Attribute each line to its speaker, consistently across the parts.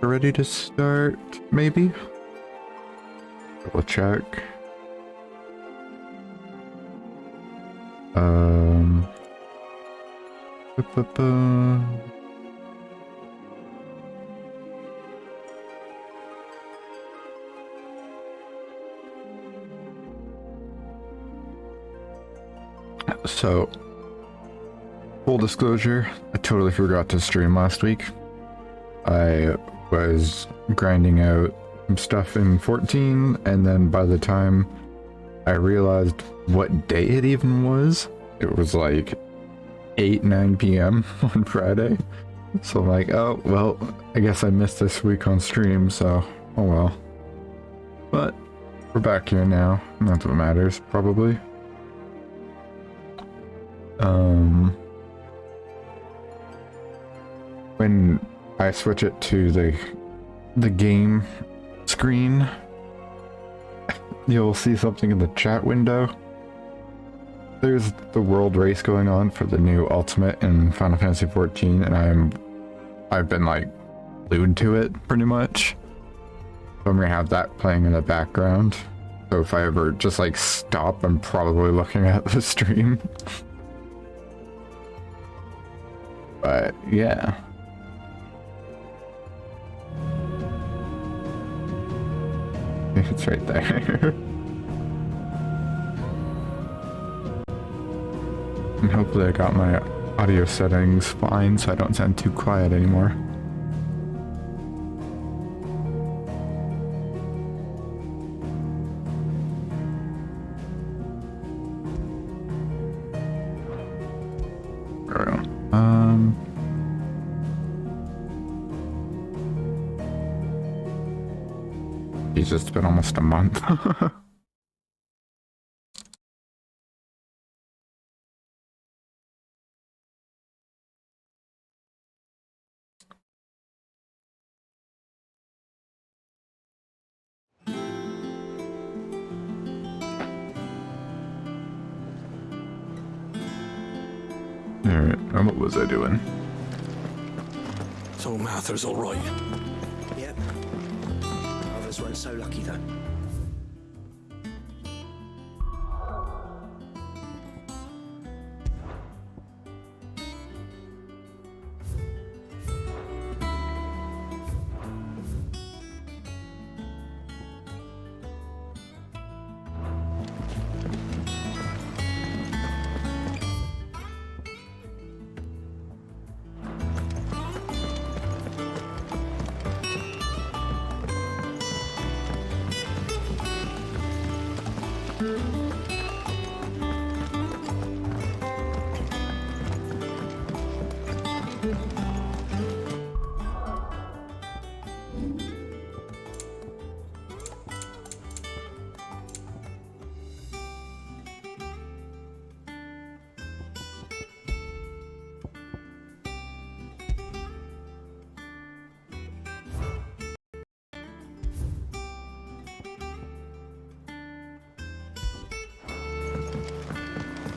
Speaker 1: ready to start, maybe? Double check. So, full disclosure, I totally forgot to stream last week. I was grinding out some stuff in 14, and then by the time I realized what day it even was, it was like 9 p.m. on Friday. So I'm like, oh, well, I guess I missed this week on stream, so oh well. But we're back here now, and that's what matters, probably. When I switch it to the game screen, you'll see something in the chat window. There's the world race going on for the new Ultimate in Final Fantasy XIV, and I've been like glued to it pretty much. So I'm gonna have that playing in the background. So if I ever just like stop, I'm probably looking at the stream. But yeah. It's right there. And hopefully I got my audio settings fine so I don't sound too quiet anymore. There we go. Jesus, it's been almost a month. Alright, what was I doing?
Speaker 2: So Mather's all right.
Speaker 3: Yep. Others weren't so lucky though.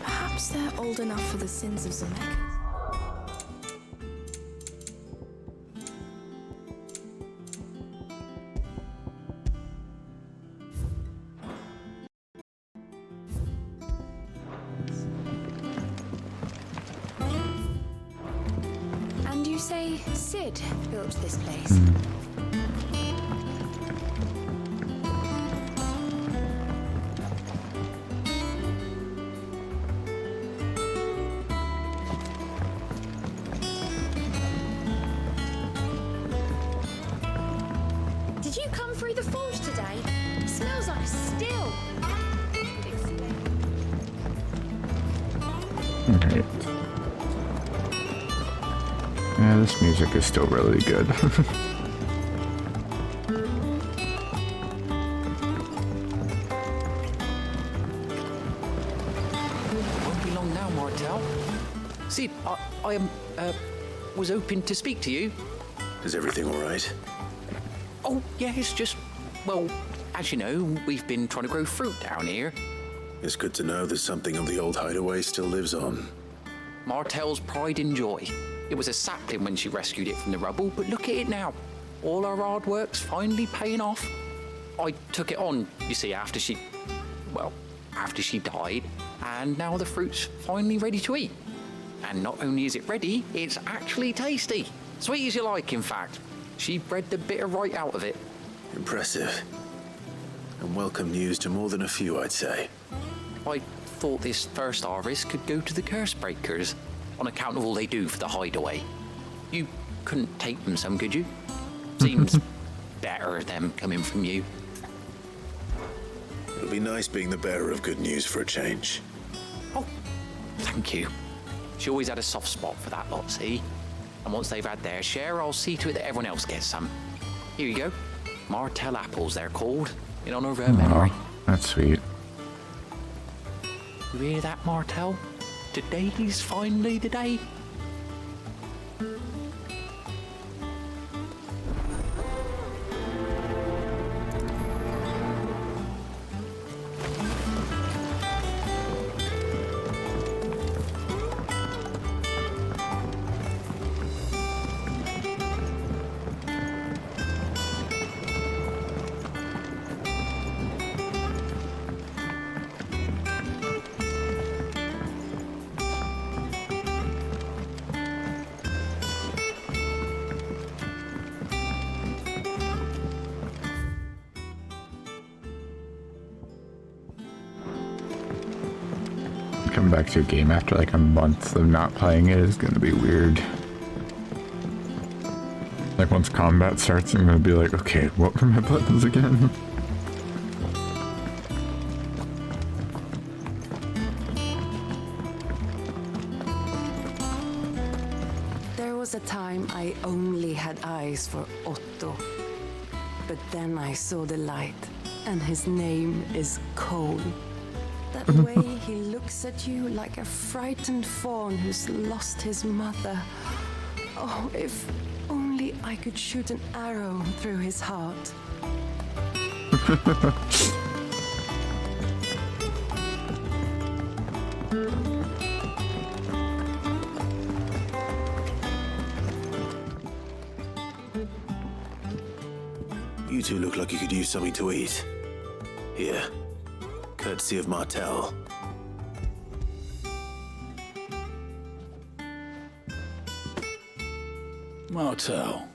Speaker 4: Perhaps they're old enough for the sins of Zemeckis. And you say Sid built this place? Did you come through the forge today? Smells like a still.
Speaker 1: Alright. Yeah, this music is still really good.
Speaker 2: Won't be long now, Martel. Sid, I was hoping to speak to you.
Speaker 3: Is everything all right?
Speaker 2: Oh, yeah, it's just, well, as you know, we've been trying to grow fruit down here.
Speaker 3: It's good to know that something of the old hideaway still lives on.
Speaker 2: Martel's pride and joy. It was a sapling when she rescued it from the rubble, but look at it now. all our hard work's finally paying off. I took it on, you see, after she died, and now the fruit's finally ready to eat. And not only is it ready, it's actually tasty. Sweet as you like, in fact. She bred the bitter right out of it.
Speaker 3: Impressive. And welcome news to more than a few, I'd say.
Speaker 2: I thought this first harvest could go to the curse breakers, on account of all they do for the hideaway. You couldn't take them some, could you? Seems better them coming from you.
Speaker 3: It'll be nice being the bearer of good news for a change.
Speaker 2: Oh, thank you. She always had a soft spot for that lot, see? And once they've had their share, I'll see to it that everyone else gets some. Here you go. Martell apples, they're called, in honor of her memory.
Speaker 1: Oh, that's sweet.
Speaker 2: You hear that, Martell? Today's finally the day.
Speaker 1: Coming back to a game after like a month of not playing it is gonna be weird. Like once combat starts, I'm gonna be like, okay, what were my buttons again?
Speaker 5: There was a time I only had eyes for Otto. But then I saw the light, and his name is Cole. That way he looks at you like a frightened fawn who's lost his mother. Oh, if only I could shoot an arrow through his heart.
Speaker 3: You two look like you could use something to eat. Here, courtesy of Martell.
Speaker 6: Martell.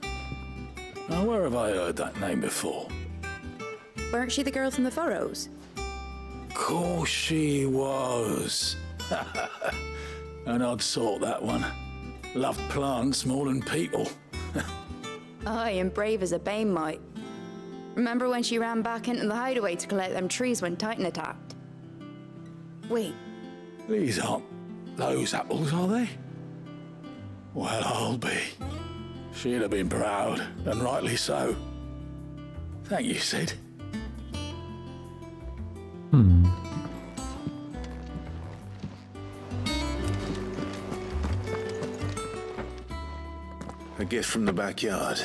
Speaker 6: Now, where have I heard that name before?
Speaker 7: Weren't she the girl from the Furrows?
Speaker 6: Course she was. An odd sort, that one. Loved plants more than people.
Speaker 7: Aye, and brave as a bane might. Remember when she ran back into the hideaway to collect them trees when Titan attacked? Wait,
Speaker 6: These aren't those apples, are they? Well, I'll be. She'd have been proud, and rightly so. Thank you, Sid.
Speaker 3: A gift from the backyard.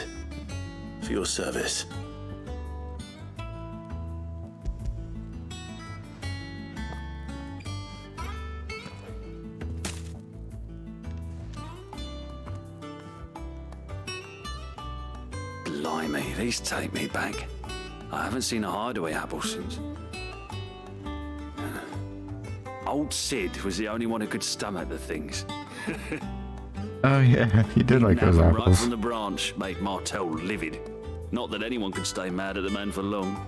Speaker 3: For your service.
Speaker 8: Blimey, these take me back. I haven't seen a hideaway apple since. Old Sid was the only one who could stomach the things.
Speaker 1: Oh yeah, he did like those
Speaker 8: Right
Speaker 1: apples.
Speaker 8: from the branch made Martell livid. Not that anyone could stay mad at the man for long.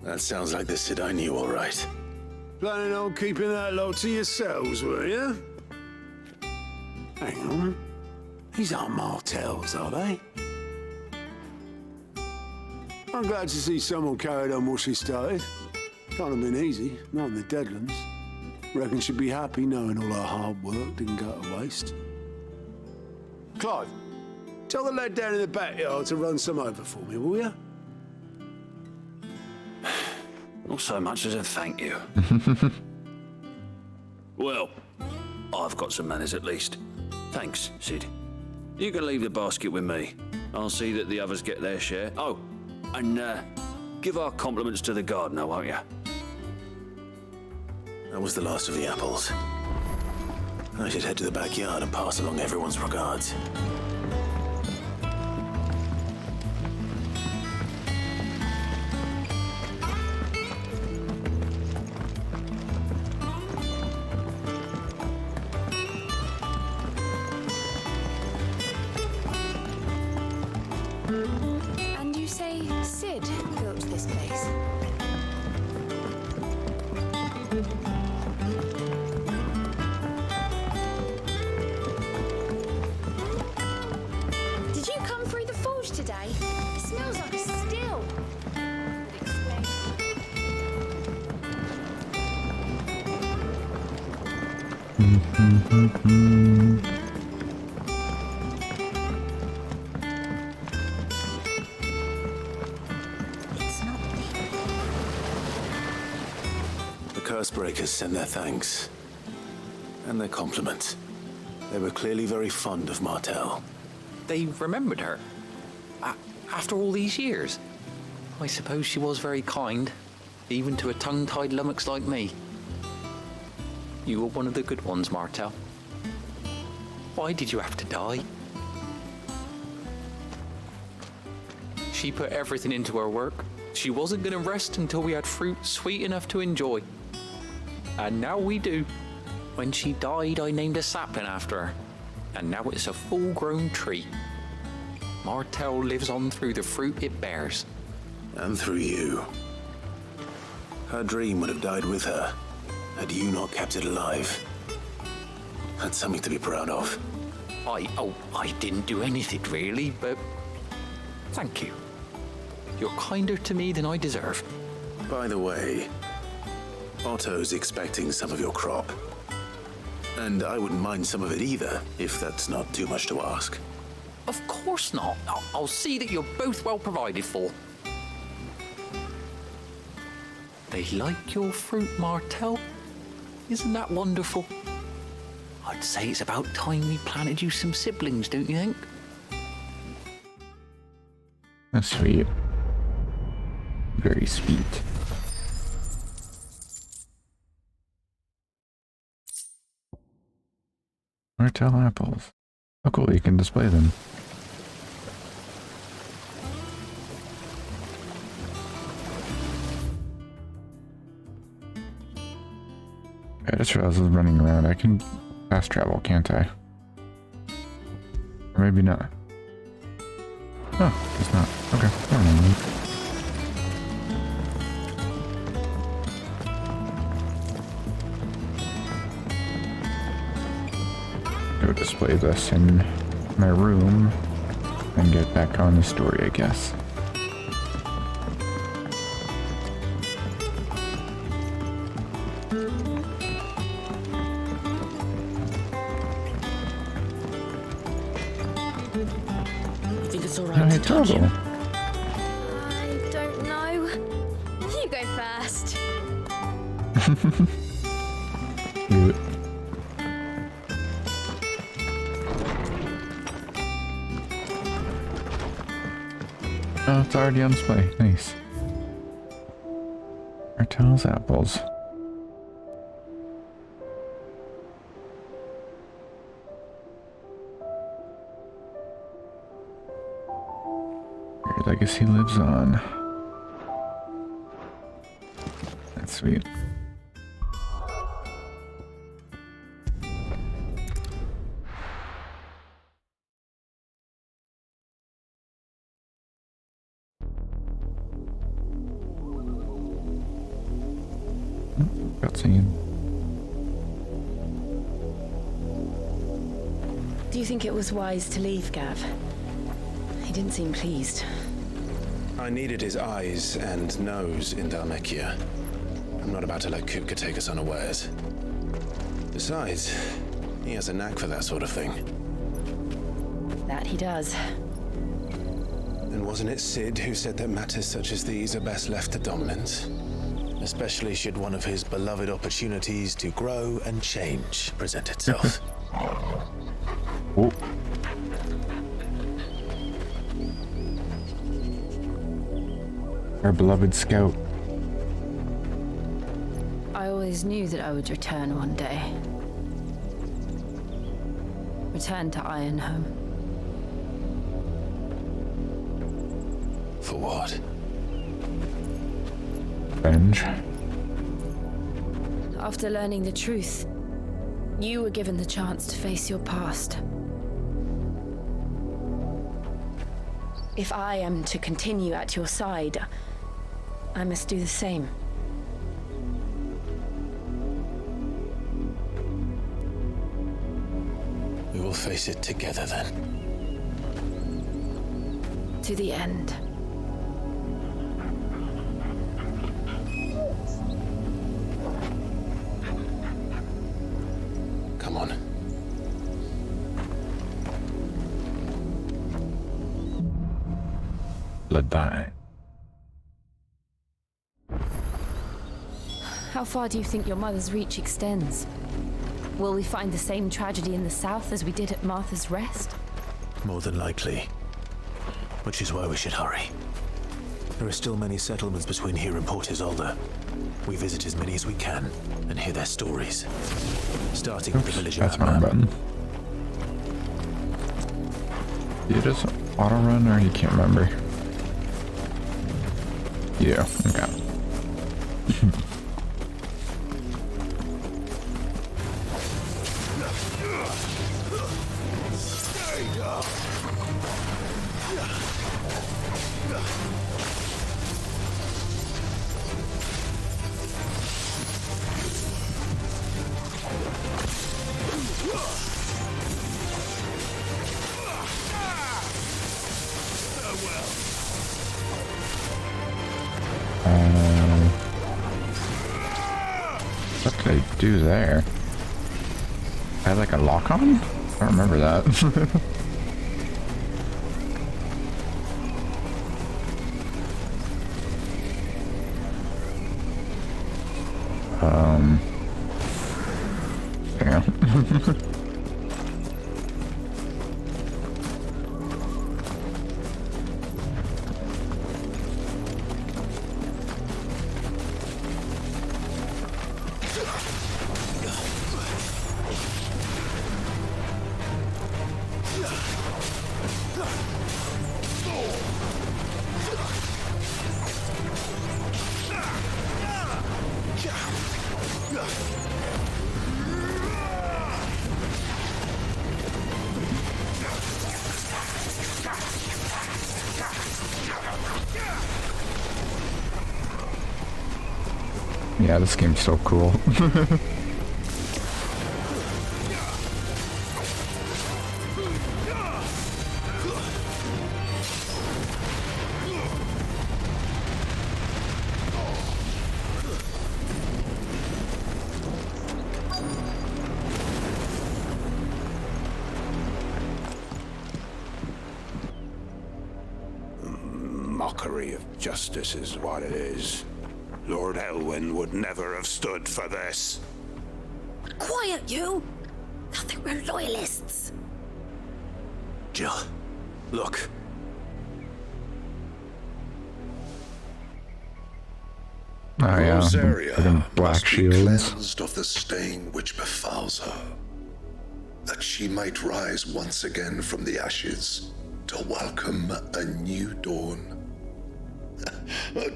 Speaker 3: That sounds like the Sid I knew, all right.
Speaker 9: Planning on keeping that lot to yourselves, were you? Hang on. These aren't Martells, are they? I'm glad to see someone carried on what she started. Can't have been easy, not in the Deadlands. Reckon she'd be happy knowing all her hard work didn't go to waste. Clive, tell the lad down in the backyard to run some over for me, will you?
Speaker 8: Not so much as a thank you. Well, I've got some manners at least. Thanks, Sid. You can leave the basket with me. I'll see that the others get their share. Oh, and give our compliments to the gardener, won't you?
Speaker 3: That was the last of the apples. I should head to the backyard and pass along everyone's regards.
Speaker 4: Sid built this place. Did you come through the forge today? It smells like a still. It's not me.
Speaker 3: The Cursebreakers send their thanks. And their compliments. They were clearly very fond of Martel.
Speaker 2: They remembered her. After all these years. I suppose she was very kind, even to a tongue-tied lummox like me. You were one of the good ones, Martel. Why did you have to die? She put everything into her work. She wasn't going to rest until we had fruit sweet enough to enjoy. And now we do. When she died, I named a sapling after her. And now it's a full-grown tree. Martel lives on through the fruit it bears.
Speaker 3: And through you. Her dream would have died with her, had you not kept it alive. That's something to be proud of.
Speaker 2: I didn't do anything really, but thank you. You're kinder to me than I deserve.
Speaker 3: By the way, Otto's expecting some of your crop. And I wouldn't mind some of it either, if that's not too much to ask.
Speaker 2: Of course not. I'll see that you're both well provided for. They like your fruit, Martel. Isn't that wonderful? I'd say it's about time we planted you some siblings, don't you think?
Speaker 1: That's sweet. Very sweet. Martel apples. Oh cool, you can display them. I just realized I was running around. I can fast travel, can't I? Or maybe not. Oh, it's not. Okay, never mind. Go display this in my room and get back on the story, I guess.
Speaker 10: You think it's alright to touch him?
Speaker 4: I don't know. You go first.
Speaker 1: Cute. Oh, it's already on display. Nice. Martel's apples. Your legacy lives on. That's sweet. Cutscene.
Speaker 10: Do you think it was wise to leave, Gav? He didn't seem pleased.
Speaker 3: I needed his eyes and nose in Dhalmekia. I'm not about to let Kupka take us unawares. Besides, he has a knack for that sort of thing.
Speaker 10: That he does.
Speaker 3: And wasn't it Sid who said that matters such as these are best left to dominance? Especially should one of his beloved opportunities to grow and change present itself.
Speaker 1: Oh. Our beloved scout.
Speaker 10: I always knew that I would return one day. Return to Ironhome.
Speaker 3: For what?
Speaker 1: Revenge.
Speaker 10: After learning the truth, you were given the chance to face your past. If I am to continue at your side, I must do the same.
Speaker 3: We will face it together then.
Speaker 10: To the end.
Speaker 3: Come on.
Speaker 1: Bloodline.
Speaker 10: How far do you think your mother's reach extends? Will we find the same tragedy in the south as we did at Martha's Rest?
Speaker 3: More than likely. Which is why we should hurry. There are still many settlements between here and Port Isolde. We visit as many as we can and hear their stories. Starting with the village of
Speaker 1: That's my button. You just auto run or you can't remember? Yeah, okay. What did I do there? I had like a lock on? I don't remember that. Yeah. Yeah, this game's so cool.
Speaker 11: Mockery of justice is what it is. Lord Elwyn would never have stood for this.
Speaker 4: Quiet, you! I think we're loyalists.
Speaker 3: Jill, look.
Speaker 1: Oh yeah,
Speaker 12: Rosaria
Speaker 1: fucking black
Speaker 12: must be
Speaker 1: shields.
Speaker 12: cleansed of the stain which befouls her, that she might rise once again from the ashes to welcome a new dawn.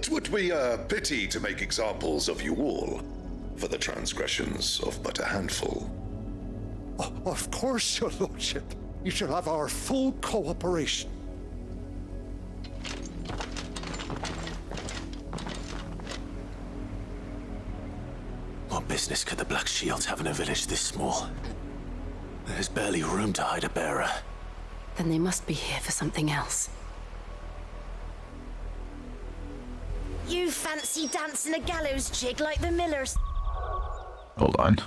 Speaker 12: 'Twould be a pity to make examples of you all, for the transgressions of but a handful.
Speaker 13: Of course, your lordship. You shall have our full cooperation.
Speaker 3: What business could the Black Shields have in a village this small? There's barely room to hide a bearer.
Speaker 5: Then they must be here for something else.
Speaker 4: You fancy dancing a gallows jig like the millers?
Speaker 1: Hold on.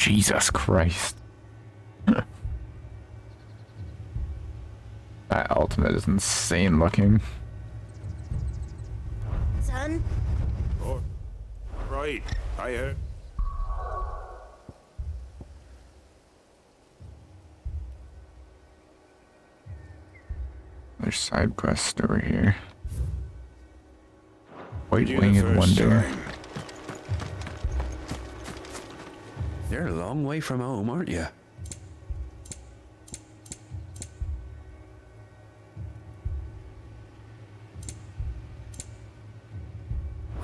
Speaker 1: Jesus Christ. That ultimate is insane looking.
Speaker 4: Son?
Speaker 11: Oh, right. I heard.
Speaker 1: There's side quest over here. White
Speaker 11: You the
Speaker 1: Winged
Speaker 11: first
Speaker 1: Wonder.
Speaker 11: time. You're a long way from home, aren't you?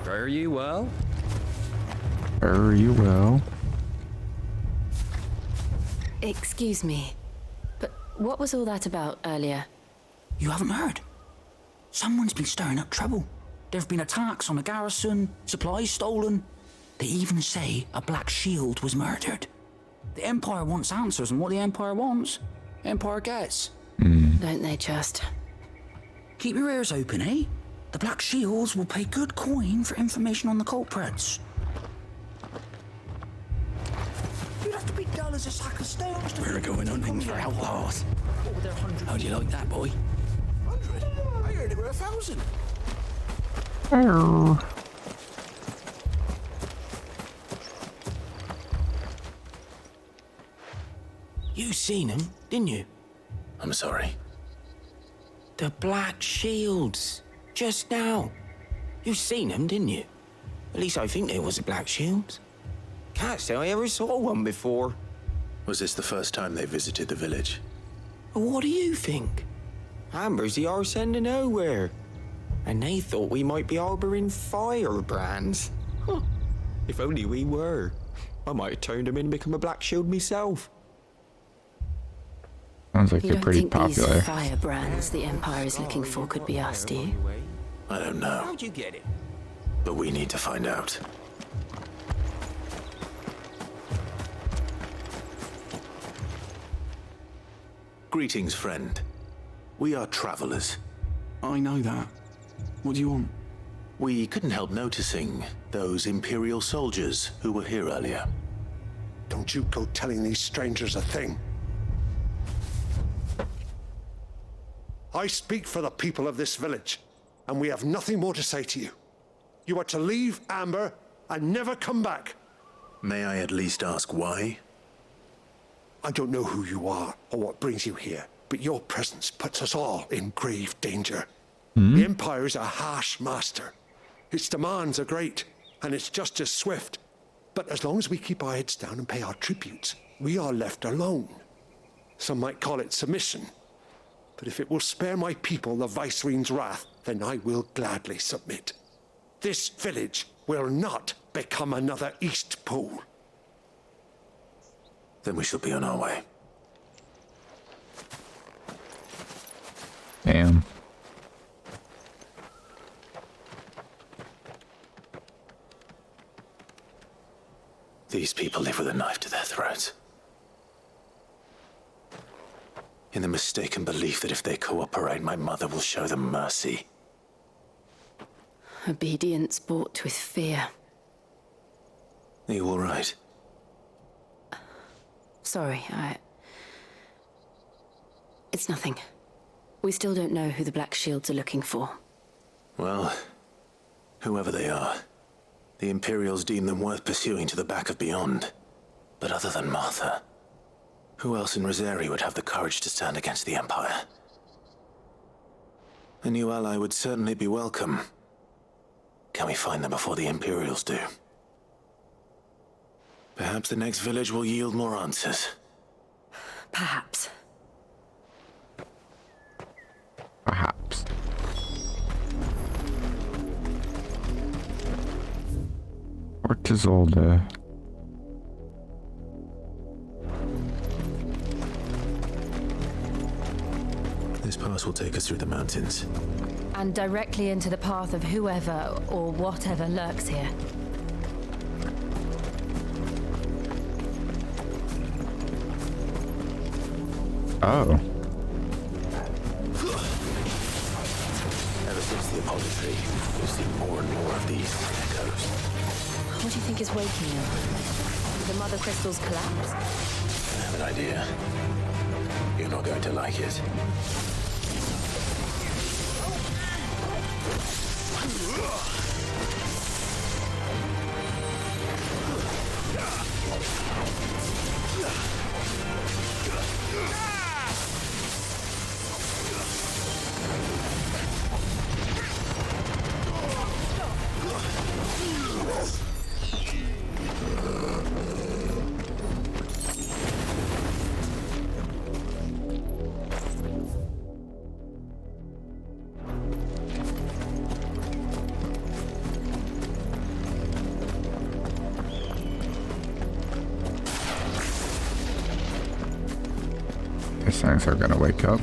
Speaker 8: Fare you well?
Speaker 1: Are you well?
Speaker 10: Excuse me, but what was all that about earlier?
Speaker 14: You haven't heard? Someone's been stirring up trouble. There have been attacks on the garrison, supplies stolen. They even say a Black Shield was murdered. The Empire wants answers, and what the Empire wants, Empire gets.
Speaker 10: Don't they just?
Speaker 14: Keep your ears open, eh? The Black Shields will pay good coin for information on the culprits. You'd have to be dull as a sack of stones to...
Speaker 6: We're going hunting for outlaws. How do you like that, boy?
Speaker 14: 100? I heard there were 1,000.
Speaker 15: You seen them, didn't you?
Speaker 3: I'm sorry.
Speaker 15: The Black Shields. Just now. You seen them, didn't you? At least I think there was a Black Shield. Can't say I ever saw one before.
Speaker 3: Was this the first time they visited the village?
Speaker 15: What do you think? Amber's the arse end of nowhere. And they thought we might be harboring firebrands. Huh. If only we were. I might have turned them in and become a Black Shield myself.
Speaker 1: Sounds like
Speaker 10: You
Speaker 1: you're
Speaker 10: don't
Speaker 1: pretty
Speaker 10: think
Speaker 1: popular.
Speaker 10: these firebrands the Empire is looking for could be us, do you?
Speaker 3: I don't know,
Speaker 15: How'd you get it?
Speaker 3: but we need to find out. Greetings, friend. We are travelers.
Speaker 6: I know that. What do you want?
Speaker 3: We couldn't help noticing those Imperial soldiers who were here earlier.
Speaker 13: Don't you go telling these strangers a thing. I speak for the people of this village, and we have nothing more to say to you. You are to leave Amber and never come back.
Speaker 3: May I at least ask why?
Speaker 13: I don't know who you are or what brings you here, but your presence puts us all in grave danger. The Empire is a harsh master. Its demands are great, and its justice swift. But as long as we keep our heads down and pay our tributes, we are left alone. Some might call it submission. But if it will spare my people the Viceroy's wrath, then I will gladly submit. This village will not become another East Pole.
Speaker 3: Then we shall be on our way.
Speaker 1: Damn.
Speaker 3: These people live with a knife to their throats. In the mistaken belief that if they cooperate, my mother will show them mercy.
Speaker 10: Obedience bought with fear.
Speaker 3: Are you all right?
Speaker 10: Sorry, It's nothing. We still don't know who the Black Shields are looking for.
Speaker 3: Well, whoever they are, the Imperials deem them worth pursuing to the back of beyond. But other than Martha, who else in Rosari would have the courage to stand against the Empire? A new ally would certainly be welcome. Can we find them before the Imperials do? Perhaps the next village will yield more answers.
Speaker 10: Perhaps.
Speaker 1: Perhaps. Port Isolde.
Speaker 3: This pass will take us through the mountains.
Speaker 10: And directly into the path of whoever or whatever lurks here.
Speaker 1: Oh.
Speaker 3: Ever since the Apollo tree, we've seen more and more of these echoes.
Speaker 10: What do you think is waking them? The mother crystals collapse?
Speaker 3: I have an idea. You're not going to like it.
Speaker 1: These things are gonna wake up.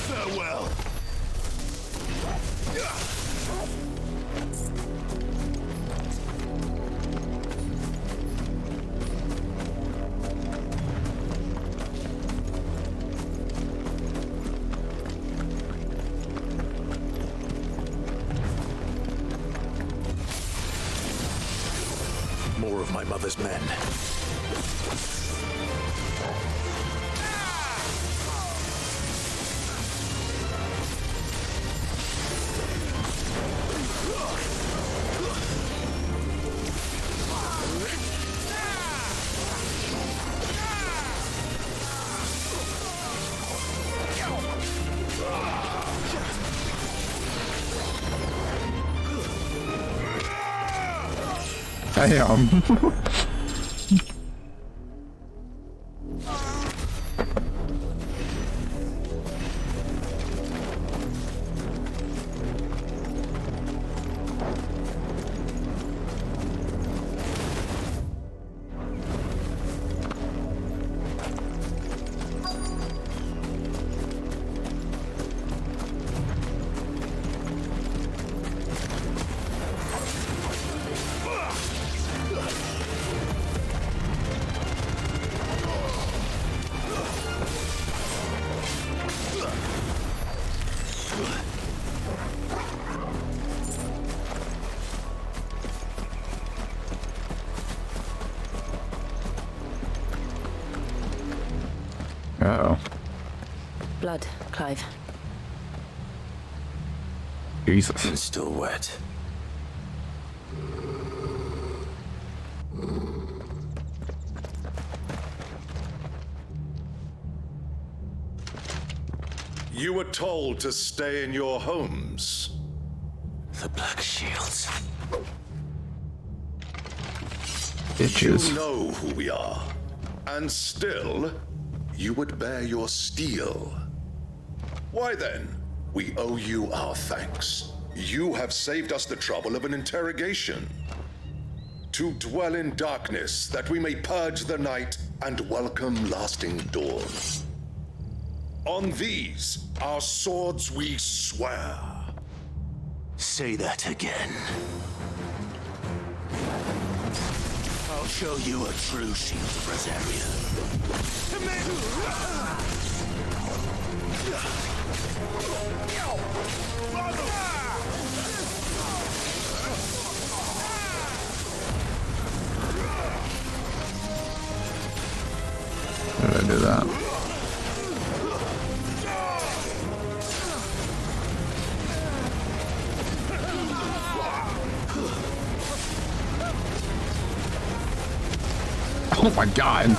Speaker 11: Farewell.
Speaker 3: More of my mother's men.
Speaker 1: Damn. Uh-oh.
Speaker 10: Blood, Clive.
Speaker 1: Jesus.
Speaker 3: It's still wet.
Speaker 12: You were told to stay in your homes.
Speaker 3: The Black Shields.
Speaker 1: Bitches.
Speaker 12: You know who we are. And still, you would bear your steel. Why then? We owe you our thanks. You have saved us the trouble of an interrogation. To dwell in darkness, that we may purge the night and welcome lasting dawn. On these, our swords we swear.
Speaker 3: Say that again. I'll show you a true shield of Rosaria.
Speaker 1: How did I do that? Oh my god.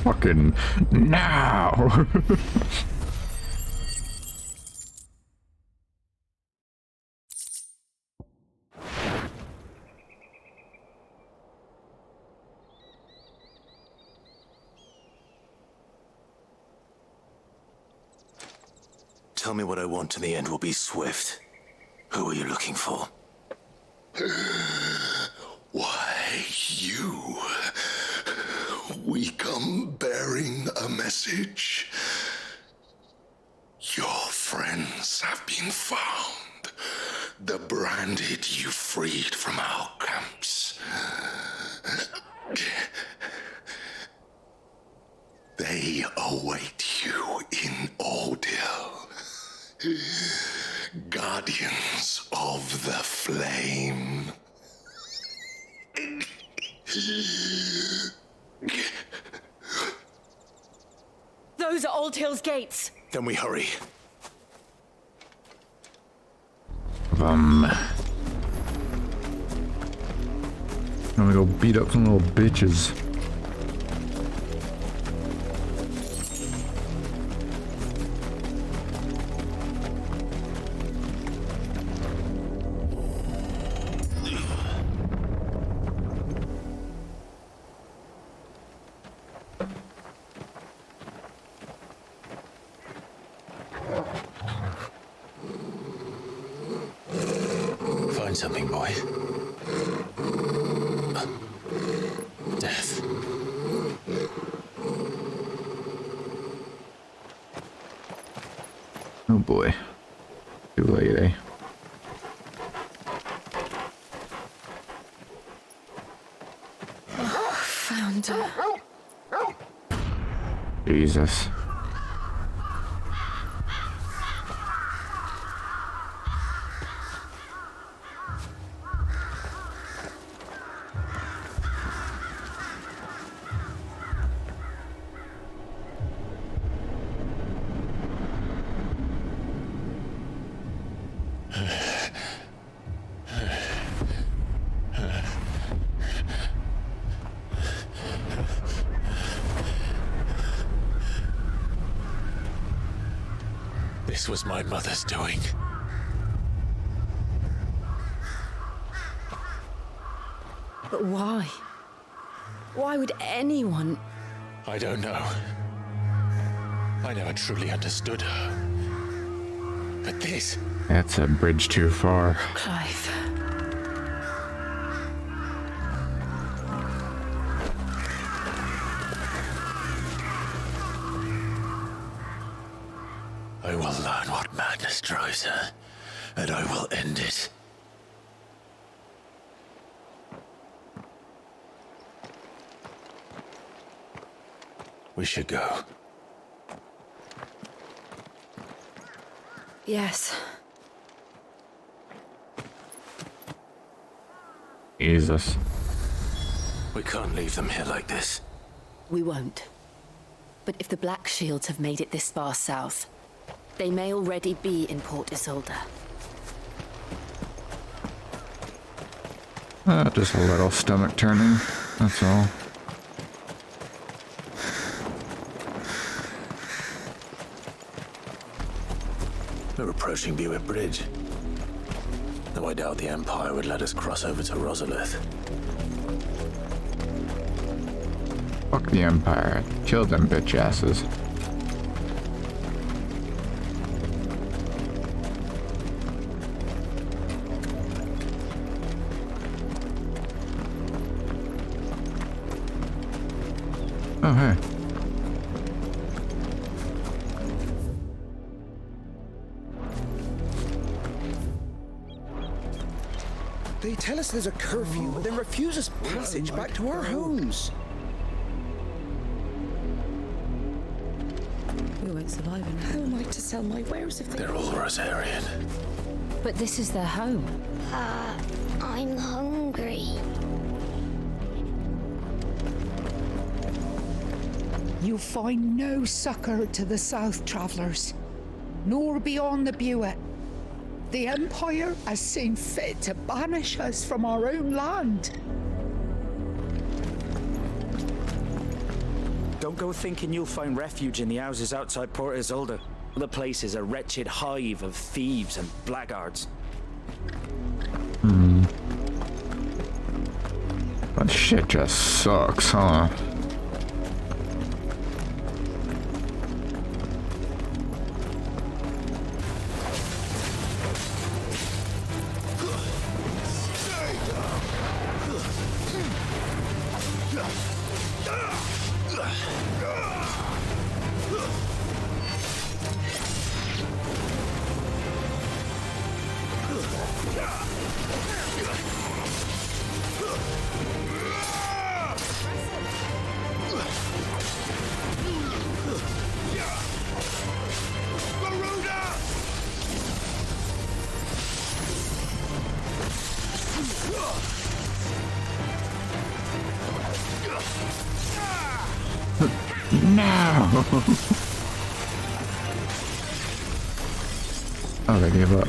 Speaker 1: Fucking now.
Speaker 3: Tell me what I want and the end will be swift. Who are you looking for?
Speaker 12: Why, you. We come bearing a message. Your friends have been found. The branded you freed from our camps. They await you in Ordil. Guardians of the Flame.
Speaker 10: Those are Old Hill's gates.
Speaker 3: Then we hurry.
Speaker 1: I'm gonna go beat up some little bitches.
Speaker 3: Find something, boy. Death.
Speaker 1: Oh boy. Too late, eh?
Speaker 5: Found her.
Speaker 1: Jesus.
Speaker 3: This was my mother's doing.
Speaker 5: But why? Why would anyone?
Speaker 3: I don't know. I never truly understood her. But this...
Speaker 1: That's a bridge too far.
Speaker 5: Clive.
Speaker 3: I will learn what madness drives her, and I will end it. We should go.
Speaker 5: Yes.
Speaker 1: Jesus.
Speaker 3: We can't leave them here like this.
Speaker 10: We won't. But if the Black Shields have made it this far south, they may already be in Port Isolde.
Speaker 1: Just a little stomach turning, that's all.
Speaker 3: We're approaching Buick Bridge. Though I doubt the Empire would let us cross over to Rosalith.
Speaker 1: Fuck the Empire. Kill them bitch asses. Oh, hey.
Speaker 16: They tell us there's a curfew and then refuse us passage back to our homes. We won't survive, and how am I to sell my wares if
Speaker 3: They're all Rosarian.
Speaker 10: But this is their home.
Speaker 4: I'm hungry.
Speaker 17: You'll find no succor to the south, travellers, nor beyond the Buet. The Empire has seen fit to banish us from our own land.
Speaker 18: Don't go thinking you'll find refuge in the houses outside Port Isolde. The place is a wretched hive of thieves and blackguards.
Speaker 1: That shit just sucks, huh? No! Oh, they gave up.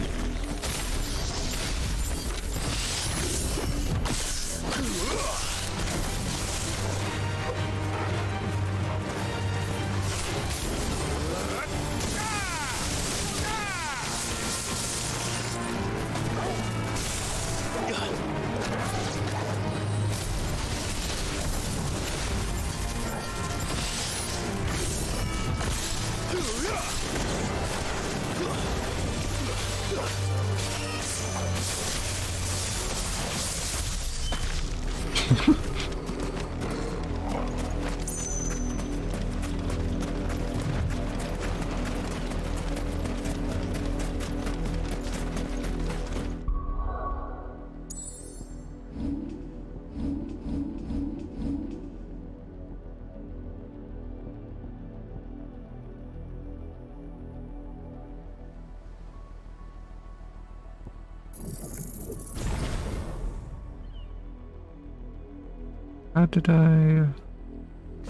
Speaker 1: How did I...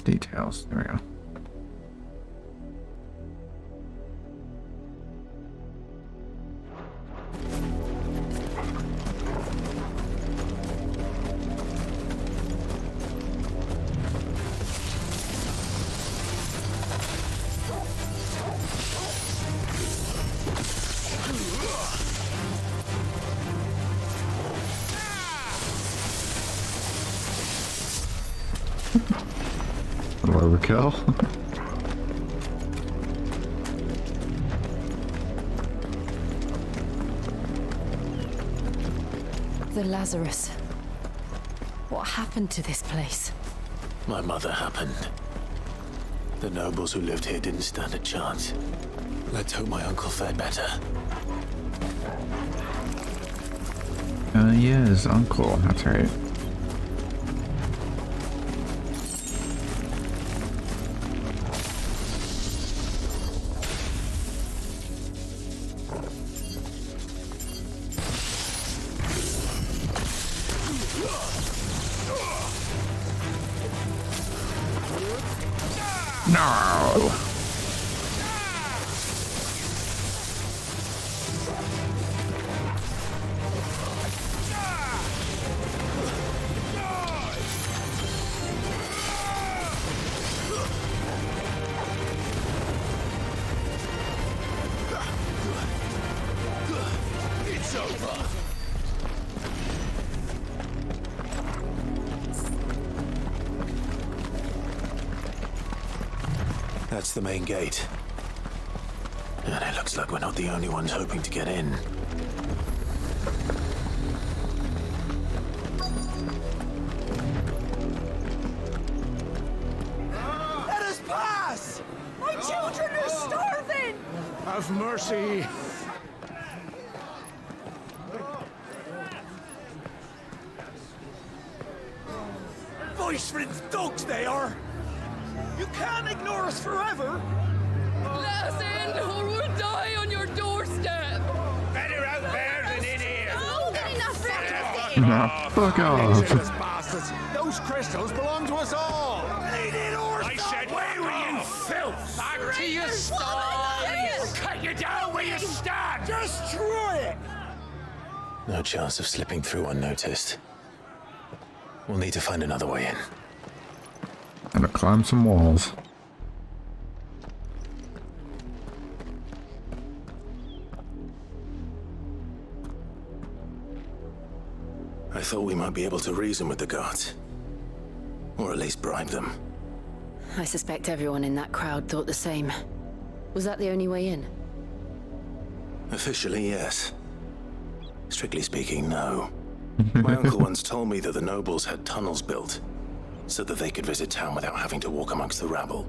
Speaker 1: Details, there we go. Overkill.
Speaker 10: The Lazarus. What happened to this place?
Speaker 3: My mother happened. The nobles who lived here didn't stand a chance. Let's hope my uncle fared better.
Speaker 1: Yeah, his uncle, that's right. No!
Speaker 3: It's over! That's the main gate. And it looks like we're not the only ones hoping to get in.
Speaker 17: Let us pass! My children are starving!
Speaker 6: Have mercy.
Speaker 17: Voice-ridden dogs they are! You can't ignore us forever!
Speaker 19: Let us in, or we'll die on your doorstep.
Speaker 11: Better out there than in here.
Speaker 19: Oh,
Speaker 1: Fuck
Speaker 13: Useless
Speaker 1: off.
Speaker 13: bastards! Those crystals belong to us all!
Speaker 11: I said, where were you, filth? Back to your sties. Cut you down where you stand.
Speaker 13: Destroy it!
Speaker 3: No chance of slipping through unnoticed. We'll need to find another way in.
Speaker 1: Gotta climb some walls.
Speaker 3: I thought we might be able to reason with the guards. Or at least bribe them.
Speaker 10: I suspect everyone in that crowd thought the same. Was that the only way in?
Speaker 3: Officially, yes. Strictly speaking, no. My uncle once told me that the nobles had tunnels built, so that they could visit town without having to walk amongst the rabble.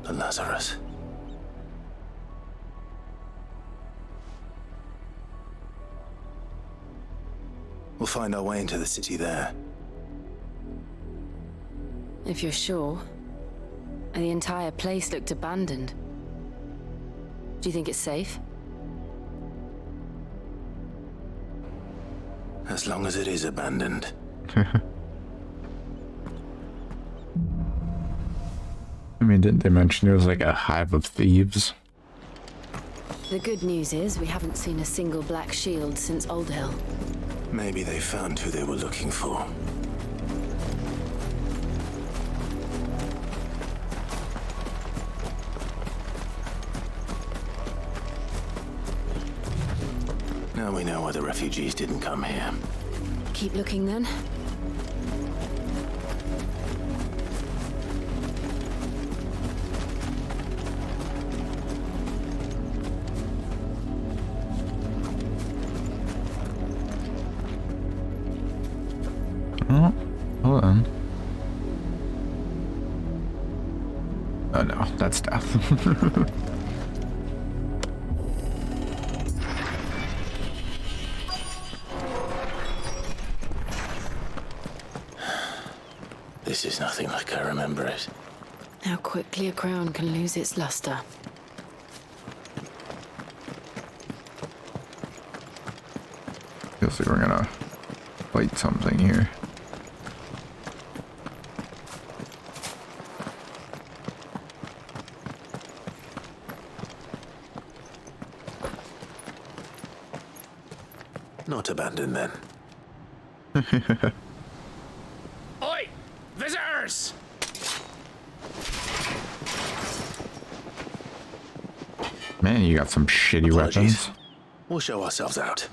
Speaker 3: The Lazarus. We'll find our way into the city there.
Speaker 10: If you're sure. The entire place looked abandoned. Do you think it's safe?
Speaker 3: As long as it is abandoned.
Speaker 1: I mean, didn't they mention it was like a hive of thieves?
Speaker 10: The good news is we haven't seen a single black shield since Old Hill.
Speaker 3: Maybe they found who they were looking for. Now we know why the refugees didn't come here.
Speaker 10: Keep looking then.
Speaker 1: Oh, hold on. Oh no, that's death.
Speaker 3: This is nothing like I remember it.
Speaker 10: How quickly a crown can lose its luster.
Speaker 1: Feels like we're gonna fight something here.
Speaker 3: Not abandoned then.
Speaker 11: Oi! Visitors!
Speaker 1: Man, you got some shitty
Speaker 3: Apologies.
Speaker 1: weapons.
Speaker 3: We'll show ourselves out.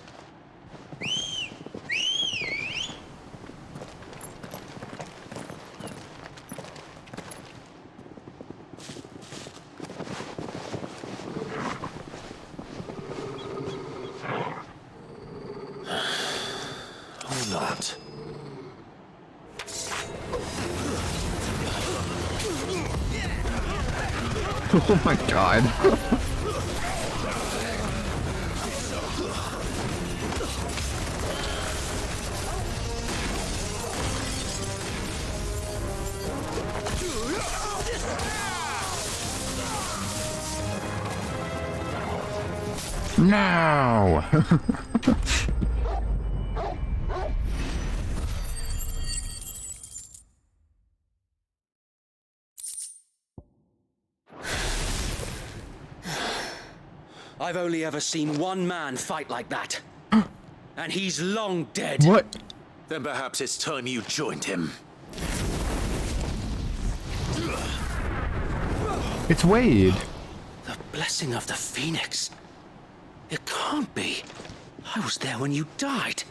Speaker 3: Or not.
Speaker 1: Oh my god. No!
Speaker 20: I've only ever seen one man fight like that. And he's long dead.
Speaker 1: What?
Speaker 3: Then perhaps it's time you joined him.
Speaker 1: It's Wade.
Speaker 20: The blessing of the Phoenix. It can't be. I was there when you died.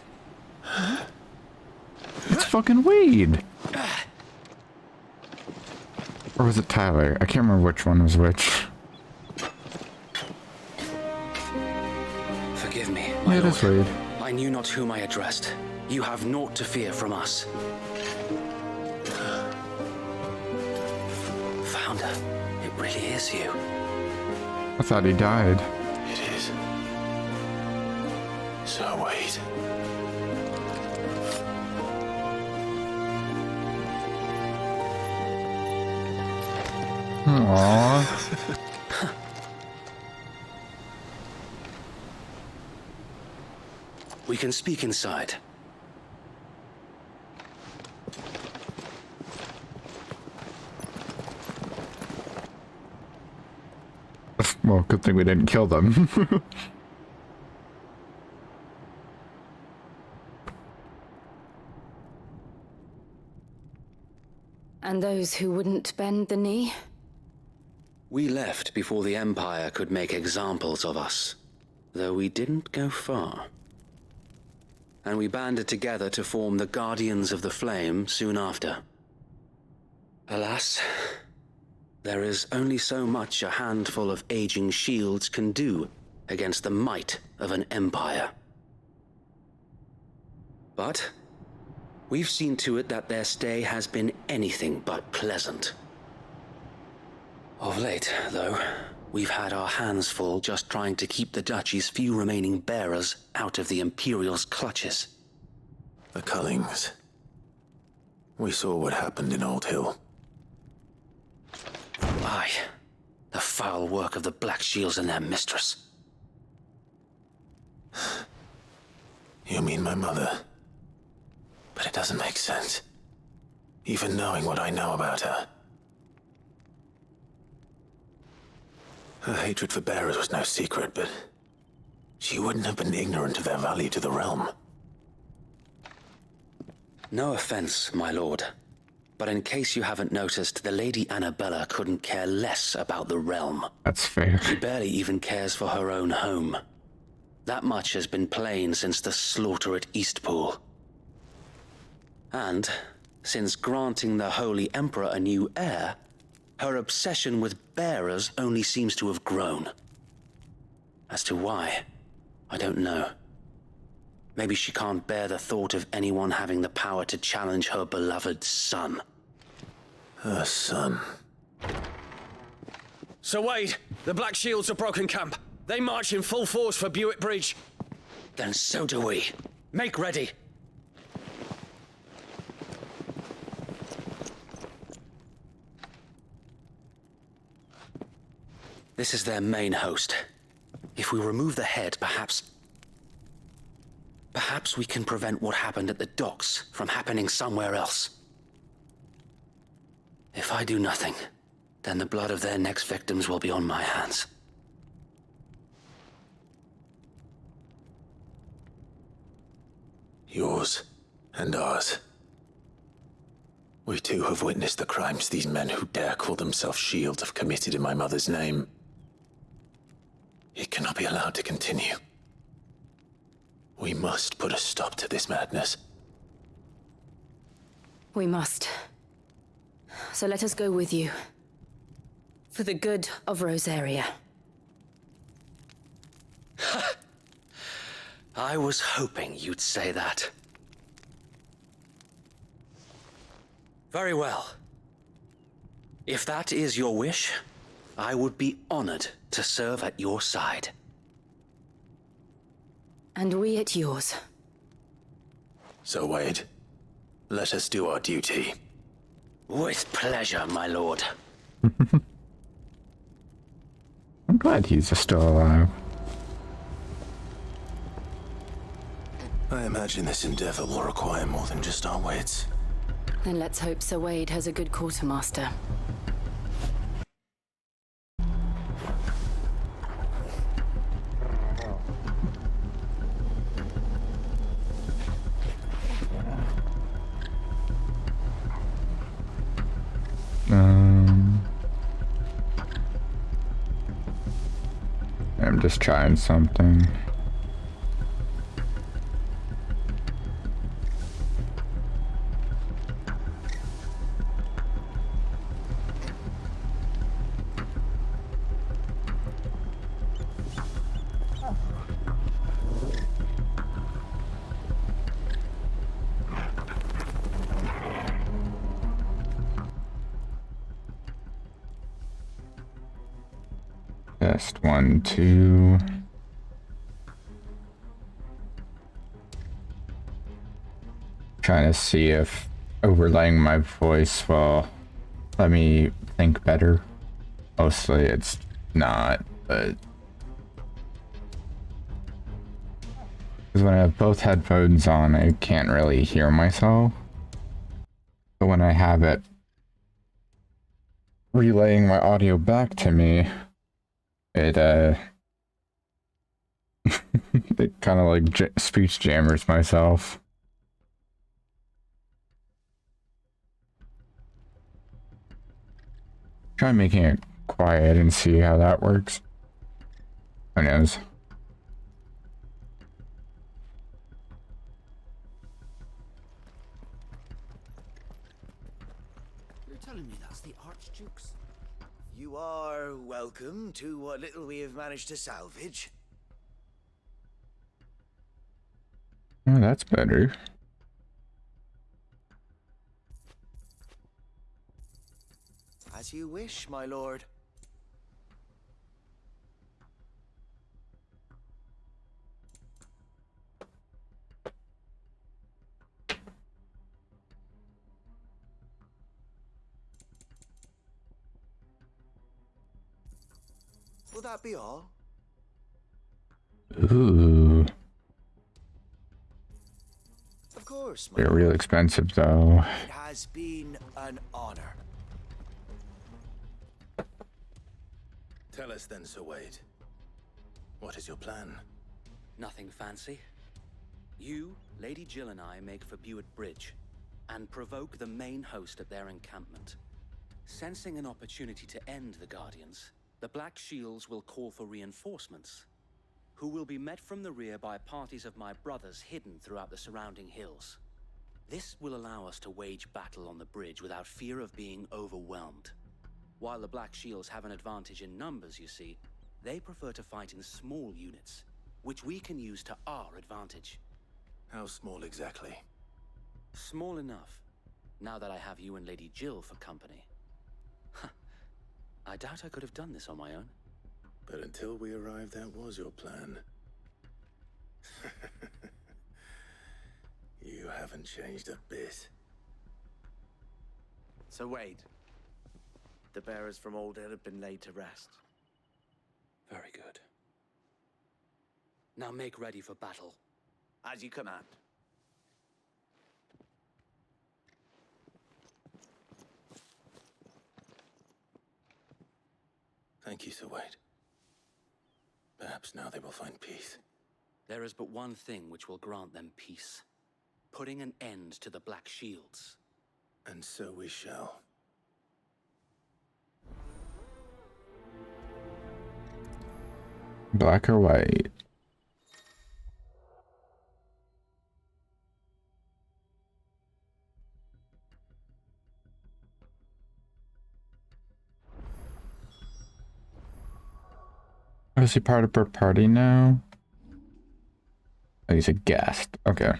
Speaker 1: It's fucking Wade. Or was it Tyler? I can't remember which one was which.
Speaker 20: Forgive me,
Speaker 1: Yeah,
Speaker 20: my
Speaker 1: that's
Speaker 20: lord.
Speaker 1: Wade.
Speaker 20: I knew not whom I addressed. You have naught to fear from us. Founder, it really is you.
Speaker 1: I thought he died.
Speaker 3: It is. So wait.
Speaker 1: Aww.
Speaker 20: We can speak inside.
Speaker 1: Well, good thing we didn't kill them.
Speaker 5: And those who wouldn't bend the knee?
Speaker 20: We left before the Empire could make examples of us, though we didn't go far. And we banded together to form the Guardians of the Flame soon after. Alas, there is only so much a handful of aging shields can do against the might of an empire. But we've seen to it that their stay has been anything but pleasant. Of late, though, we've had our hands full just trying to keep the Duchy's few remaining bearers out of the Imperial's clutches.
Speaker 3: The Cullings. We saw what happened in Old Hill.
Speaker 20: Aye, the foul work of the Black Shields and their mistress.
Speaker 3: You mean my mother? But it doesn't make sense. Even knowing what I know about her. Her hatred for bearers was no secret, but she wouldn't have been ignorant of their value to the realm.
Speaker 20: No offense, my lord, but in case you haven't noticed, the Lady Annabella couldn't care less about the realm.
Speaker 1: That's fair.
Speaker 20: She barely even cares for her own home. That much has been plain since the slaughter at Eastpool. And since granting the Holy Emperor a new heir, her obsession with bearers only seems to have grown. As to why, I don't know. Maybe she can't bear the thought of anyone having the power to challenge her beloved son.
Speaker 3: Her son.
Speaker 21: Sir Wade, the Black Shields have broken camp. They march in full force for Buick Bridge.
Speaker 20: Then so do we. Make ready. This is their main host. If we remove the head, perhaps we can prevent what happened at the docks from happening somewhere else. If I do nothing, then the blood of their next victims will be on my hands.
Speaker 3: Yours and ours. We too have witnessed the crimes these men who dare call themselves Shield have committed in my mother's name. It cannot be allowed to continue. We must put a stop to this madness.
Speaker 5: We must. So let us go with you. For the good of Rosaria.
Speaker 20: I was hoping you'd say that. Very well. If that is your wish, I would be honored to serve at your side.
Speaker 5: And we at yours.
Speaker 3: So, Wade, let us do our duty.
Speaker 20: With pleasure, my lord.
Speaker 1: I'm glad he's still alive.
Speaker 3: I imagine this endeavor will require more than just our wits.
Speaker 5: Then let's hope Sir Wade has a good quartermaster.
Speaker 1: I'm just trying something. Test 1, 2. Trying to see if overlaying my voice will let me think better. Mostly it's not, but because when I have both headphones on, I can't really hear myself. But when I have it relaying my audio back to me, it it kind of like speech jammers myself. Try making it quiet and see how that works. Who knows?
Speaker 7: You're telling me that's the Archduke's? You are welcome to what little we have managed to salvage.
Speaker 1: Oh, that's better.
Speaker 7: As you wish, my lord. Will that be all?
Speaker 1: Ooh.
Speaker 7: Of course, my
Speaker 1: They're
Speaker 7: lord.
Speaker 1: real expensive though.
Speaker 7: It has been an honor.
Speaker 3: Tell us then, Sir Wade. What is your plan?
Speaker 20: Nothing fancy. You, Lady Jill and I make for Buett Bridge and provoke the main host at their encampment. Sensing an opportunity to end the Guardians, the Black Shields will call for reinforcements, who will be met from the rear by parties of my brothers hidden throughout the surrounding hills. This will allow us to wage battle on the bridge without fear of being overwhelmed. While the Black Shields have an advantage in numbers, you see, they prefer to fight in small units, which we can use to our advantage.
Speaker 3: How small exactly?
Speaker 20: Small enough, now that I have you and Lady Jill for company. I doubt I could have done this on my own.
Speaker 3: But until we arrived, that was your plan. You haven't changed a bit.
Speaker 7: Sir Wade, the bearers from Old Hill have been laid to rest.
Speaker 20: Very good. Now make ready for battle.
Speaker 7: As you command.
Speaker 3: Thank you, Sir Wade. Perhaps now they will find peace.
Speaker 20: There is but one thing which will grant them peace. Putting an end to the Black Shields.
Speaker 3: And so we shall.
Speaker 1: Black or white? Oh, is he part of our party now? Oh, he's a guest. Okay.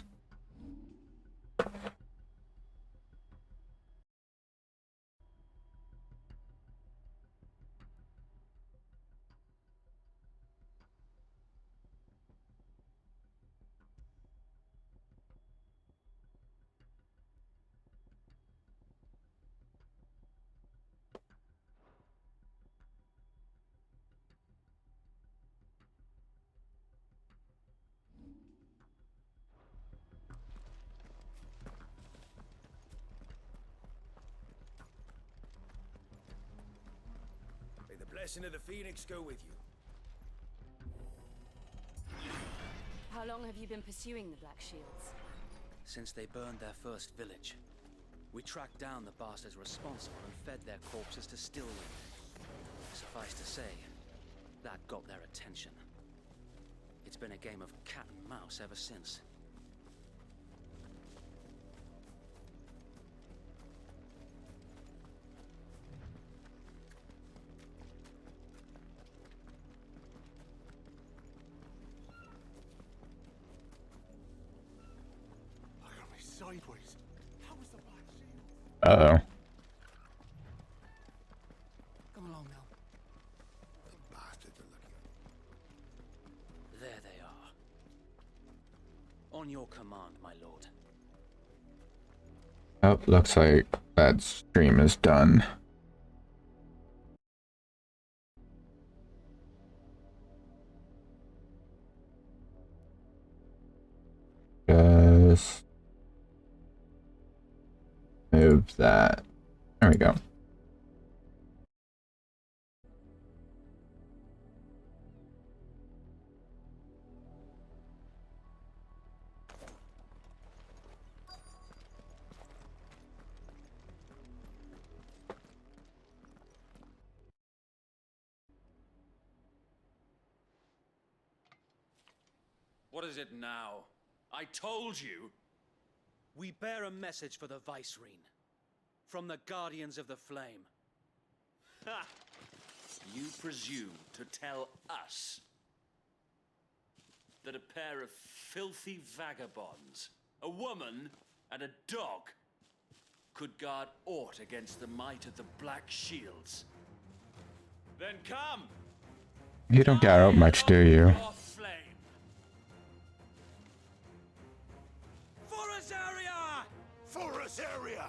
Speaker 7: May the blessing of the Phoenix go with you.
Speaker 10: How long have you been pursuing the Black Shields?
Speaker 20: Since they burned their first village. We tracked down the bastards responsible and fed their corpses to Stillwind. Suffice to say, that got their attention. It's been a game of cat and mouse ever since.
Speaker 13: Look at me sideways. How was the Black Shield?
Speaker 1: Uh-oh.
Speaker 14: Come along now.
Speaker 13: The bastards are looking at me.
Speaker 20: There they are. On your command, my lord.
Speaker 1: Oh, looks like that stream is done. of that. There we go.
Speaker 8: What is it now? I told you!
Speaker 9: We bear a message for the Vicereine. From the Guardians of the Flame.
Speaker 8: Ha! You presume to tell us that a pair of filthy vagabonds, a woman and a dog, could guard aught against the might of the Black Shields? Then come!
Speaker 1: You don't get out much, do you?
Speaker 11: For us area!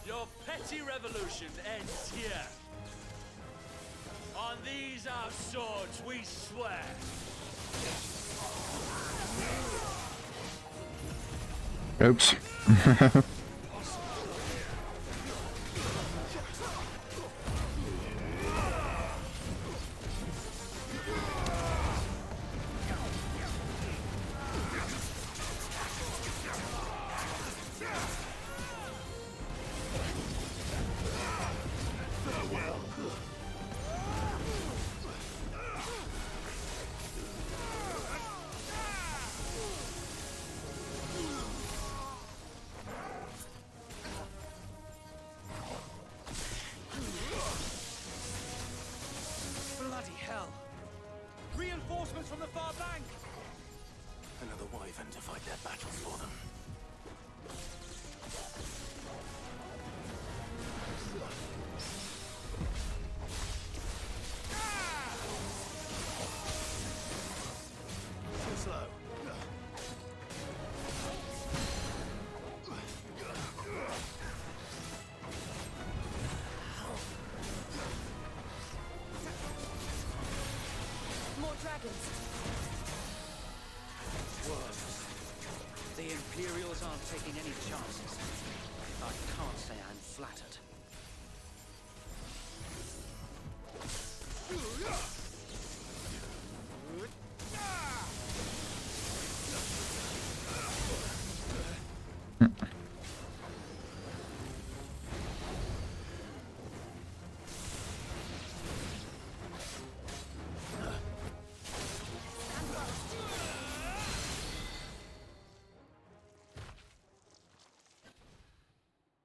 Speaker 8: Your petty revolution ends here. On these our swords we swear.
Speaker 1: Oops.
Speaker 9: Bloody hell! Reinforcements from the far bank!
Speaker 3: Another wyvern to fight their battles for them. Too slow.
Speaker 4: More dragons.
Speaker 9: Worse. The Imperials aren't taking any chances. I can't say I'm flattered.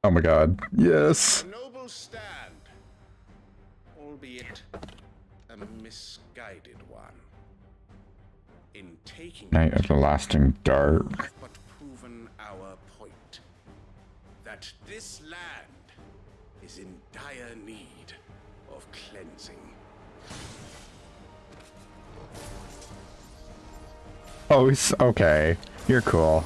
Speaker 1: Oh my god. Yes.
Speaker 11: A noble stand, albeit a misguided one. In taking
Speaker 1: Night of the Lasting Dark.
Speaker 11: but proven our point that this land is in dire need of cleansing.
Speaker 1: Oh, it's okay. You're cool.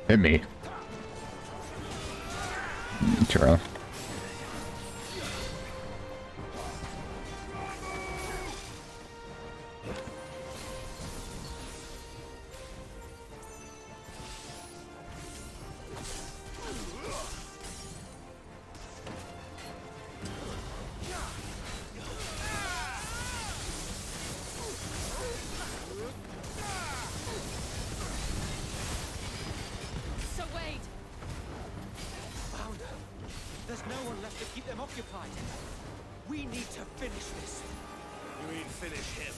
Speaker 1: Hit me. Try.
Speaker 4: So Wade,
Speaker 9: Found her. There's no one left to keep them occupied. We need to finish this.
Speaker 11: You mean finish him?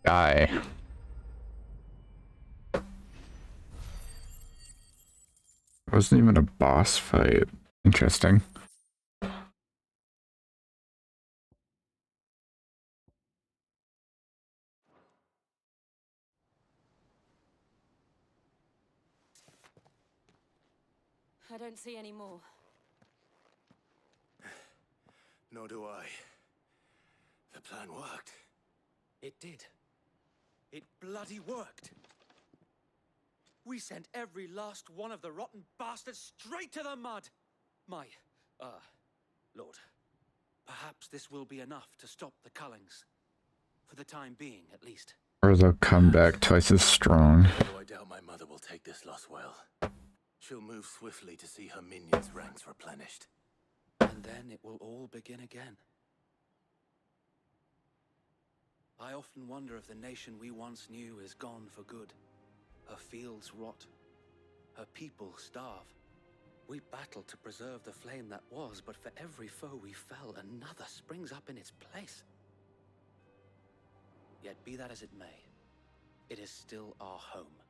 Speaker 1: Die. It wasn't even a boss fight. Interesting.
Speaker 10: I don't see any more.
Speaker 3: Nor do I. The plan worked.
Speaker 9: It did. It bloody worked. We sent every last one of the rotten bastards straight to the mud. My, Lord, perhaps this will be enough to stop the Cullings. For the time being, at least.
Speaker 1: Or they'll come back twice as strong.
Speaker 3: Though I doubt my mother will take this loss well. She'll move swiftly to see her minions' ranks replenished.
Speaker 9: And then it will all begin again. I often wonder if the nation we once knew is gone for good. Her fields rot. Her people starve. We battled to preserve the flame that was, but for every foe we fell, another springs up in its place. Yet be that as it may, it is still our home,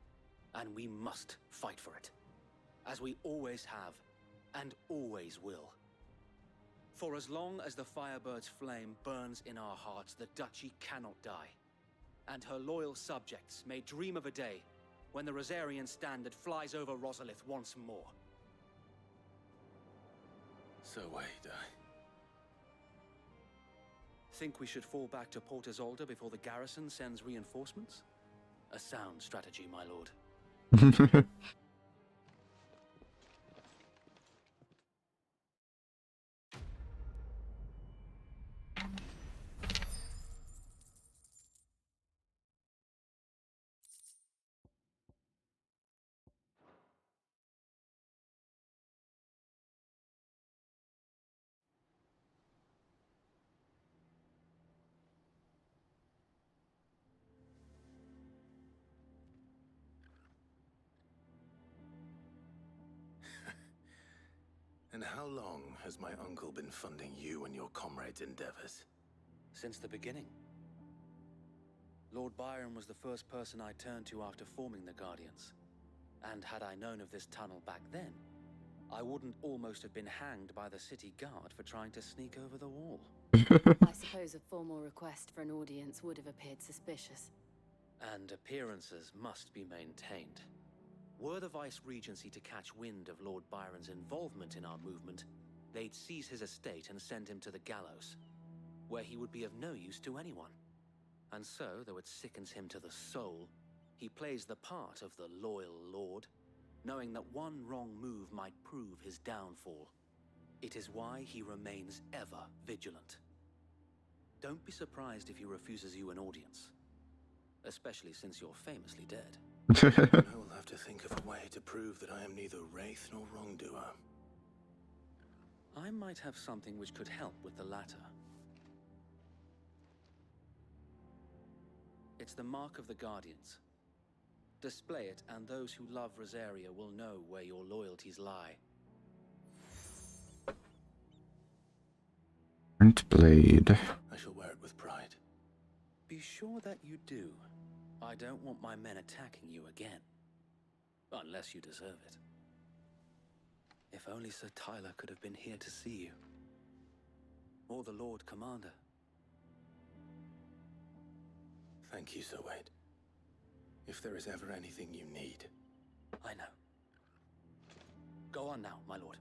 Speaker 9: and we must fight for it, as we always have, and always will. For as long as the Firebird's flame burns in our hearts, the Duchy cannot die, and her loyal subjects may dream of a day when the Rosarian standard flies over Rosalith once more.
Speaker 3: So wait,
Speaker 9: Think we should fall back to Port Isolde before the garrison sends reinforcements? A sound strategy, my lord.
Speaker 3: And how long has my uncle been funding you and your comrades' endeavors?
Speaker 9: Since the beginning. Lord Byron was the first person I turned to after forming the Guardians. And had I known of this tunnel back then, I wouldn't almost have been hanged by the city guard for trying to sneak over the wall.
Speaker 10: I suppose a formal request for an audience would have appeared suspicious.
Speaker 9: And appearances must be maintained. Were the Vice-Regency to catch wind of Lord Byron's involvement in our movement, they'd seize his estate and send him to the gallows, where he would be of no use to anyone. And so, though it sickens him to the soul, he plays the part of the loyal lord, knowing that one wrong move might prove his downfall. It is why he remains ever vigilant. Don't be surprised if he refuses you an audience, especially since you're famously dead.
Speaker 3: I will have to think of a way to prove that I am neither wraith nor wrongdoer.
Speaker 9: I might have something which could help with the latter. It's the mark of the Guardians. Display it, and those who love Rosaria will know where your loyalties lie.
Speaker 1: Burnt blade.
Speaker 3: I shall wear it with pride.
Speaker 9: Be sure that you do. I don't want my men attacking you again. Unless you deserve it. If only Sir Tyler could have been here to see you. Or the Lord Commander.
Speaker 3: Thank you, Sir Wade. If there is ever anything you need.
Speaker 9: I know. Go on now, my lord.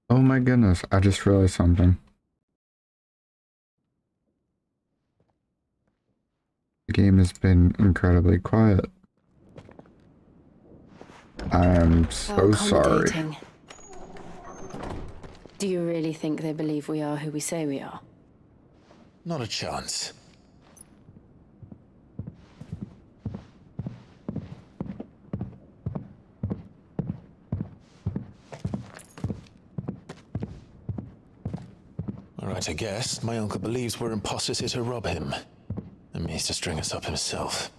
Speaker 1: Oh my goodness, I just realized something. The game has been incredibly quiet. I'm so sorry.
Speaker 10: Do you really think they believe we are who we say we are?
Speaker 3: Not a chance. All right, I guess. My uncle believes we're imposters here to rob him. Needs to string us up himself.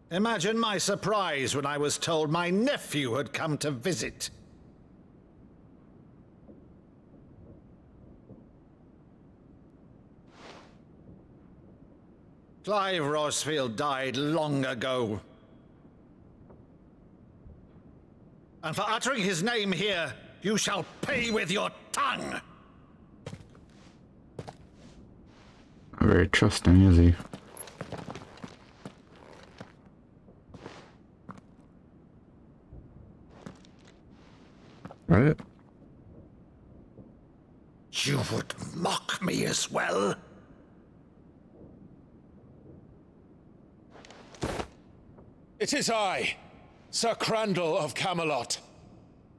Speaker 2: Imagine my surprise when I was told my nephew had come to visit. Clive Rosfield died long ago. And for uttering his name here, you shall pay with your tongue!
Speaker 1: Not very trusting, is he? Right?
Speaker 2: You would mock me as well?
Speaker 3: It is I, Sir Crandall of Camelot,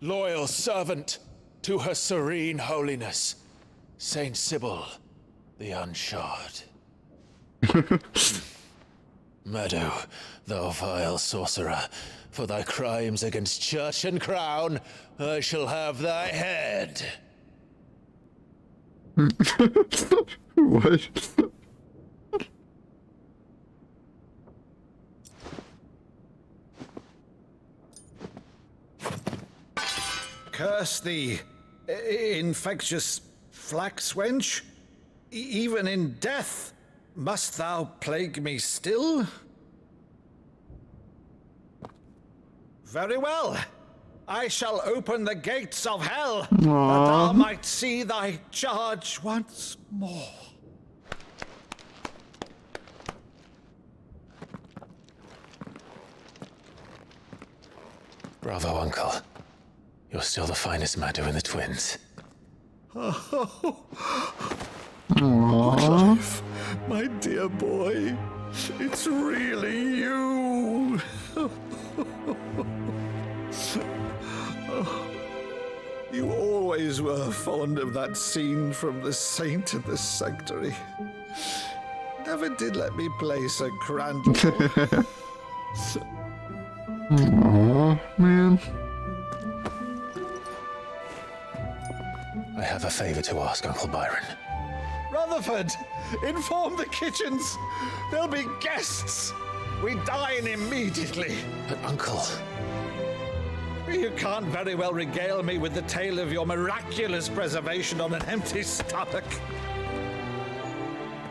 Speaker 3: loyal servant to Her Serene Holiness, Saint Sybil the Unshod. Meadow, thou vile sorcerer, for thy crimes against church and crown, I shall have thy head.
Speaker 1: What?
Speaker 2: Curse thee, infectious flax wench. Even in death, must thou plague me still? Very well. I shall open the gates of hell, that thou might see thy charge once more.
Speaker 3: Bravo, Uncle. You're still the finest Meadow in the twins.
Speaker 2: Clive, my dear boy, it's really you. You always were fond of that scene from The Saint of the Sanctuary. Never did let me play Sir Crandall.
Speaker 1: Aw, man.
Speaker 3: I have a favor to ask, Uncle Byron.
Speaker 2: Rutherford, inform the kitchens. There'll be guests. We dine immediately.
Speaker 3: But, Uncle...
Speaker 2: You can't very well regale me with the tale of your miraculous preservation on an empty stomach.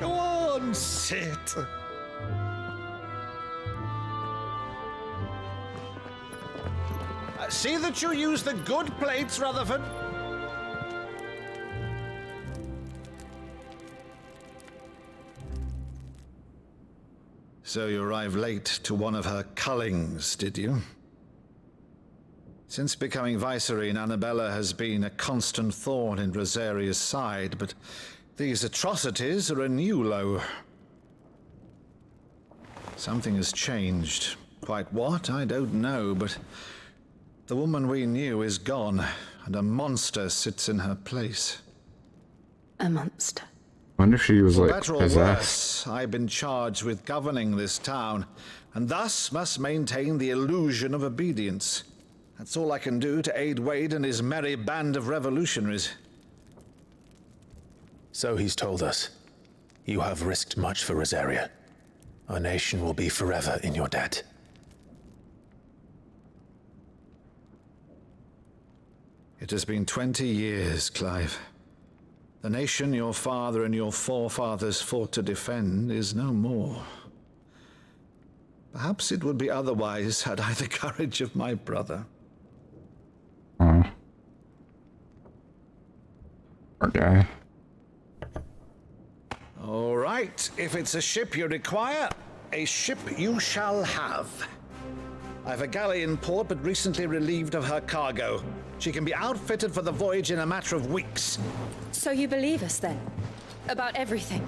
Speaker 2: Go on, sit. See that you use the good plates, Rutherford. So you arrived late to one of her cullings, did you? Since becoming Vicereine, Annabella has been a constant thorn in Rosaria's side, but these atrocities are a new low. Something has changed. Quite what, I don't know, but the woman we knew is gone, and a monster sits in her place.
Speaker 5: A monster?
Speaker 1: I wonder if she was, like,
Speaker 2: Better or
Speaker 1: possessed.
Speaker 2: worse, I've been charged with governing this town, and thus must maintain the illusion of obedience. That's all I can do to aid Wade and his merry band of revolutionaries.
Speaker 3: So he's told us. You have risked much for Rosaria. Our nation will be forever in your debt.
Speaker 2: It has been 20 years, Clive. The nation your father and your forefathers fought to defend is no more. Perhaps it would be otherwise had I the courage of my brother.
Speaker 1: Poor guy.
Speaker 2: All right, if it's a ship you require, a ship you shall have. I've a galley in port, but recently relieved of her cargo. She can be outfitted for the voyage in a matter of weeks.
Speaker 4: So you believe us then? About everything?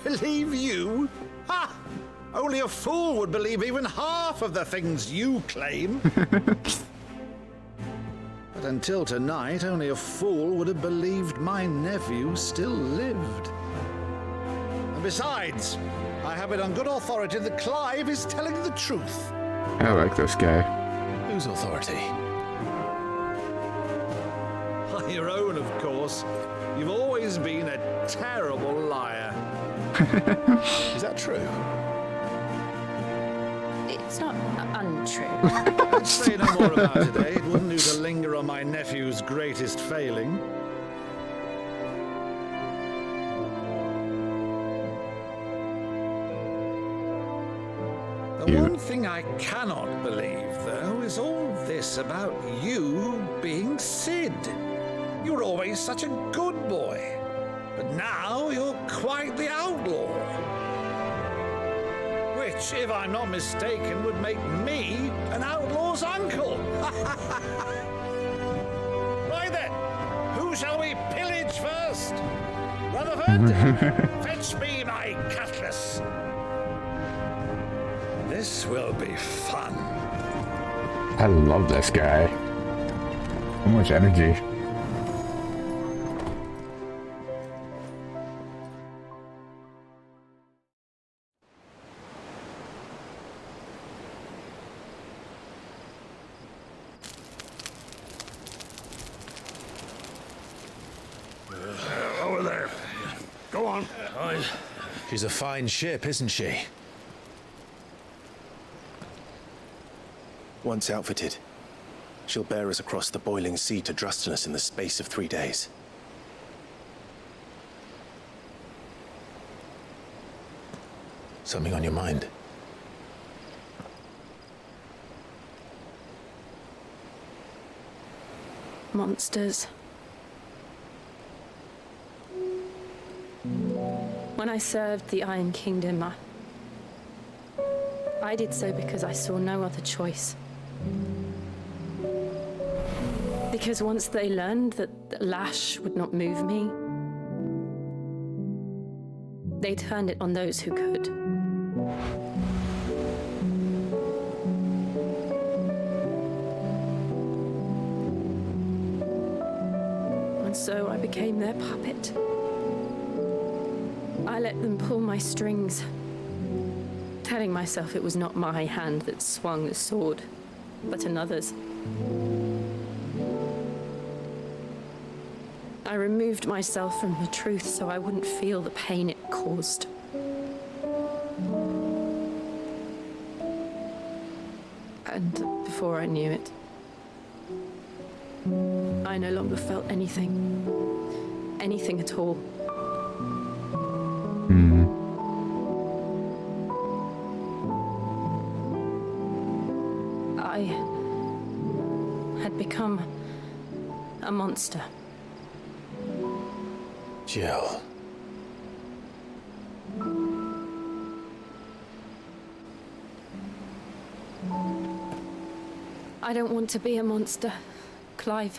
Speaker 2: Believe you? Ha! Only a fool would believe even half of the things you claim. But until tonight, only a fool would have believed my nephew still lived. And besides, I have it on good authority that Clive is telling the truth.
Speaker 1: I like this guy.
Speaker 3: Whose authority?
Speaker 2: Your own, of course. You've always been a terrible liar.
Speaker 3: Is that true?
Speaker 10: It's not untrue.
Speaker 2: Let's say no more about it, eh? It wouldn't do to linger on my nephew's greatest failing. The one thing I cannot believe, though, is all this about you being Sid. You were always such a good boy, but now you're quite the outlaw. Which, if I'm not mistaken, would make me an outlaw's uncle. Right then, who shall we pillage first? Rutherford, fetch me my cutlass. This will be fun.
Speaker 1: I love this guy. So much energy.
Speaker 11: Over there. Go on.
Speaker 3: She's a fine ship, isn't she? Once outfitted, she'll bear us across the boiling sea to Drustenus in the space of 3 days. Something on your mind?
Speaker 10: Monsters. When I served the Iron Kingdom, I did so because I saw no other choice. Because once they learned that the lash would not move me, they turned it on those who could. And so I became their puppet. I let them pull my strings, telling myself it was not my hand that swung the sword, but another's. I removed myself from the truth so I wouldn't feel the pain it caused. And before I knew it, I no longer felt anything. Anything at all. I had become a monster.
Speaker 3: Jill.
Speaker 10: I don't want to be a monster, Clive.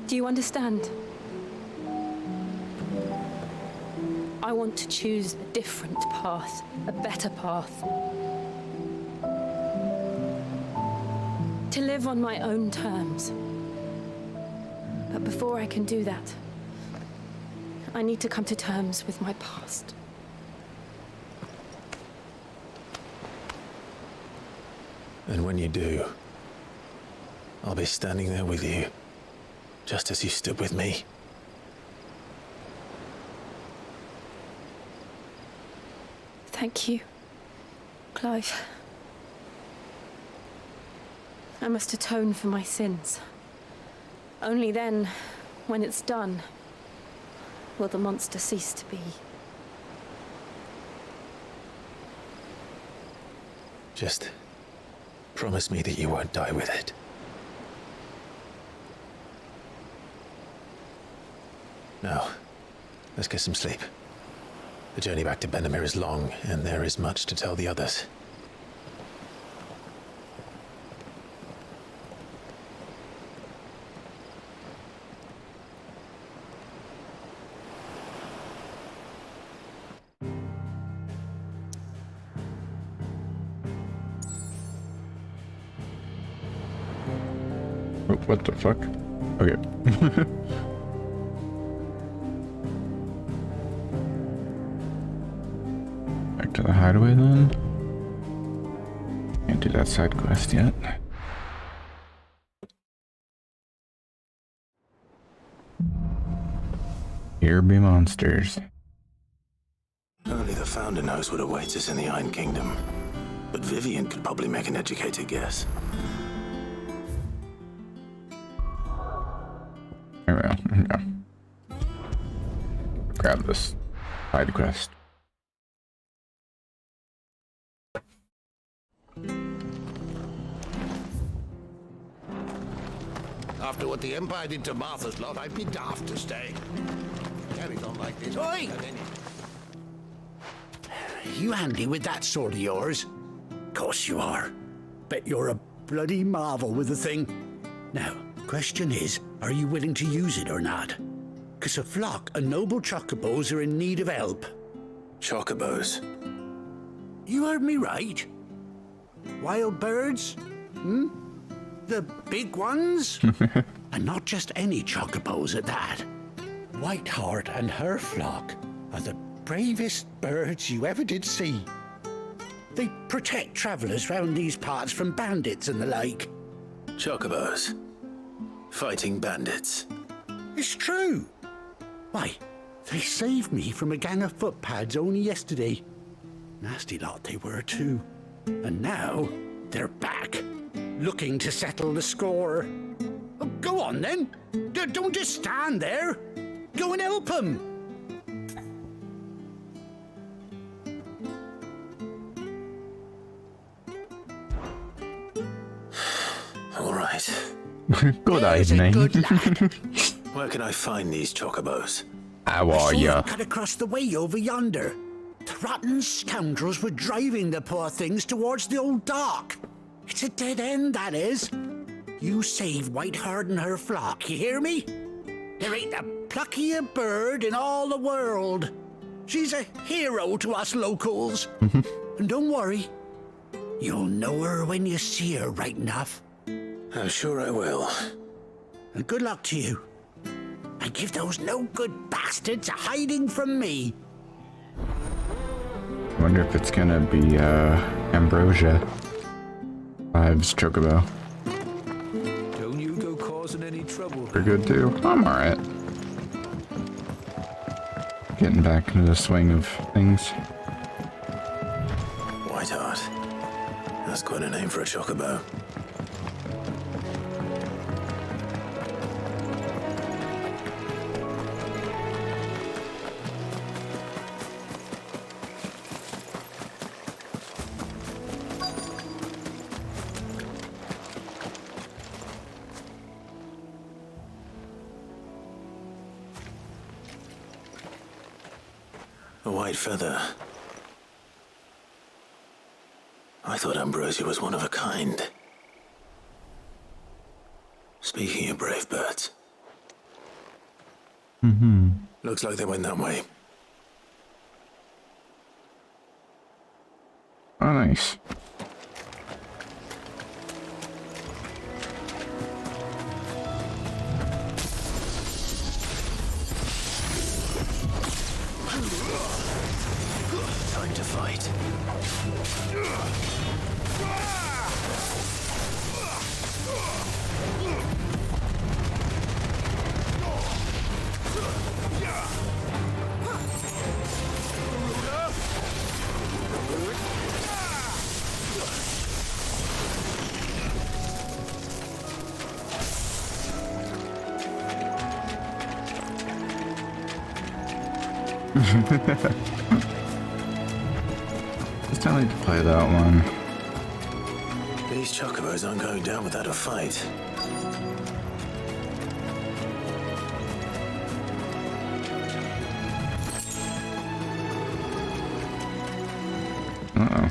Speaker 10: Do you understand? I want to choose a different path, a better path. To live on my own terms. But before I can do that, I need to come to terms with my past.
Speaker 3: And when you do, I'll be standing there with you, just as you stood with me.
Speaker 10: Thank you, Clive. I must atone for my sins. Only then, when it's done, will the monster cease to be.
Speaker 3: Just promise me that you won't die with it. Now, let's get some sleep. The journey back to Benamir is long, and there is much to tell the others.
Speaker 1: what the fuck? Okay. Back to the hideaway then. Can't do that side quest yet. Here be monsters.
Speaker 3: Only the Founder knows what awaits us in the Iron Kingdom. But Vivian could probably make an educated guess.
Speaker 1: Here we go. Grab this side quest.
Speaker 11: After what the Empire did to Martha's lot, I'd be daft to stay. Carries on like this. Oi!
Speaker 15: You handy with that sword of yours? Course you are. Bet you're a bloody marvel with the thing. Now, question is, are you willing to use it or not? 'Cause a flock of noble chocobos are in need of help.
Speaker 3: Chocobos?
Speaker 15: You heard me right. Wild birds? The big ones? And not just any chocobos at that. Whiteheart and her flock are the bravest birds you ever did see. They protect travellers round these parts from bandits and the like.
Speaker 3: Chocobos? Fighting bandits?
Speaker 15: It's true. Why, they saved me from a gang of footpads only yesterday. Nasty lot they were too. And now they're back, looking to settle the score. Oh, go on then. Don't just stand there. Go and help them.
Speaker 3: All right.
Speaker 1: Good evening.
Speaker 3: Where can I find these chocobos?
Speaker 1: How are ya?
Speaker 15: Cut across the way over yonder. The rotten scoundrels were driving the poor things towards the old dock. It's a dead end, that is. You save Whiteheart and her flock, you hear me? There ain't a pluckier bird in all the world. She's a hero to us locals. And don't worry, you'll know her when you see her right enough.
Speaker 3: I'm sure I will.
Speaker 15: And good luck to you. And give those no-good bastards a hiding from me.
Speaker 1: I wonder if it's gonna be Ambrosia. Ives Chocobo.
Speaker 6: Don't you go causing any trouble.
Speaker 1: They're good too. I'm alright. Getting back into the swing of things.
Speaker 3: Whiteheart. That's quite a name for a chocobo. A white feather. I thought Ambrosia was one of a kind. Speaking of brave birds. Looks like they went that way.
Speaker 1: Oh, nice.
Speaker 3: Time to fight.
Speaker 1: Just don't need to play that one.
Speaker 3: These chocobos aren't going down without a fight.
Speaker 1: Uh-oh.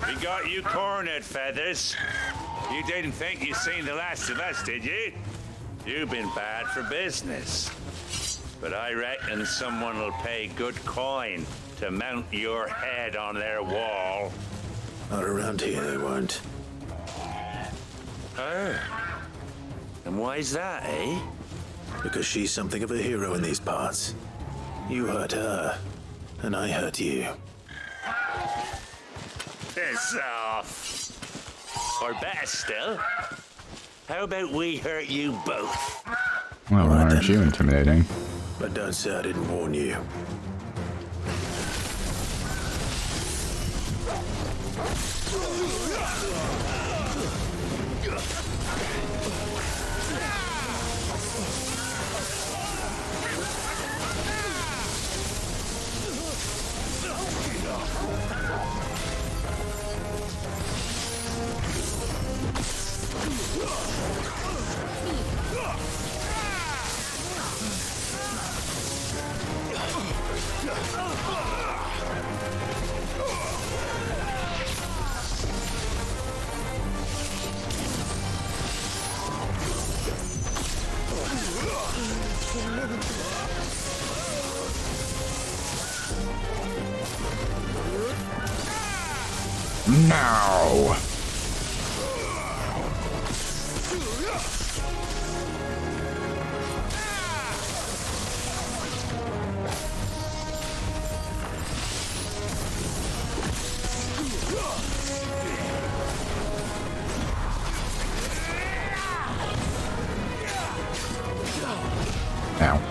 Speaker 22: We got you cornered, Feathers. You didn't think you'd seen the last of us, did you? You've been bad for business. But I reckon someone will pay good coin to mount your head on their wall.
Speaker 3: Not around here, they weren't.
Speaker 22: Her? And why's that, eh?
Speaker 3: Because she's something of a hero in these parts. You hurt her, and I hurt you.
Speaker 22: Piss off. Or better still, how about we hurt you both?
Speaker 1: Well, aren't you intimidating?
Speaker 3: But don't say I didn't warn you.
Speaker 1: No! Ow.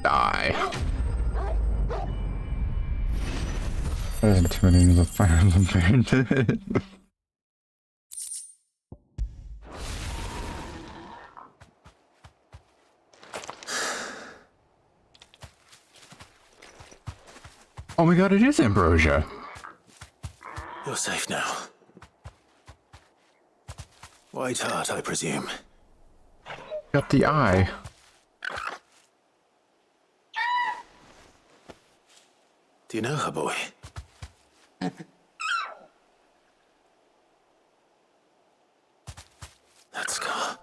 Speaker 1: Die. That is intimidating as a Fire Emblem parent. Oh my god, it is Ambrosia.
Speaker 3: You're safe now. White Heart, I presume.
Speaker 1: Got the eye.
Speaker 3: Do you know her, boy? That scar.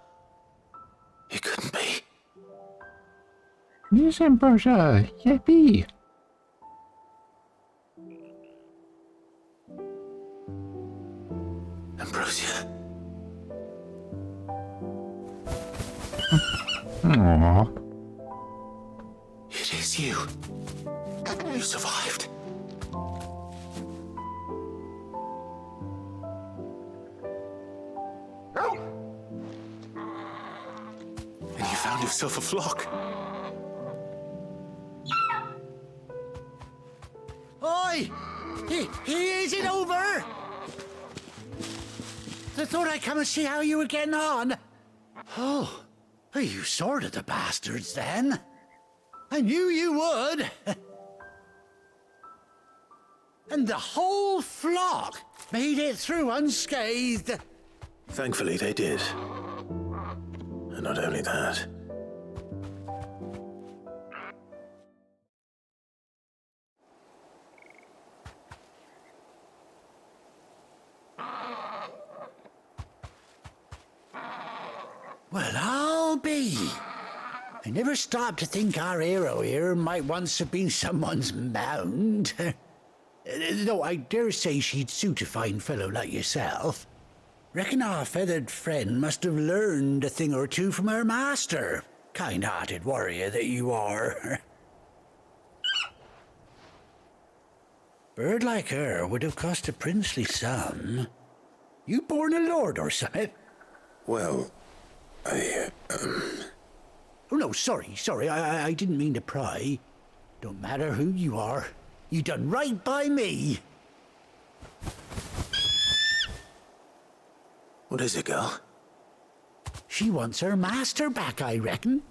Speaker 3: It couldn't be.
Speaker 1: Yes, Ambrosia. Yippee.
Speaker 3: Ambrosia.
Speaker 1: Aww.
Speaker 3: It is you. You survived. And you found yourself a flock.
Speaker 15: Oi! Is it over? I thought I'd come and see how you were getting on. Oh, you sorted the bastards then. I knew you would. And the whole flock made it through unscathed.
Speaker 3: Thankfully, they did. And not only that.
Speaker 15: Well, I'll be. I never stopped to think our hero here might once have been someone's mound. Though I dare say she'd suit a fine fellow like yourself. Reckon our feathered friend must have learned a thing or two from her master. Kind-hearted warrior that you are. Bird like her would have cost a princely sum. You born a lord or something?
Speaker 3: Well,
Speaker 15: Oh no, sorry. I didn't mean to pry. Don't matter who you are. You done right by me.
Speaker 3: What is it, girl?
Speaker 15: She wants her master back, I reckon.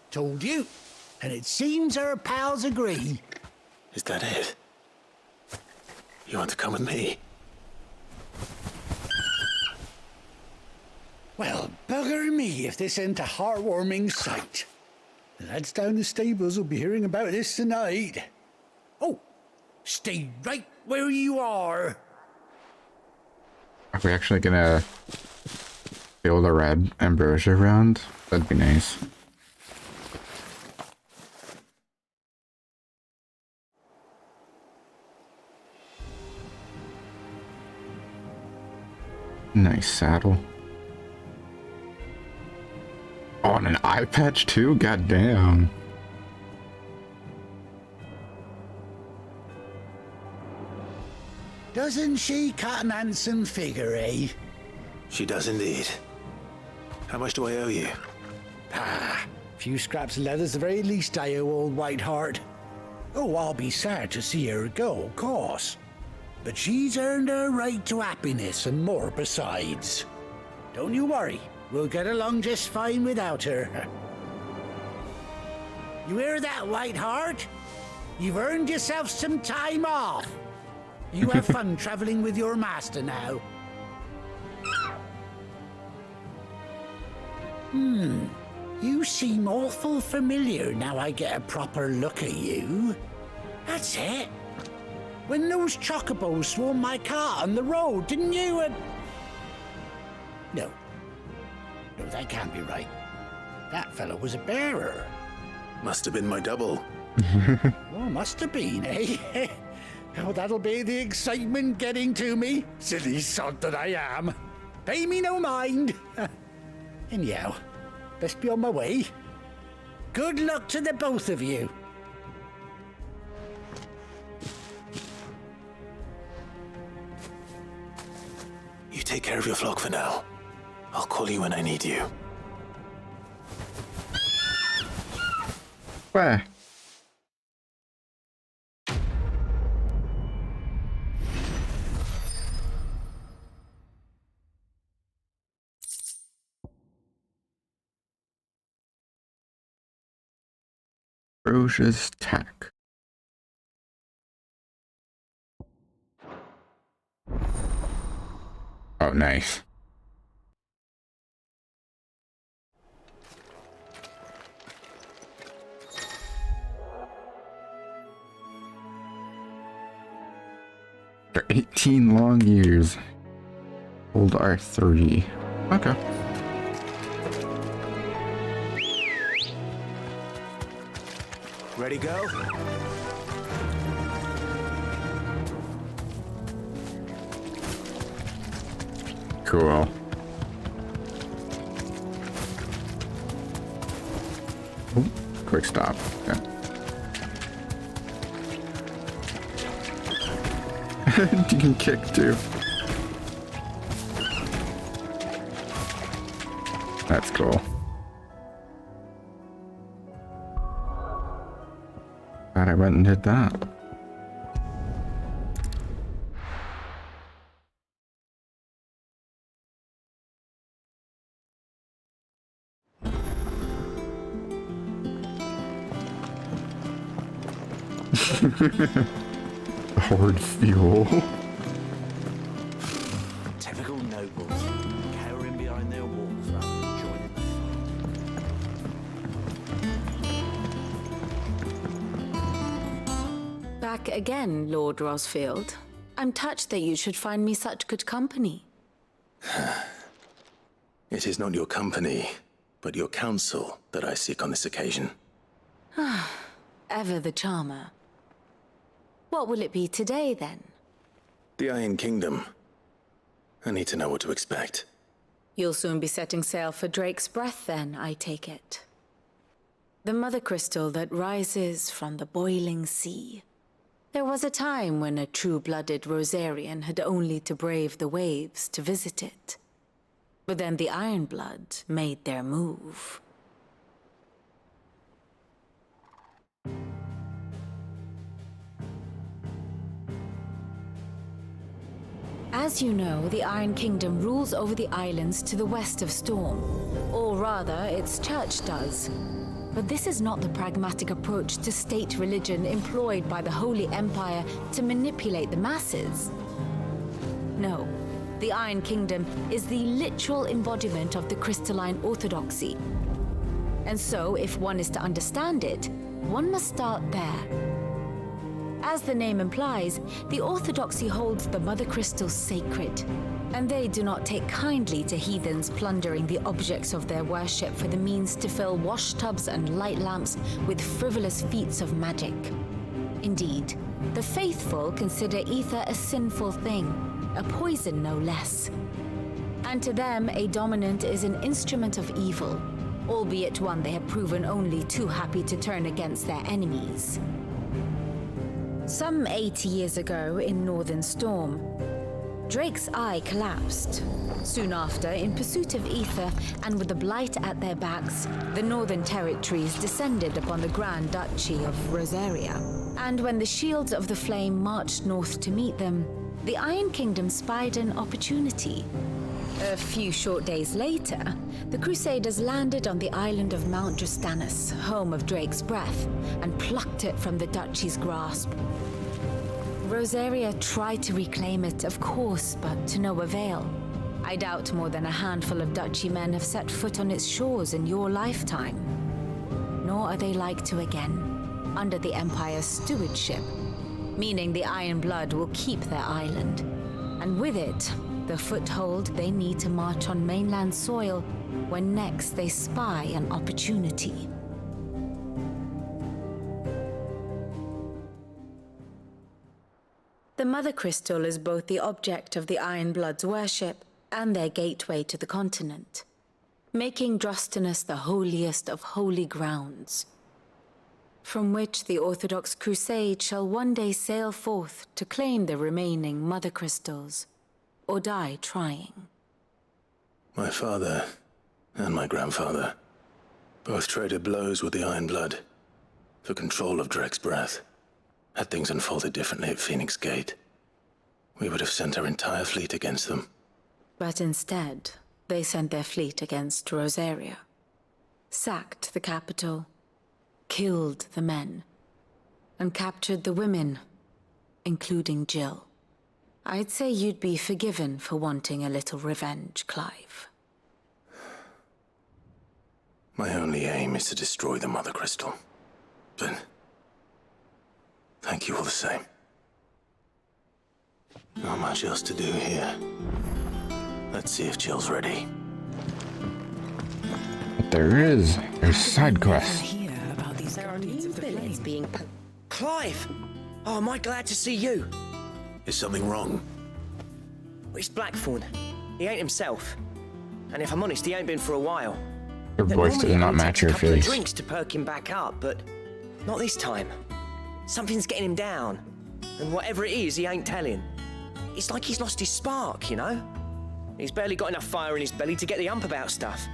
Speaker 15: Told you. And it seems her pals agree.
Speaker 3: Is that it? You want to come with me?
Speaker 15: Well, bugger me if this ain't a heartwarming sight. The lads down the stables will be hearing about this tonight. Oh, stay right where you are.
Speaker 1: Are we actually gonna build a red ambrosia round? That'd be nice. Nice saddle. Oh, and an eye patch too? God damn.
Speaker 15: Doesn't she cut an handsome figure, eh?
Speaker 3: She does indeed. How much do I owe you?
Speaker 15: Ah, few scraps of leather's the very least I owe old Whiteheart. Oh, I'll be sad to see her go, of course. But she's earned her right to happiness and more besides. Don't you worry, we'll get along just fine without her. You hear that, Whiteheart? You've earned yourself some time off. You have fun traveling with your master now. You seem awful familiar now I get a proper look at you. That's it. When those chocobos swarmed my car on the road, didn't you? No, that can't be right. That fellow was a bearer.
Speaker 3: Must have been my double.
Speaker 15: Oh, must have been, eh? Oh, that'll be the excitement getting to me. Silly sod that I am. Pay me no mind. Anyhow, best be on my way. Good luck to the both of you.
Speaker 3: You take care of your flock for now. I'll call you when I need you.
Speaker 1: Where? Ambrosia's tack. Oh, nice. After 18 long years, old R3. Okay.
Speaker 3: Ready, go?
Speaker 1: Cool. Ooh, quick stop. Okay. You can kick too. That's cool. Glad I went and did that. Horde fuel.
Speaker 9: Typical nobles, cowering behind their walls rather than joining the fight.
Speaker 5: Back again, Lord Rosfield. I'm touched that you should find me such good company.
Speaker 3: It is not your company, but your counsel that I seek on this occasion.
Speaker 5: Ever the charmer. What will it be today, then?
Speaker 3: The Iron Kingdom. I need to know what to expect.
Speaker 5: You'll soon be setting sail for Drake's Breath, then, I take it. The mother crystal that rises from the boiling sea. There was a time when a true-blooded Rosarian had only to brave the waves to visit it. But then the Ironblood made their move. As you know, the Iron Kingdom rules over the islands to the west of Storm. Or rather, its church does. But this is not the pragmatic approach to state religion employed by the Holy Empire to manipulate the masses. No, the Iron Kingdom is the literal embodiment of the crystalline orthodoxy. And so, if one is to understand it, one must start there. As the name implies, the orthodoxy holds the mother crystals sacred, and they do not take kindly to heathens plundering the objects of their worship for the means to fill washtubs and light lamps with frivolous feats of magic. Indeed, the faithful consider ether a sinful thing, a poison no less. And to them, a dominant is an instrument of evil, albeit one they have proven only too happy to turn against their enemies. Some 80 years ago in Northern Storm, Drake's eye collapsed. Soon after, in pursuit of ether and with the blight at their backs, the Northern Territories descended upon the Grand Duchy of Rosaria. And when the Shields of the Flame marched north to meet them, the Iron Kingdom spied an opportunity. A few short days later, the Crusaders landed on the island of Mount Justanus, home of Drake's Breath, and plucked it from the Duchy's grasp. Rosaria tried to reclaim it, of course, but to no avail. I doubt more than a handful of Duchy men have set foot on its shores in your lifetime. Nor are they like to again, under the Empire's stewardship, meaning the Iron Blood will keep their island, and with it, the foothold they need to march on mainland soil when next they spy an opportunity. The Mother Crystal is both the object of the Iron Blood's worship and their gateway to the continent, making Drostanus the holiest of holy grounds, from which the Orthodox Crusade shall one day sail forth to claim the remaining Mother Crystals, or die trying.
Speaker 3: My father and my grandfather both traded blows with the Iron Blood for control of Drake's Breath. Had things unfolded differently at Phoenix Gate, we would have sent our entire fleet against them.
Speaker 5: But instead, they sent their fleet against Rosaria, sacked the capital, killed the men, and captured the women, including Jill. I'd say you'd be forgiven for wanting a little revenge, Clive.
Speaker 3: My only aim is to destroy the Mother Crystal. But thank you all the same. Not much else to do here. Let's see if Jill's ready.
Speaker 1: But there is. There's side quests.
Speaker 7: There are new villains being... Clive! Oh, am I glad to see you?
Speaker 3: Is something wrong?
Speaker 7: It's Blackthorn. He ain't himself. And if I'm honest, he ain't been for a while.
Speaker 1: Your voice does not match your
Speaker 7: a couple of
Speaker 1: face.
Speaker 7: drinks to perk him back up, but not this time. Something's getting him down. And whatever it is, he ain't telling. It's like he's lost his spark, you know? He's barely got enough fire in his belly to get the ump about stuff.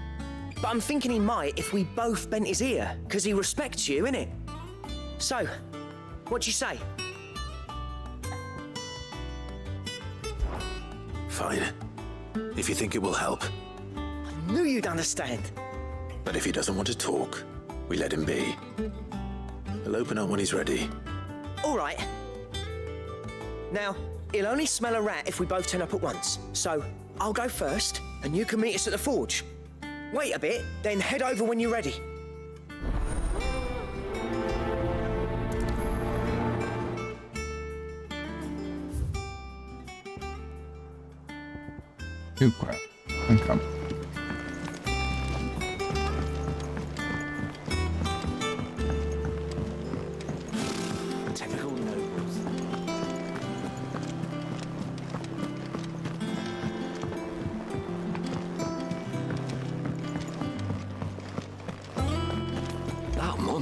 Speaker 7: But I'm thinking he might if we both bent his ear, because he respects you, innit? So, what you say?
Speaker 3: Fine. If you think it will help.
Speaker 7: I knew you'd understand.
Speaker 3: But if he doesn't want to talk, we let him be. He'll open up when he's ready.
Speaker 7: All right. Now, he'll only smell a rat if we both turn up at once. So, I'll go first, and you can meet us at the forge. Wait a bit, then head over when you're ready.
Speaker 1: Super. Okay.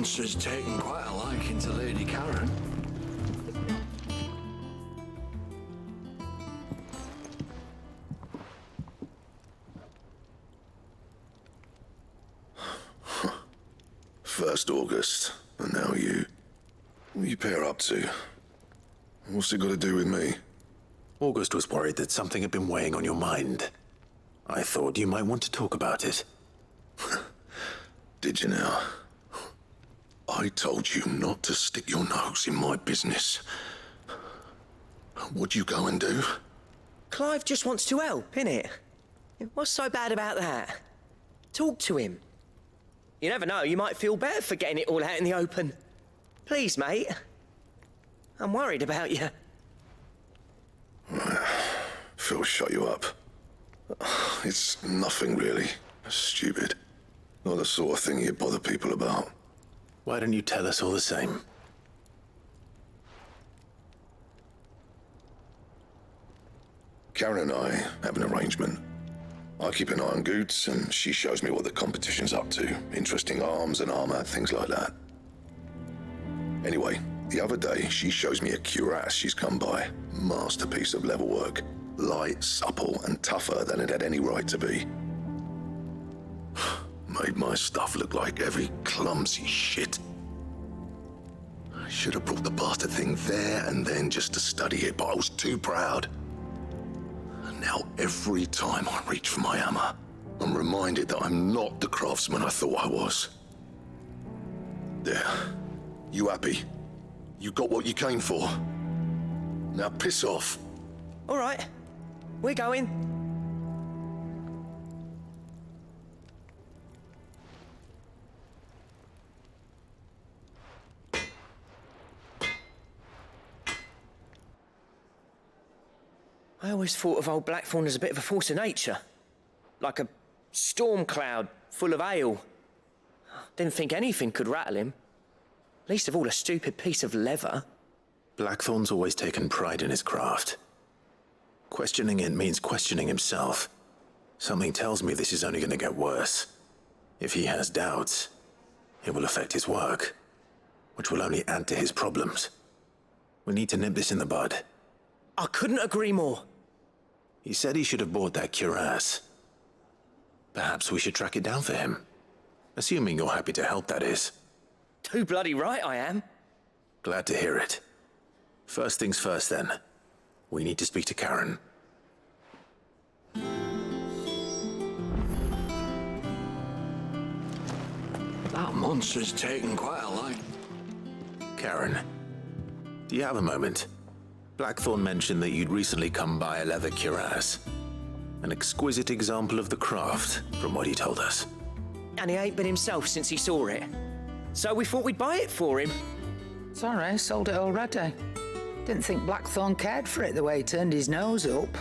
Speaker 13: monster's taken quite a liking to Lady Karen.
Speaker 12: First August, and now you. What are you pair up to? What's it got to do with me?
Speaker 3: August was worried that something had been weighing on your mind. I thought you might want to talk about it.
Speaker 12: Did you now? I told you not to stick your nose in my business. What'd you go and do?
Speaker 7: Clive just wants to help, innit? What's so bad about that? Talk to him. You never know, you might feel better for getting it all out in the open. Please, mate. I'm worried about you.
Speaker 12: Phil shut you up. It's nothing really. Stupid. Not the sort of thing you bother people about.
Speaker 3: Why don't you tell us all the same?
Speaker 12: Karen and I have an arrangement. I keep an eye on Goots, and she shows me what the competition's up to. Interesting arms and armor, things like that. Anyway, the other day, she shows me a cuirass she's come by. Masterpiece of level work. Light, supple, and tougher than it had any right to be. Made my stuff look like heavy, clumsy shit. I should have brought the bastard thing there and then just to study it, but I was too proud. And now every time I reach for my hammer, I'm reminded that I'm not the craftsman I thought I was. There. You happy? You got what you came for? Now piss off.
Speaker 7: All right. We're going. I always thought of old Blackthorn as a bit of a force of nature. Like a storm cloud full of hail. Didn't think anything could rattle him. Least of all a stupid piece of leather.
Speaker 3: Blackthorn's always taken pride in his craft. Questioning it means questioning himself. Something tells me this is only going to get worse. If he has doubts, it will affect his work, which will only add to his problems. We need to nip this in the bud.
Speaker 7: I couldn't agree more.
Speaker 3: He said he should have bought that cuirass. Perhaps we should track it down for him. Assuming you're happy to help, that is.
Speaker 7: Too bloody right I am.
Speaker 3: Glad to hear it. First things first, then. We need to speak to Karen.
Speaker 13: That monster's taken quite a light.
Speaker 3: Karen, do you have a moment? Blackthorn mentioned that you'd recently come by a leather cuirass. An exquisite example of the craft, from what he told us.
Speaker 7: And he ain't been himself since he saw it. So we thought we'd buy it for him.
Speaker 17: Sorry, sold it already. Didn't think Blackthorn cared for it the way he turned his nose up.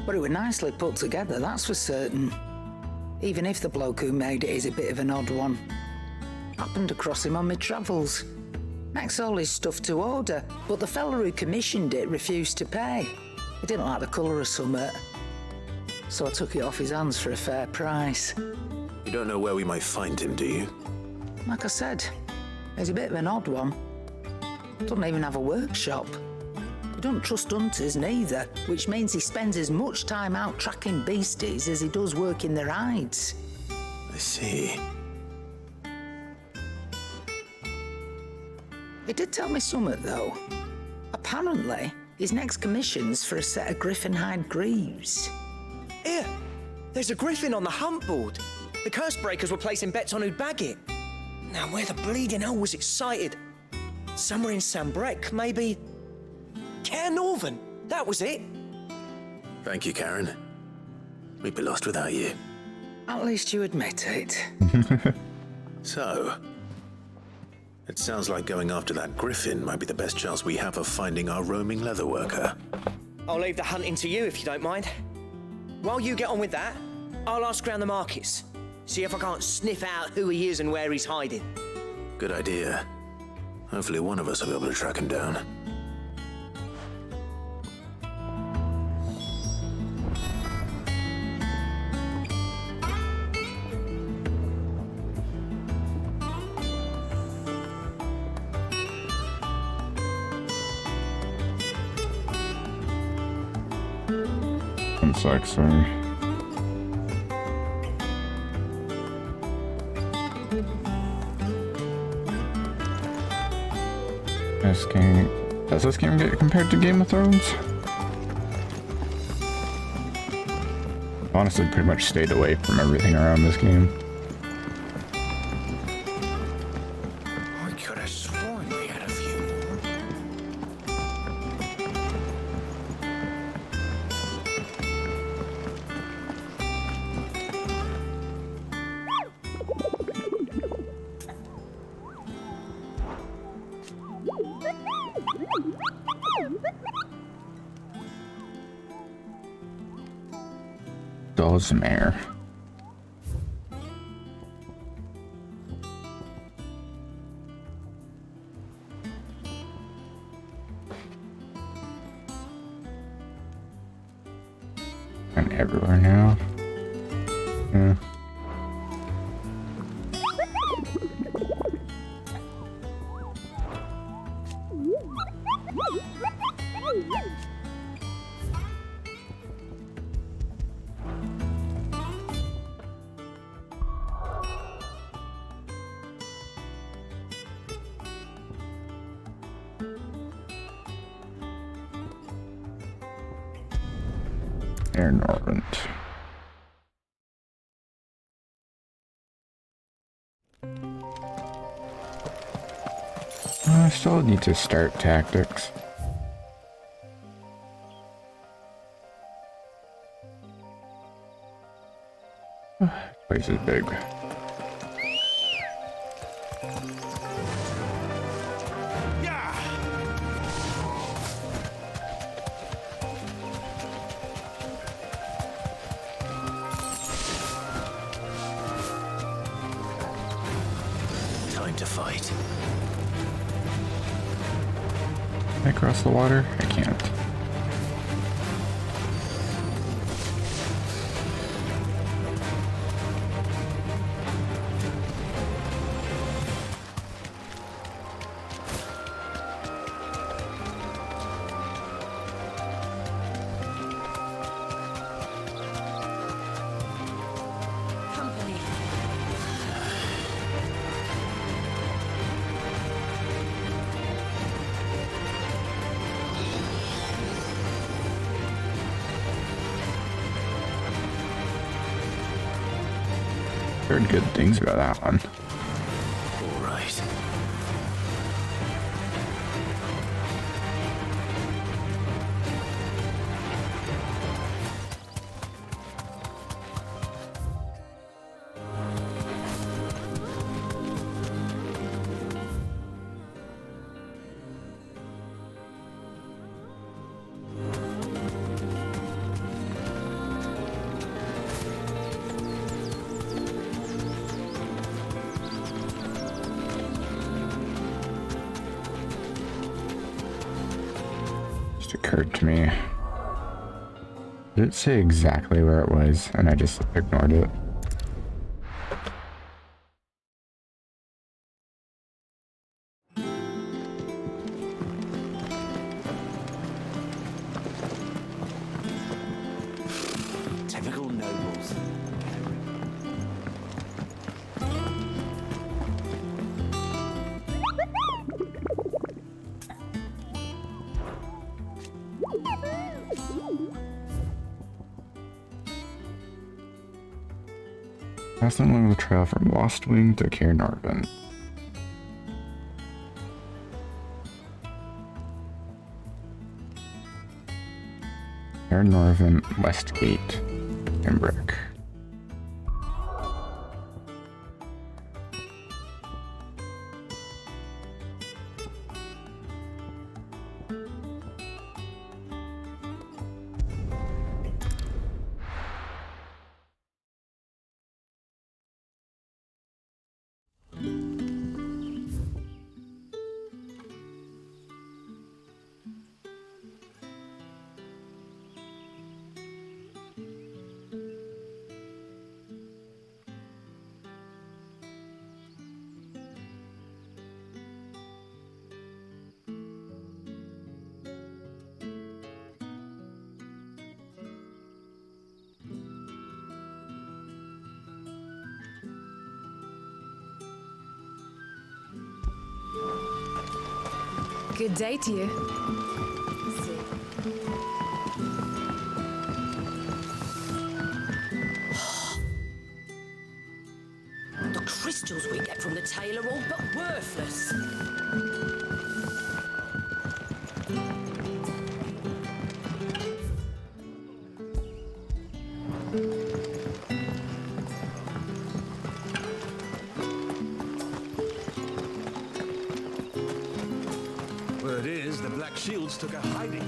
Speaker 17: But it was nicely put together, that's for certain. Even if the bloke who made it is a bit of an odd one. Happened across him on my travels. Makes all his stuff to order, but the fella who commissioned it refused to pay. He didn't like the colour of summit. So I took it off his hands for a fair price.
Speaker 3: You don't know where we might find him, do you?
Speaker 17: Like I said, he's a bit of an odd one. Doesn't even have a workshop. He don't trust hunters neither, which means he spends as much time out tracking beasties as he does working their hides.
Speaker 3: I see.
Speaker 17: He did tell me something, though. Apparently, his next commission's for a set of griffin hide greaves.
Speaker 7: Here, there's a griffin on the hunt board. The curse breakers were placing bets on who'd bag it. Now, where the bleeding hell was it sighted? Somewhere in Sambrec, maybe... Care Northern, that was it.
Speaker 3: Thank you, Karen. We'd be lost without you.
Speaker 17: At least you admit it.
Speaker 3: So, it sounds like going after that griffin might be the best chance we have of finding our roaming leather worker.
Speaker 7: I'll leave the hunting to you if you don't mind. While you get on with that, I'll ask around the markets. See if I can't sniff out who he is and where he's hiding.
Speaker 3: Good idea. Hopefully one of us will be able to track him down.
Speaker 1: 1 sec, sorry. This game, does this game get compared to Game of Thrones? Honestly, pretty much stayed away from everything around this game.
Speaker 11: I could have sworn we had a few more.
Speaker 1: Dozmare. And everywhere now. Yeah. Norvent. I still need to start tactics. Place is big.
Speaker 7: Time to fight.
Speaker 1: Can I cross the water? I can't. Heard good things about that one.
Speaker 7: All right.
Speaker 1: Occurred to me. Did it say exactly where it was and I just ignored it?
Speaker 7: Typical nobles.
Speaker 1: Passing along the trail from Lost Wing to Caernarvon. Caernarvon Westgate and Brick.
Speaker 16: Good day to you.
Speaker 18: The crystals we get from the tail are all but worthless.
Speaker 11: Word is, the Black Shields took a hiding.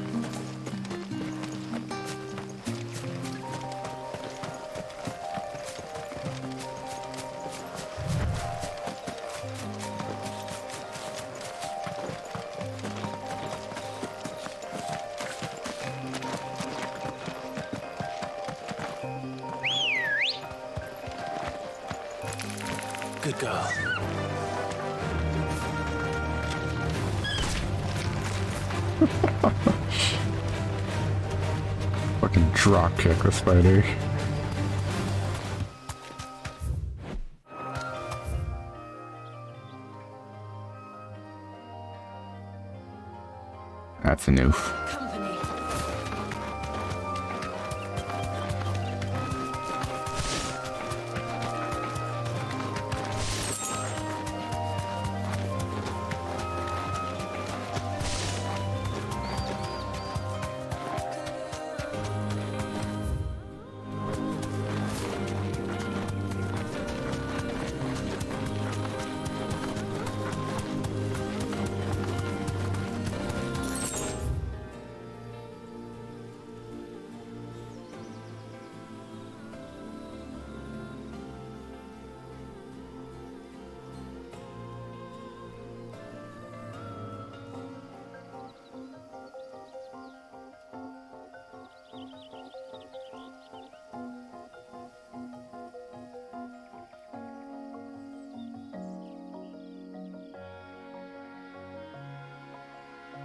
Speaker 3: Good girl.
Speaker 1: Fucking drop kick the spider. That's a noof.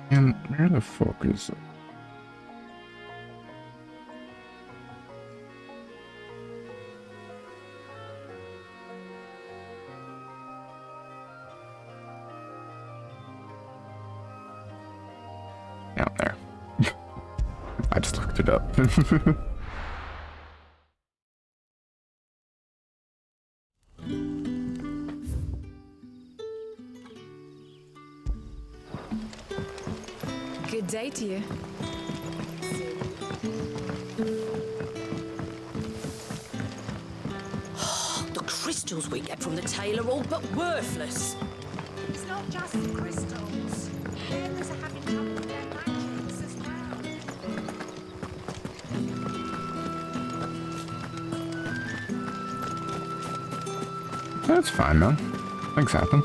Speaker 1: And where the fuck is it? Down there. I just looked it up.
Speaker 16: Good day to you.
Speaker 18: The crystals we get from the tail are all but worthless.
Speaker 4: It's not just the crystals. Bearers are having trouble with their magics as well.
Speaker 1: That's fine, man. Things happen.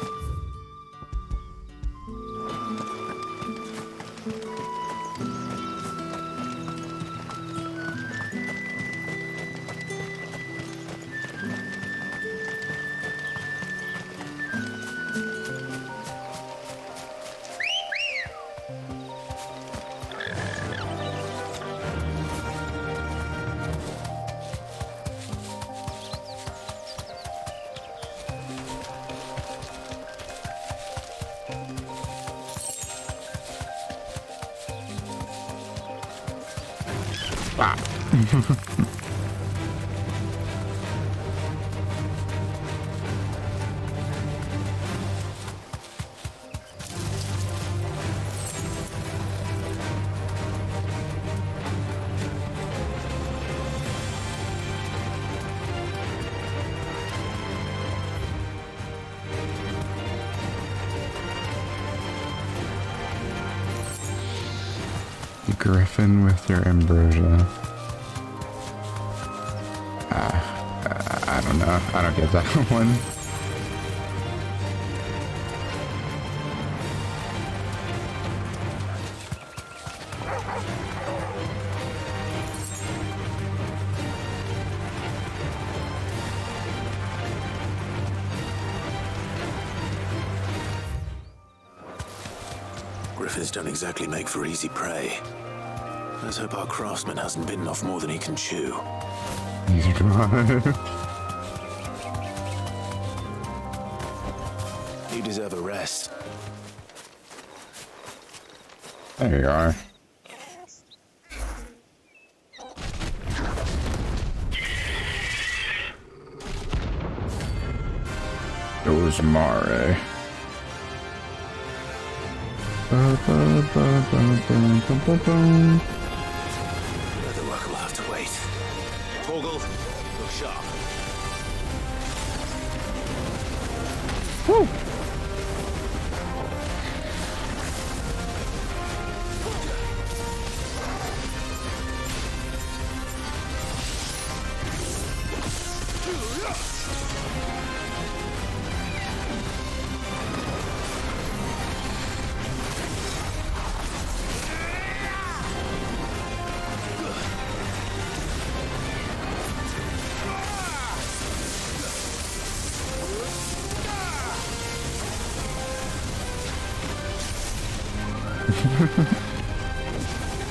Speaker 1: Ah. Griffin with your ambrosia. I don't know. I don't get that one.
Speaker 3: Griffins don't exactly make for easy prey. Let's hope our craftsman hasn't bitten off more than he can chew.
Speaker 1: Easy drive.
Speaker 3: You deserve a rest.
Speaker 1: There you are. Dozmare.
Speaker 3: Other work will have to wait. Torgal, look sharp.
Speaker 1: Woo!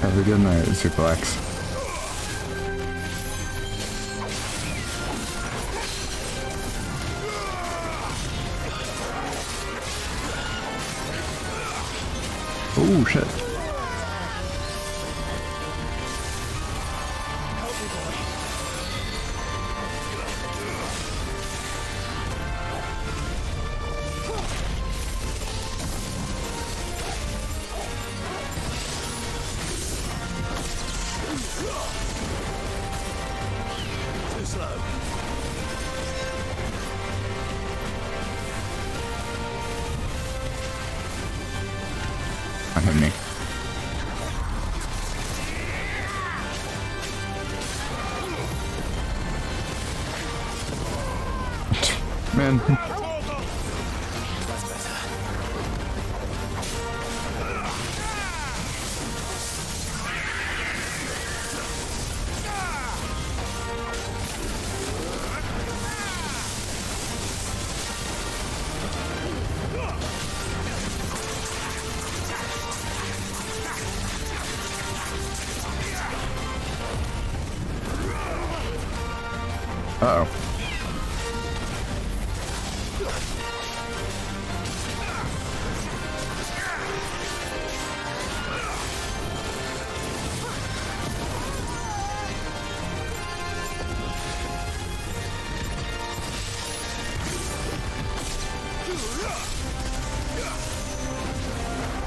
Speaker 1: Have a good night, Suplex. Oh shit.
Speaker 3: Too slow.
Speaker 1: That hit me. Man.
Speaker 3: That's better.
Speaker 1: Uh-oh.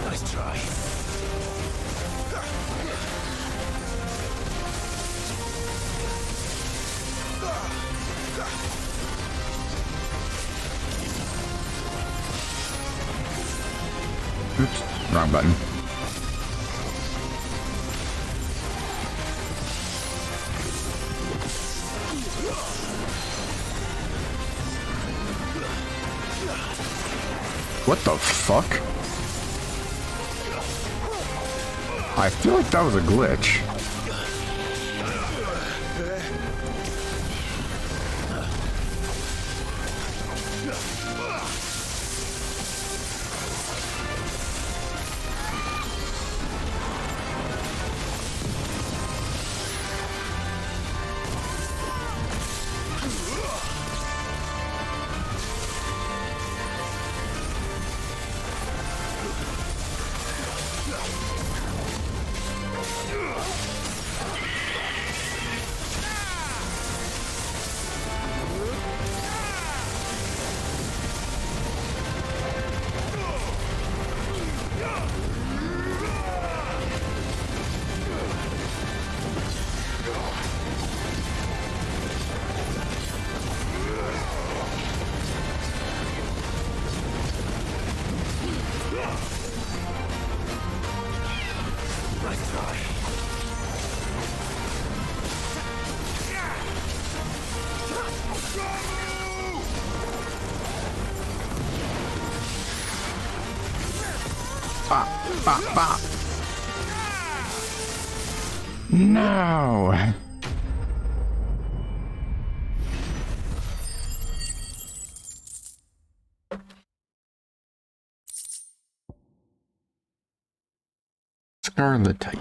Speaker 3: Nice try.
Speaker 1: Oops, wrong button. What the fuck? I feel like that was a glitch.
Speaker 3: Nice try.
Speaker 1: Bop, bop, bop. No. Scarlet type.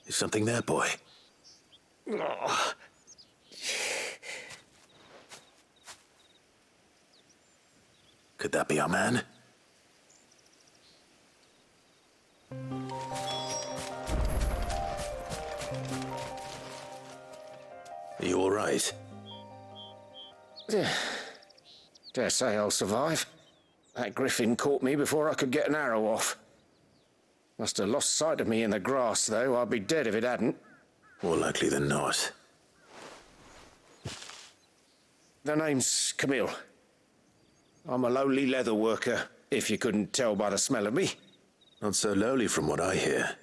Speaker 3: Is something there, boy? Oh. Could that be our man? Are you all right?
Speaker 21: Dare say I'll survive. That griffin caught me before I could get an arrow off. Must have lost sight of me in the grass, though. I'd be dead if it hadn't.
Speaker 3: More likely than not.
Speaker 21: The name's Camille. I'm a lowly leather worker, if you couldn't tell by the smell of me.
Speaker 3: Not so lowly from what I hear.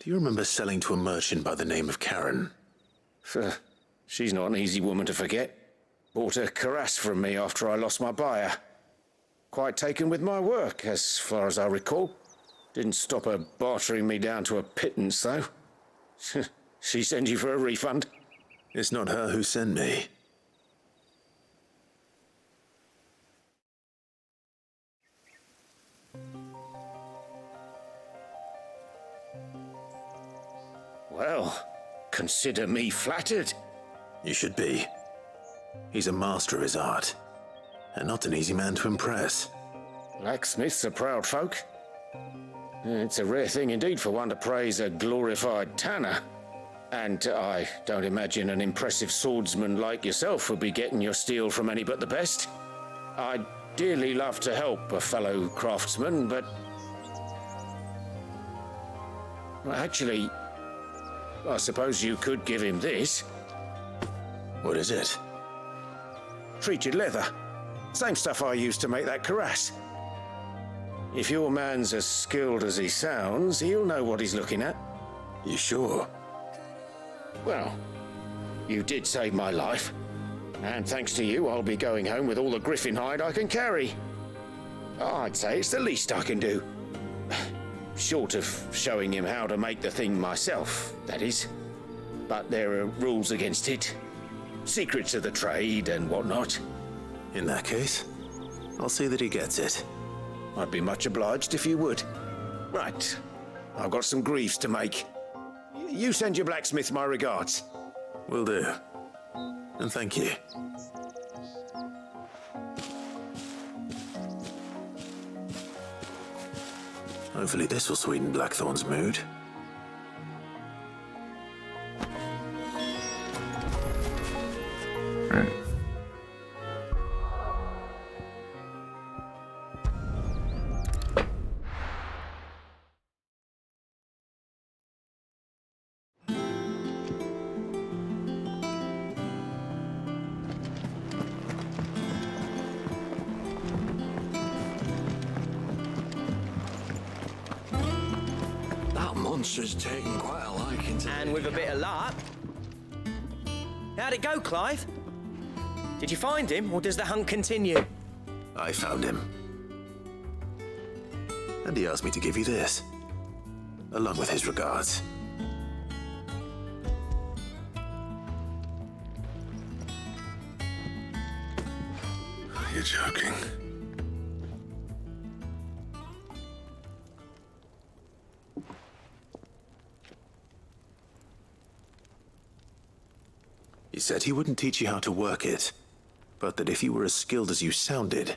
Speaker 3: Do you remember selling to a merchant by the name of Karen?
Speaker 21: She's not an easy woman to forget. Bought a cuirass from me after I lost my buyer. Quite taken with my work, as far as I recall. Didn't stop her bartering me down to a pittance, though. She sent you for a refund?
Speaker 3: It's not her who sent me.
Speaker 21: Well, consider me flattered.
Speaker 3: You should be. He's a master of his art, and not an easy man to impress.
Speaker 21: Blacksmiths are proud folk. It's a rare thing indeed for one to praise a glorified tanner. And I don't imagine an impressive swordsman like yourself would be getting your steel from any but the best. I'd dearly love to help a fellow craftsman, but... Well, actually, I suppose you could give him this.
Speaker 3: What is it?
Speaker 21: Treated leather. Same stuff I used to make that cuirass. If your man's as skilled as he sounds, he'll know what he's looking at.
Speaker 3: You sure?
Speaker 21: Well, you did save my life. And thanks to you, I'll be going home with all the griffin hide I can carry. I'd say it's the least I can do. Short of showing him how to make the thing myself, that is. But there are rules against it. Secrets of the trade and whatnot.
Speaker 3: In that case, I'll see that he gets it.
Speaker 21: I'd be much obliged if you would. Right. I've got some greaves to make. You send your blacksmith my regards.
Speaker 3: Will do. And thank you. Hopefully this will sweeten Blackthorn's mood.
Speaker 6: Monster's taken quite a liking to
Speaker 7: And with a bit of luck. How'd it go, Clive? Did you find him, or does the hunt continue?
Speaker 3: I found him. And he asked me to give you this, along with his regards.
Speaker 12: You're joking.
Speaker 3: He said he wouldn't teach you how to work it, but that if you were as skilled as you sounded,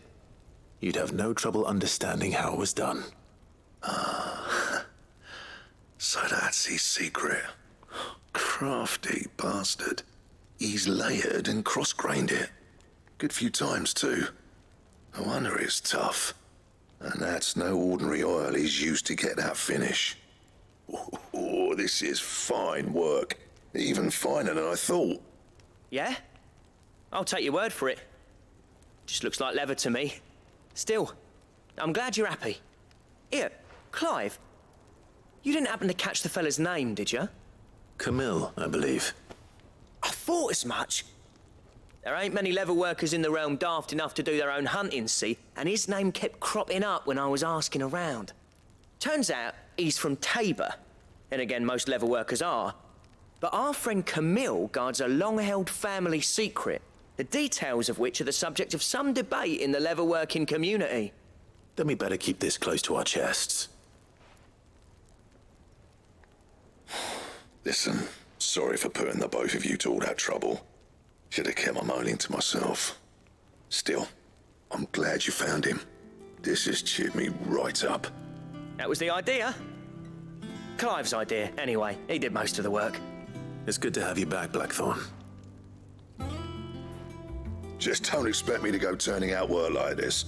Speaker 3: you'd have no trouble understanding how it was done.
Speaker 12: Ah, so that's his secret. Crafty bastard. He's layered and cross-grained it. Good few times, too. No wonder it's tough. And that's no ordinary oil he's used to get that finish. Oh, this is fine work. Even finer than I thought.
Speaker 7: Yeah? I'll take your word for it. Just looks like leather to me. Still, I'm glad you're happy. Here, Clive, you didn't happen to catch the fella's name, did you?
Speaker 3: Camille, I believe.
Speaker 7: I thought as much. There ain't many leather workers in the realm daft enough to do their own hunting, see, and his name kept cropping up when I was asking around. Turns out he's from Tabor, and again, most leather workers are. But our friend Camille guards a long-held family secret, the details of which are the subject of some debate in the leather-working community.
Speaker 3: Then we better keep this close to our chests.
Speaker 12: Listen, Sorry for putting the both of you to all that trouble. Should have kept my moaning to myself. Still, I'm glad you found him. This has cheered me right up.
Speaker 7: That was the idea. Clive's idea, anyway. He did most of the work.
Speaker 3: It's good to have you back, Blackthorn.
Speaker 12: Just don't expect me to go turning out work like this.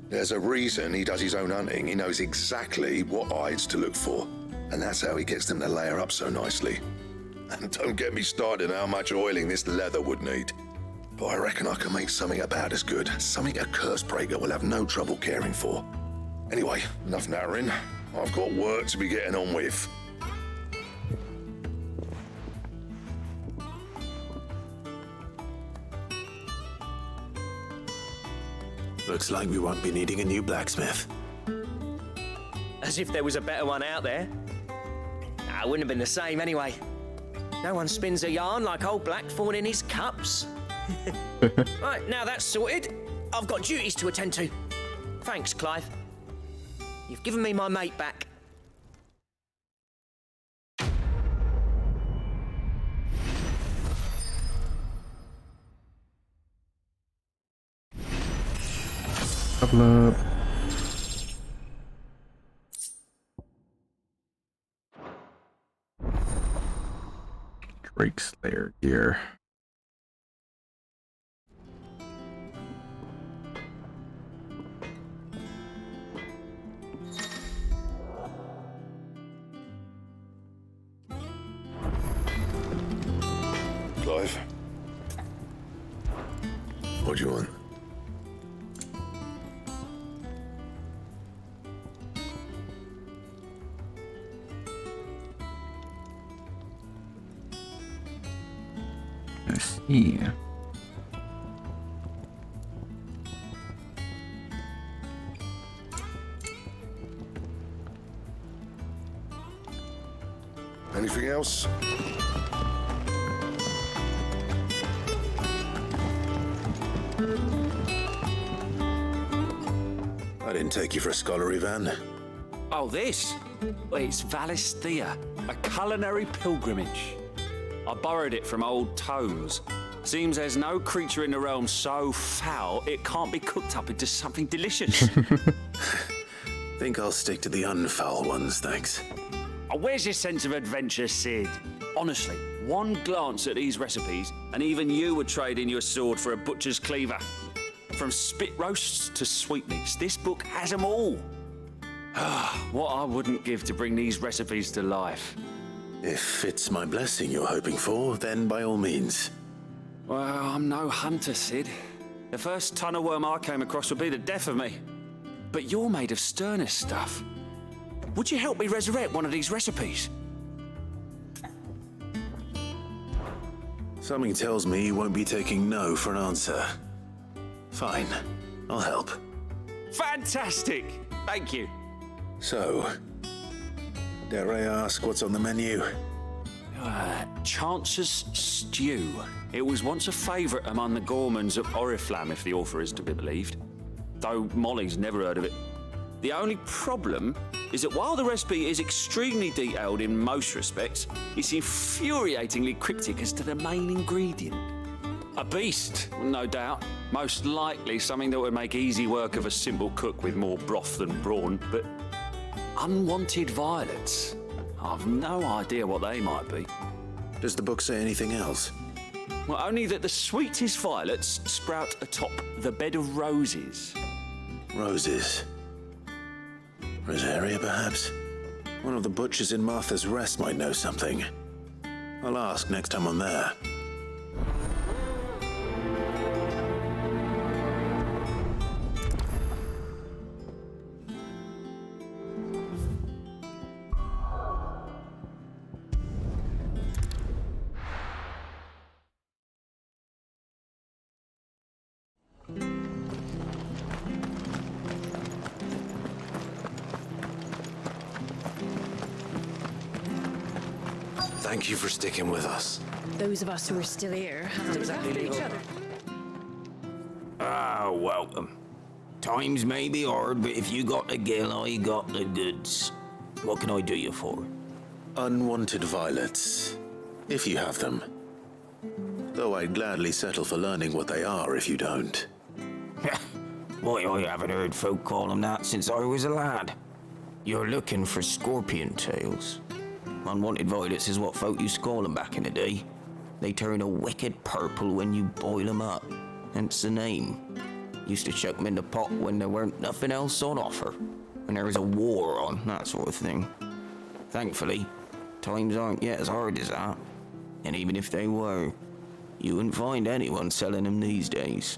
Speaker 12: There's a reason he does his own hunting. He knows exactly what hides to look for. And that's how he gets them to layer up so nicely. And don't get me started on how much oiling this leather would need. But I reckon I can make something about as good. Something a Cursebreaker will have no trouble caring for. Anyway, enough nattering. I've got work to be getting on with.
Speaker 3: Looks like we won't be needing a new blacksmith.
Speaker 7: As if there was a better one out there. Nah, it wouldn't have been the same anyway. No one spins a yarn like old Blackthorn in his cups. Right, now that's sorted, I've got duties to attend to. Thanks, Clive. You've given me my mate back.
Speaker 1: Double up. Drake Slayer gear.
Speaker 12: Clive. What do you want?
Speaker 1: I see.
Speaker 12: Anything else?
Speaker 3: I didn't take you for a scholarly van.
Speaker 8: Oh, this? Well, it's Valisthea, a culinary pilgrimage. I borrowed it from old tomes. Seems there's no creature in the realm so foul it can't be cooked up into something delicious.
Speaker 3: Think I'll stick to the unfoul ones, thanks.
Speaker 8: Oh, where's your sense of adventure, Sid? Honestly, one glance at these recipes, and even you would trade in your sword for a butcher's cleaver. From spit roasts to sweetmeats, this book has them all. What I wouldn't give to bring these recipes to life.
Speaker 3: If it's my blessing you're hoping for, then by all means.
Speaker 8: Well, I'm no hunter, Sid. The first tunnel worm I came across would be the death of me. But you're made of sterner stuff. Would you help me resurrect one of these recipes?
Speaker 3: Something tells me you won't be taking no for an answer. Fine, I'll help.
Speaker 8: Fantastic! Thank you.
Speaker 3: So, dare I ask what's on the menu?
Speaker 8: Chance's Stew. It was once a favourite among the gourmands of Oriflamme, if the author is to be believed. Though Molly's never heard of it. The only problem is that while the recipe is extremely detailed in most respects, it's infuriatingly cryptic as to the main ingredient. A beast, no doubt. Most likely something that would make easy work of a simple cook with more broth than brawn, but unwanted violets. I've no idea what they might be.
Speaker 3: Does the book say anything else?
Speaker 8: Well, only that the sweetest violets sprout atop the bed of roses.
Speaker 3: Roses. Rosaria, perhaps? One of the butchers in Martha's Rest might know something. I'll ask next time I'm there. Thank you for sticking with us.
Speaker 4: Those of us who are still here have to look after each other.
Speaker 14: Ah, welcome. Times may be hard, but if you got the gill, I got the goods. What can I do you for?
Speaker 3: Unwanted violets. If you have them. Though I'd gladly settle for learning what they are if you don't.
Speaker 14: Why, I haven't heard folk call them that since I was a lad. You're looking for scorpion tails. Unwanted violets is what folk used to call them back in the day. They turn a wicked purple when you boil them up. Hence the name. Used to chuck them in the pot when there weren't nothing else on offer. When there was a war on, that sort of thing. Thankfully, times aren't yet as hard as that. And even if they were, you wouldn't find anyone selling them these days.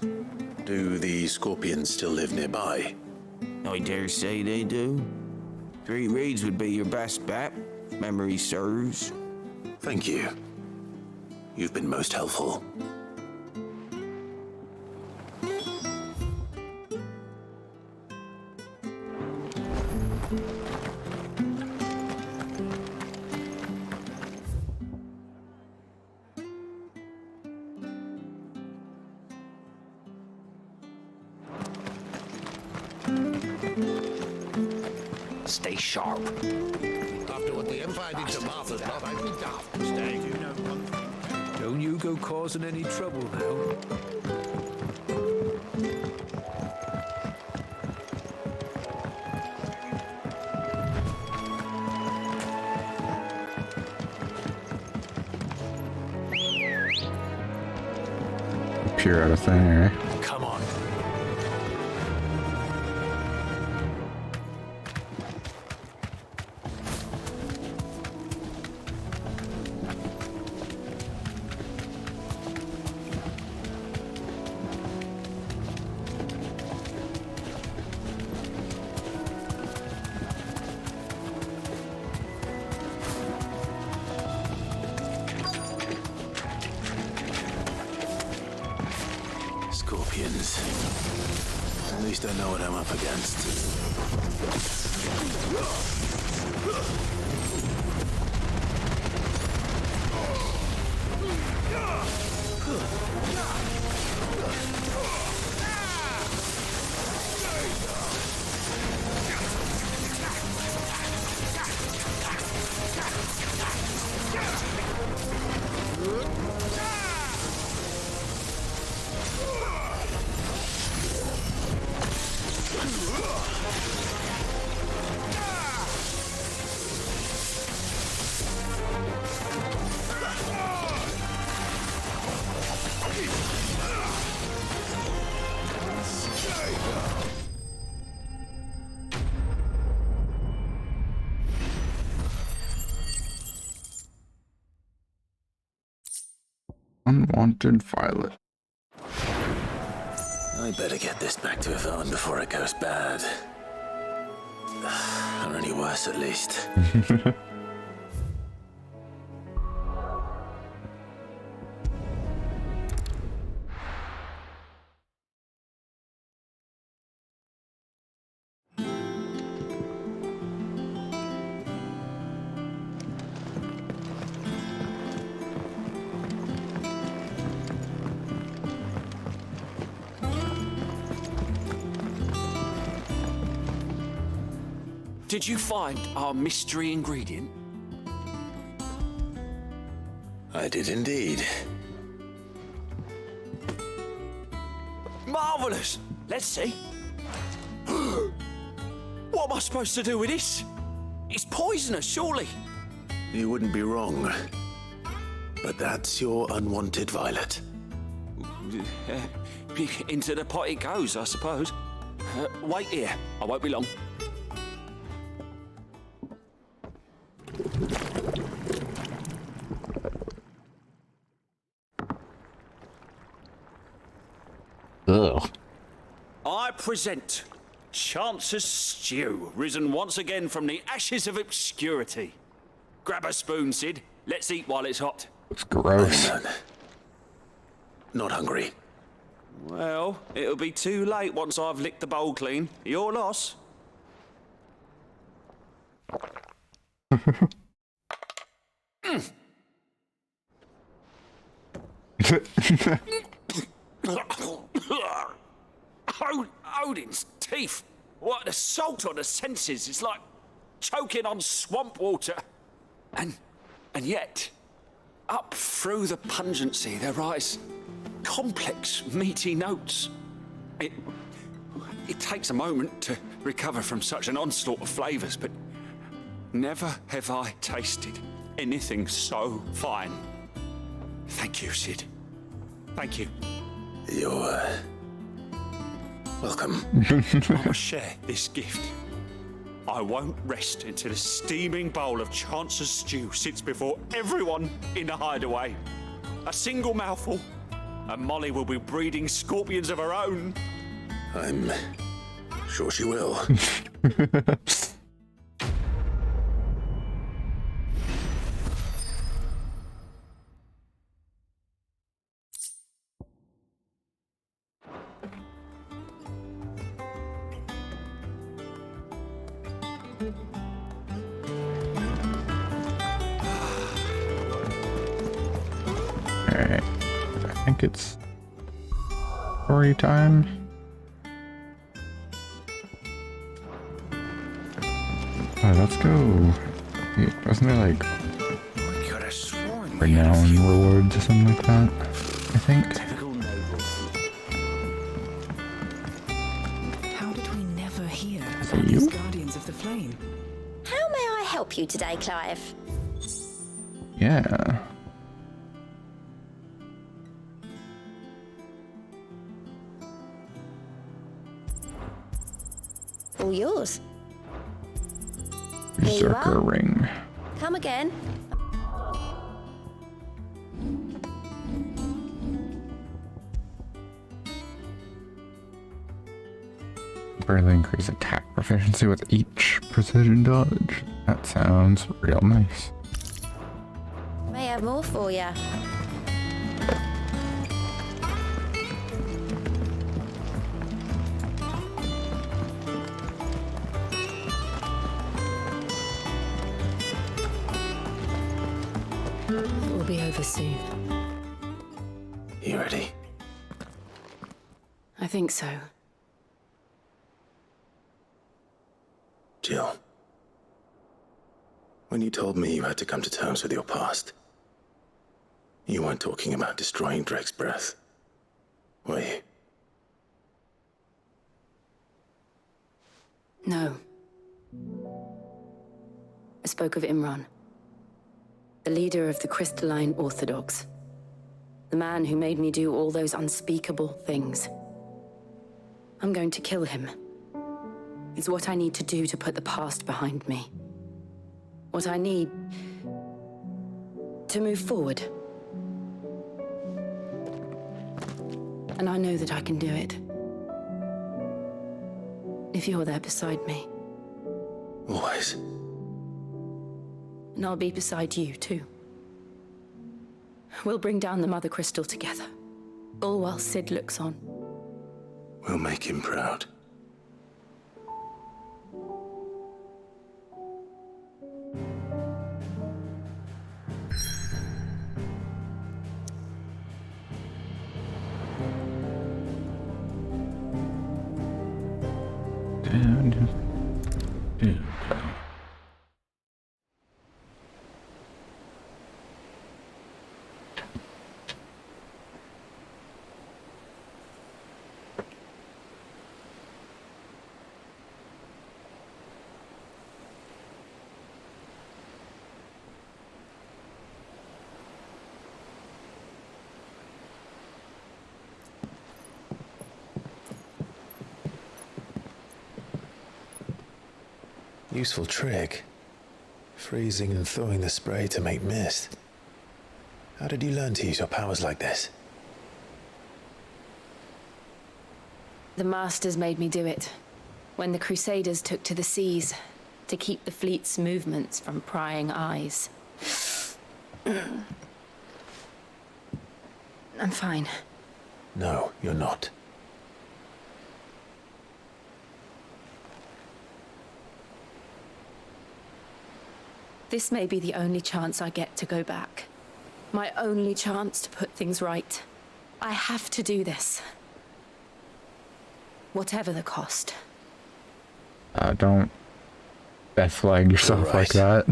Speaker 3: Do the scorpions still live nearby?
Speaker 14: I dare say they do. 3 Reeds would be your best bet, if memory serves.
Speaker 3: Thank you. You've been most helpful.
Speaker 14: Stay sharp.
Speaker 11: After what the Empire did to Martha's love, I'd be daft to stay. You know one thing.
Speaker 16: Don't you go causing any trouble now.
Speaker 1: Appear out of thin air.
Speaker 3: Come on. Scorpions. At least I know what I'm up against.
Speaker 1: Unwanted violet.
Speaker 3: I better get this back to Yvonne before it goes bad. Or any worse, at least.
Speaker 8: Did you find our mystery ingredient?
Speaker 3: I did indeed.
Speaker 8: Marvelous! Let's see. What am I supposed to do with this? It's poisonous, surely.
Speaker 3: You wouldn't be wrong. But that's your unwanted violet.
Speaker 8: Into the pot it goes, I suppose. Wait here. I won't be long.
Speaker 1: Ugh.
Speaker 8: I present Chance's Stew, risen once again from the ashes of obscurity. Grab a spoon, Sid. Let's eat while it's hot.
Speaker 1: It's gross.
Speaker 3: Not hungry.
Speaker 8: Well, it'll be too late once I've licked the bowl clean. Your loss. Odin's teeth. What an assault on the senses. It's like choking on swamp water. And yet,
Speaker 19: Up through the pungency, there rise complex, meaty notes. It takes a moment to recover from such an onslaught of flavours, but never have I tasted anything so fine. Thank you, Sid. Thank you.
Speaker 3: You're welcome.
Speaker 19: I must share this gift. I won't rest until a steaming bowl of Chance's stew sits before everyone in the hideaway. A single mouthful, and Molly will be breeding scorpions of her own.
Speaker 3: I'm sure she will.
Speaker 1: Alright, I think it's story time. Let's go. Wasn't there like renown rewards or something like that? I think.
Speaker 20: How did we never hear
Speaker 1: Is
Speaker 20: about
Speaker 1: it you?
Speaker 20: these guardians of the flame?
Speaker 23: How may I help you today, Clive?
Speaker 1: Yeah.
Speaker 23: All yours. Here you
Speaker 1: Berserker
Speaker 23: are.
Speaker 1: ring.
Speaker 23: Come again.
Speaker 1: Barely increase attack proficiency with each precision dodge. That sounds real nice.
Speaker 23: May have more for you.
Speaker 20: It will be over soon.
Speaker 3: You ready?
Speaker 20: I think so.
Speaker 3: Jill, when you told me you had to come to terms with your past, you weren't talking about destroying Drake's breath, were you?
Speaker 20: No. I spoke of Imran, the leader of the Crystalline Orthodox. The man who made me do all those unspeakable things. I'm going to kill him. It's what I need to do to put the past behind me. What I need to move forward. And I know that I can do it. If you're there beside me.
Speaker 3: Always.
Speaker 20: And I'll be beside you, too. We'll bring down the Mother Crystal together. All while Sid looks on.
Speaker 3: We'll make him proud. Useful trick. Freezing and thawing the spray to make mist. How did you learn to use your powers like this?
Speaker 20: The Masters made me do it. When the Crusaders took to the seas, to keep the fleet's movements from prying eyes. I'm fine.
Speaker 3: No, you're not.
Speaker 20: This may be the only chance I get to go back. My only chance to put things right. I have to do this. Whatever the cost.
Speaker 1: Don't death flag yourself like that.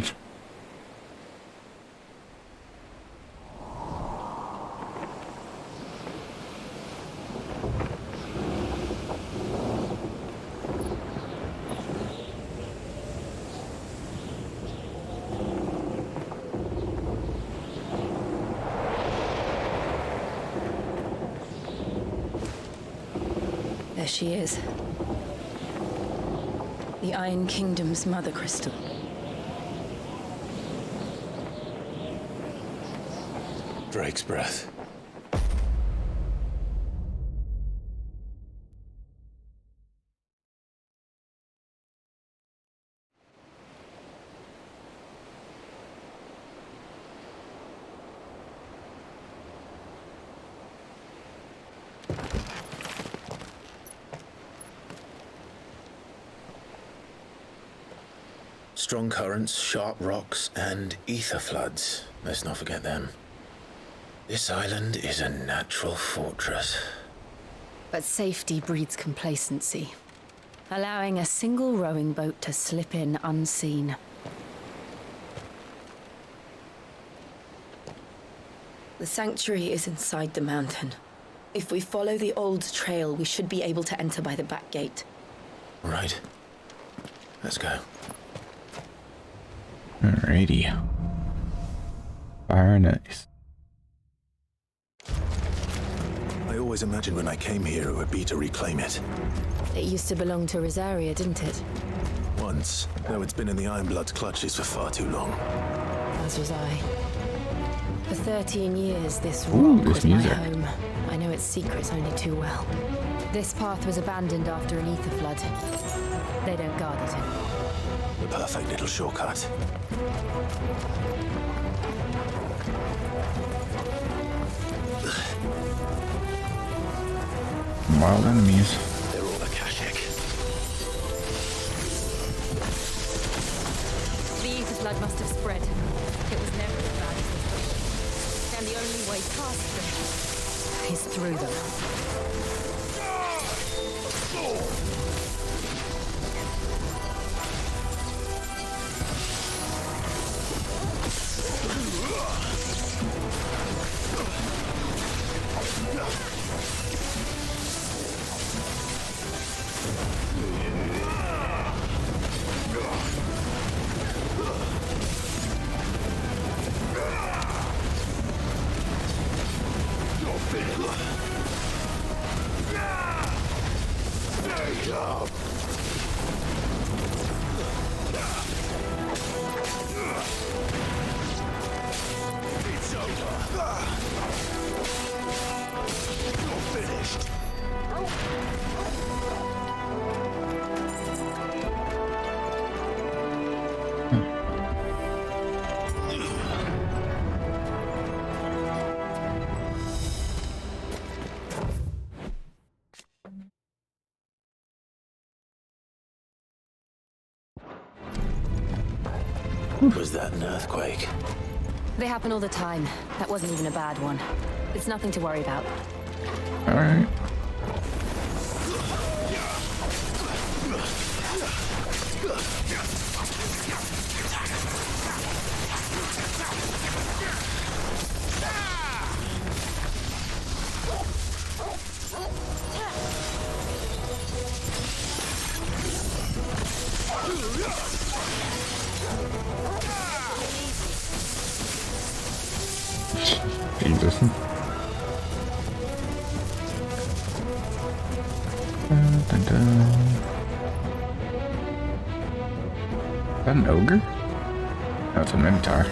Speaker 20: she is. The Iron Kingdom's mother crystal.
Speaker 3: Drake's breath. Strong currents, sharp rocks, and ether floods. Let's not forget them. This island is a natural fortress.
Speaker 20: But safety breeds complacency, allowing a single rowing boat to slip in unseen. The sanctuary is inside the mountain. If we follow the old trail, we should be able to enter by the back gate.
Speaker 3: Right. Let's go.
Speaker 1: Alrighty. Very nice.
Speaker 3: I always imagined when I came here it would be to reclaim it.
Speaker 20: It used to belong to Rosaria, didn't it?
Speaker 3: Once, though it's been in the Ironblood's clutches for far too long.
Speaker 20: As was I. For 13 years, this
Speaker 1: Ooh,
Speaker 20: rock
Speaker 1: this
Speaker 20: was
Speaker 1: music.
Speaker 20: my home. I know its secrets only too well. This path was abandoned after an ether flood. They don't guard it anymore.
Speaker 3: The perfect little shortcut.
Speaker 1: Wild enemies.
Speaker 3: They're all Akashic.
Speaker 20: The ether flood must have spread. It was never as bad as this. And the only way past them is through them.
Speaker 3: Was that an earthquake?
Speaker 20: They happen all the time. That wasn't even a bad one. It's nothing to worry about.
Speaker 1: Alright. Jesus. Is that an ogre? No, it's a minotaur.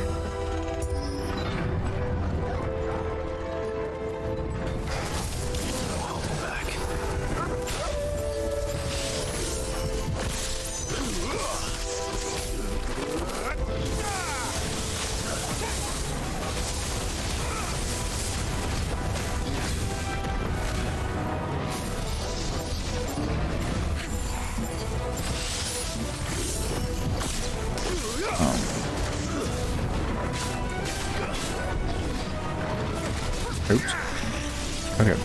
Speaker 1: Oops. Okay.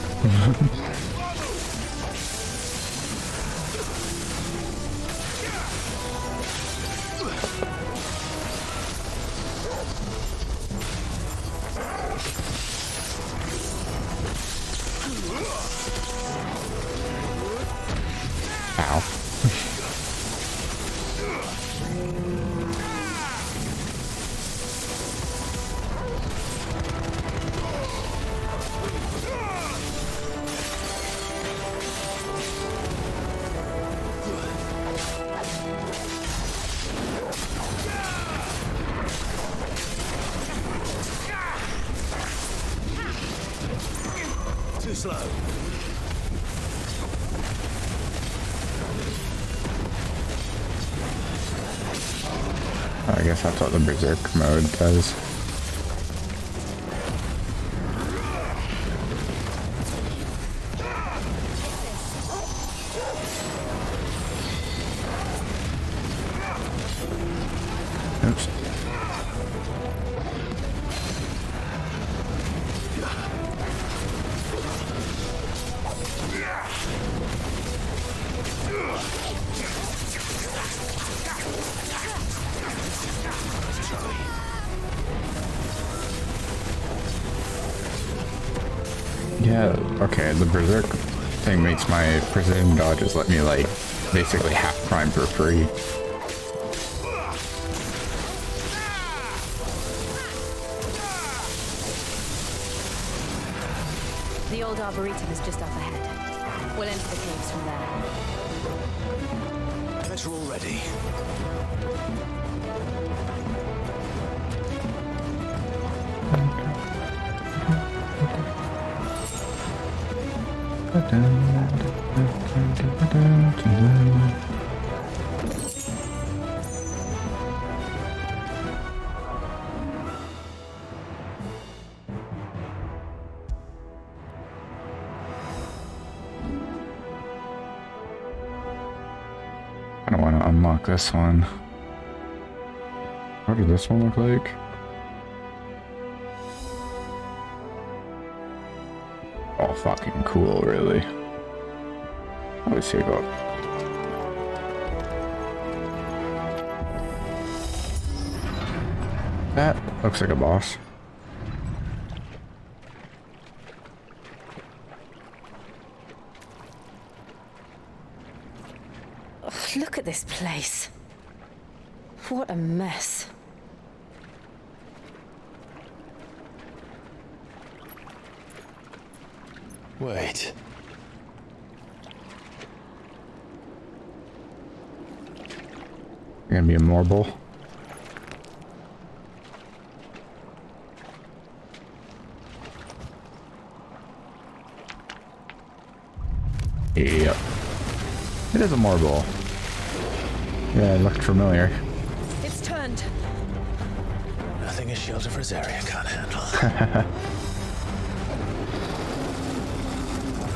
Speaker 1: Ow.
Speaker 3: slow.
Speaker 1: I guess that's what the Berserk mode does. Oops. Yeah, okay, the Berserk thing makes my precision dodges let me, like, basically half prime for free.
Speaker 20: The old Arboretum is just up ahead. We'll enter the caves from there.
Speaker 3: Better already.
Speaker 1: I don't want to unlock this one. What does this one look like? Oh, fucking cool, really. Let's see about. That looks like a boss.
Speaker 20: Ugh, look at this place. What a mess.
Speaker 3: Wait.
Speaker 1: You're gonna be a Morbol. Yep. It is a Morbol. Yeah, it looked familiar.
Speaker 18: It's turned.
Speaker 3: Nothing a shield of Rosaria can't handle.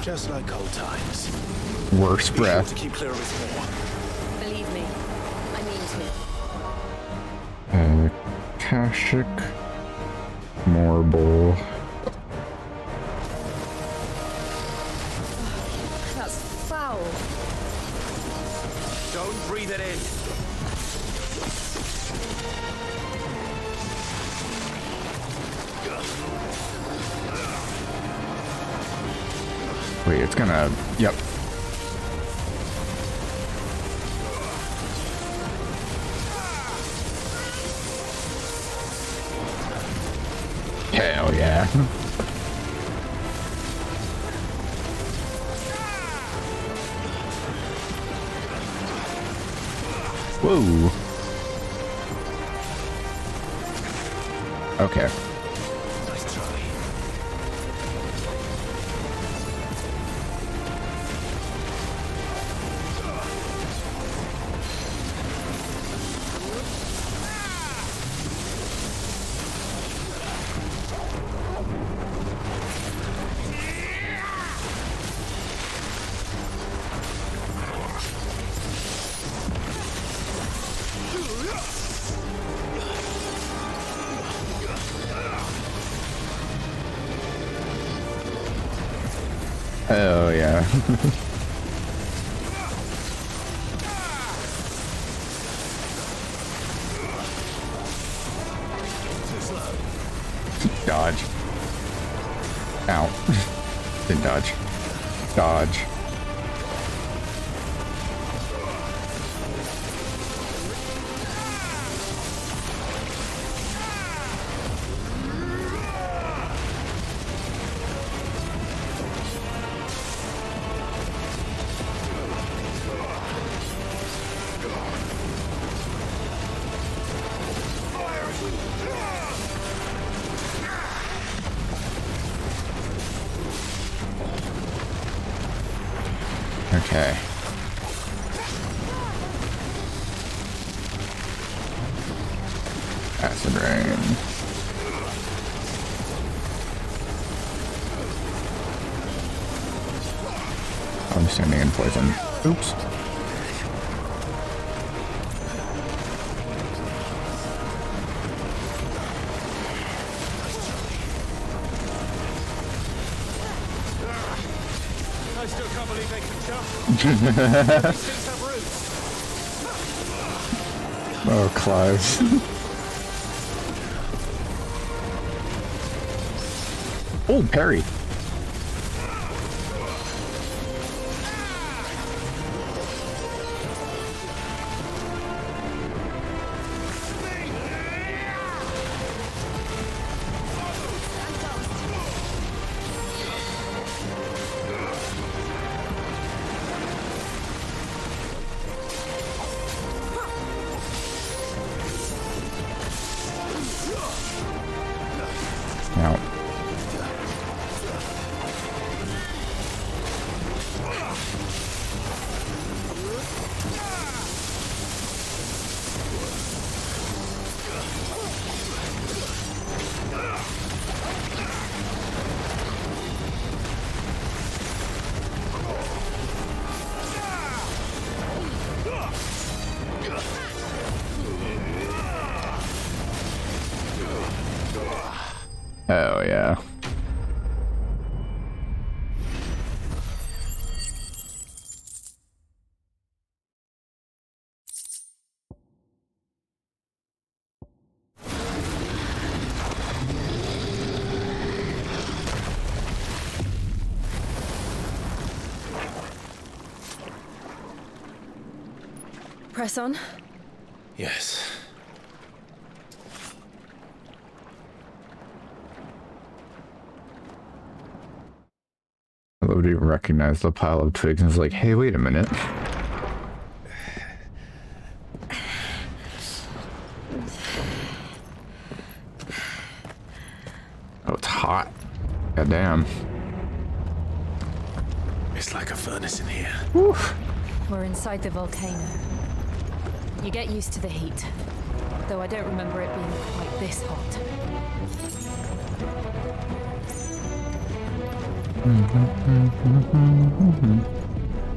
Speaker 3: Just like old times.
Speaker 1: Worse breath.
Speaker 3: To keep clear of his more.
Speaker 18: Believe me, I mean to.
Speaker 1: Akashic Morbol.
Speaker 18: That's foul.
Speaker 21: Don't breathe it in.
Speaker 1: Wait, it's gonna. Yep. Hell yeah. Whoa. Okay.
Speaker 3: Nice try.
Speaker 1: Oh yeah. Dodge. Ow. Didn't dodge. Dodge. brain. I'm standing in poison. Oops.
Speaker 6: I still can't believe they can jump. These things have roots.
Speaker 1: Oh, Clive. Oh, parry. Now. Oh, yeah.
Speaker 20: Press on.
Speaker 3: Yes.
Speaker 1: I would even recognize the pile of twigs and was like, hey, wait a minute. Oh, it's hot. God damn.
Speaker 3: It's like a furnace in here.
Speaker 1: Woof.
Speaker 2: We're inside the volcano. You get used to the heat, though I don't remember it being quite this hot.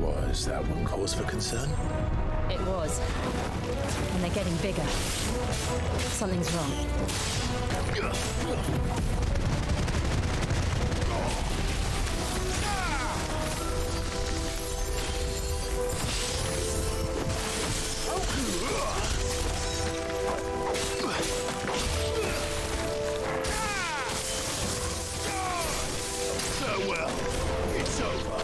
Speaker 3: Was that one cause for concern?
Speaker 2: It was. And they're getting bigger. Something's wrong.
Speaker 6: Farewell. It's over.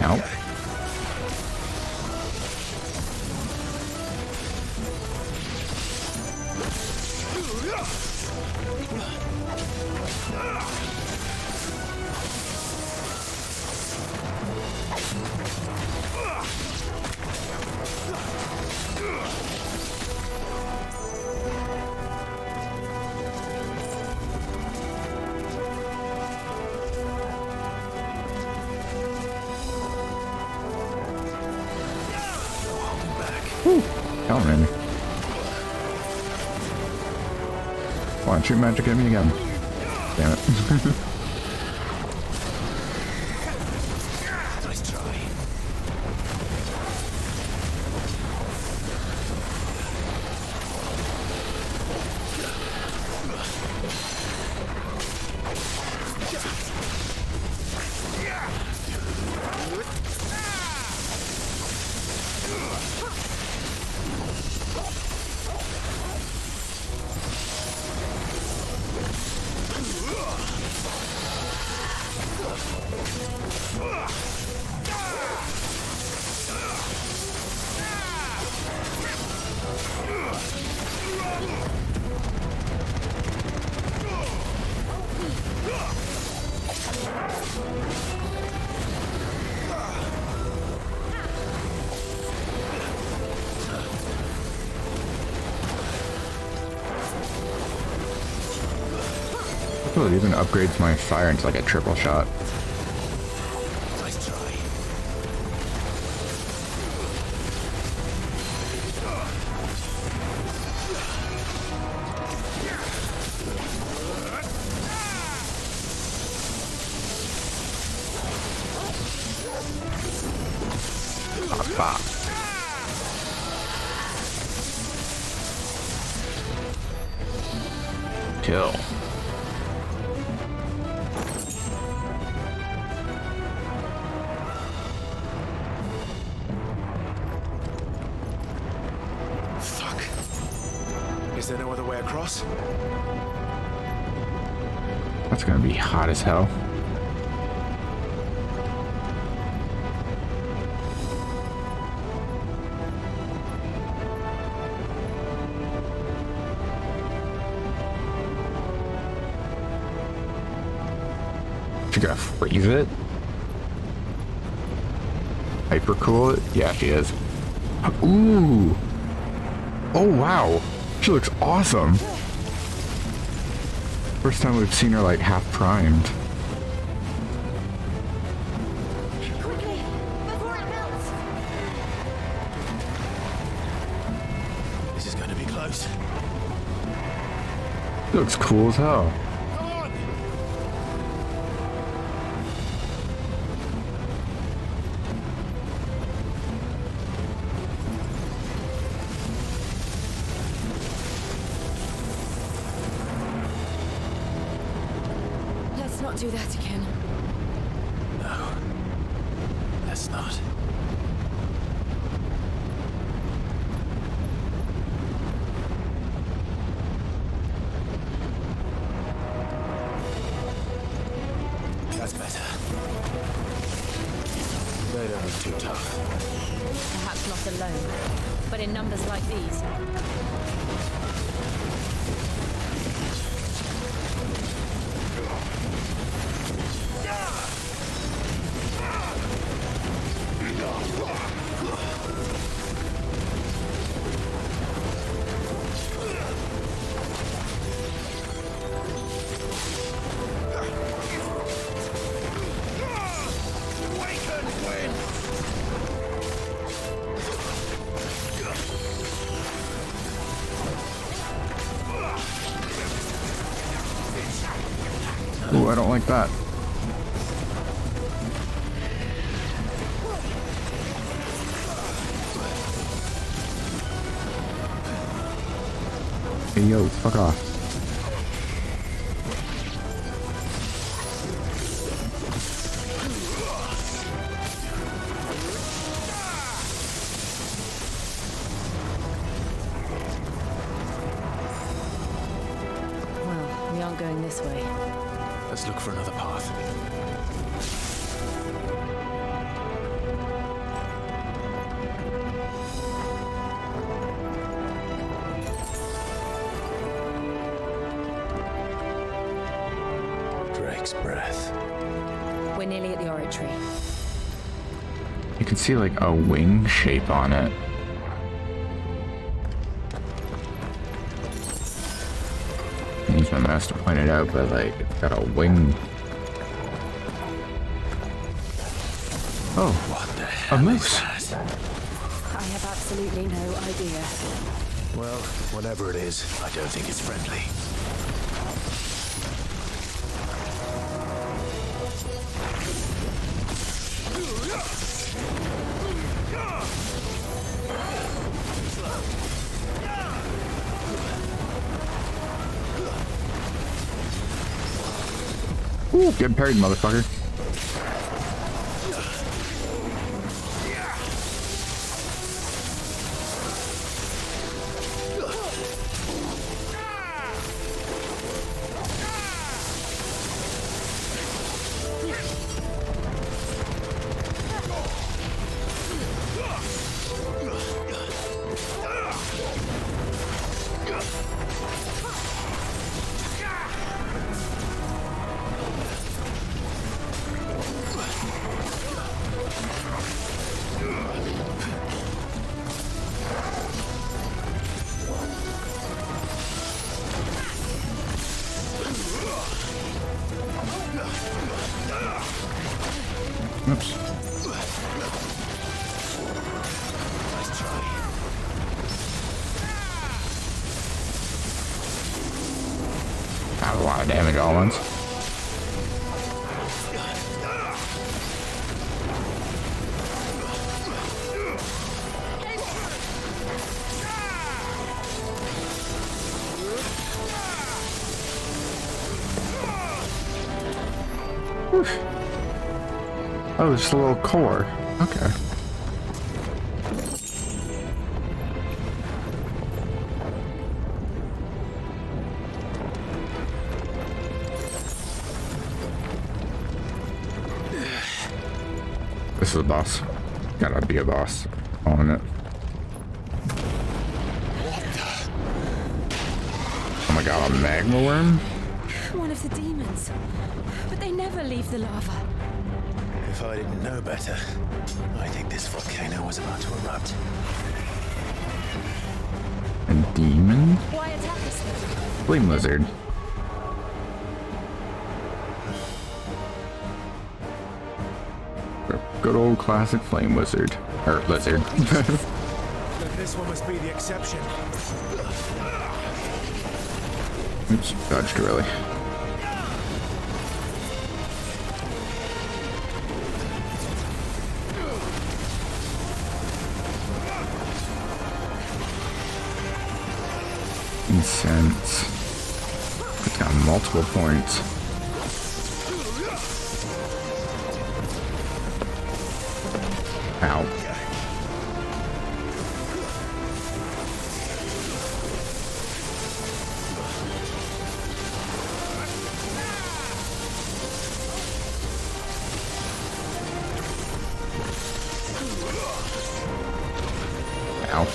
Speaker 1: Ow. Come on, come on, shoot magic at me again. Damn it.
Speaker 3: Nice try.
Speaker 1: cool. It even upgrades my fire into like a triple shot.
Speaker 3: Nice try.
Speaker 1: Bop. Kill.
Speaker 3: Fuck. Is there no other way across?
Speaker 1: That's gonna be hot as hell. She gonna freeze it? Hyper cool it? Yeah, she is. Ooh! Oh wow! She looks awesome! First time we've seen her like half primed.
Speaker 4: Quickly, before it melts.
Speaker 3: This is going to be close.
Speaker 1: She looks cool as hell.
Speaker 2: Let's not do that again.
Speaker 3: No. Let's not. That's better. They don't look too tough.
Speaker 2: Perhaps not alone, but in numbers like these.
Speaker 1: Ooh, I don't like that. Hey yo, fuck off.
Speaker 2: Well, we aren't going this way.
Speaker 3: Let's look for another path. Drake's breath.
Speaker 2: We're nearly at the oratory.
Speaker 1: You can see like a wing shape on it. I use my mouse to point it out, but like it's got a wing. Oh, a moose.
Speaker 2: I have absolutely no idea.
Speaker 3: Well, whatever it is, I don't think it's friendly.
Speaker 1: Ooh, getting parried, motherfucker. a lot of damage all at once. Oh, just a little core. Okay. This is a boss. Gotta be a boss on it. Oh my god, a magma worm?
Speaker 2: One of the demons. But they never leave the lava.
Speaker 3: If I didn't know better, I think this volcano was about to erupt.
Speaker 1: A demon?
Speaker 2: Why attack us then?
Speaker 1: Flame lizard. Good old classic flame wizard. Or lizard.
Speaker 3: This one must be the exception.
Speaker 1: Oops, dodged really. Incense. It's got multiple points. Ow. Ow.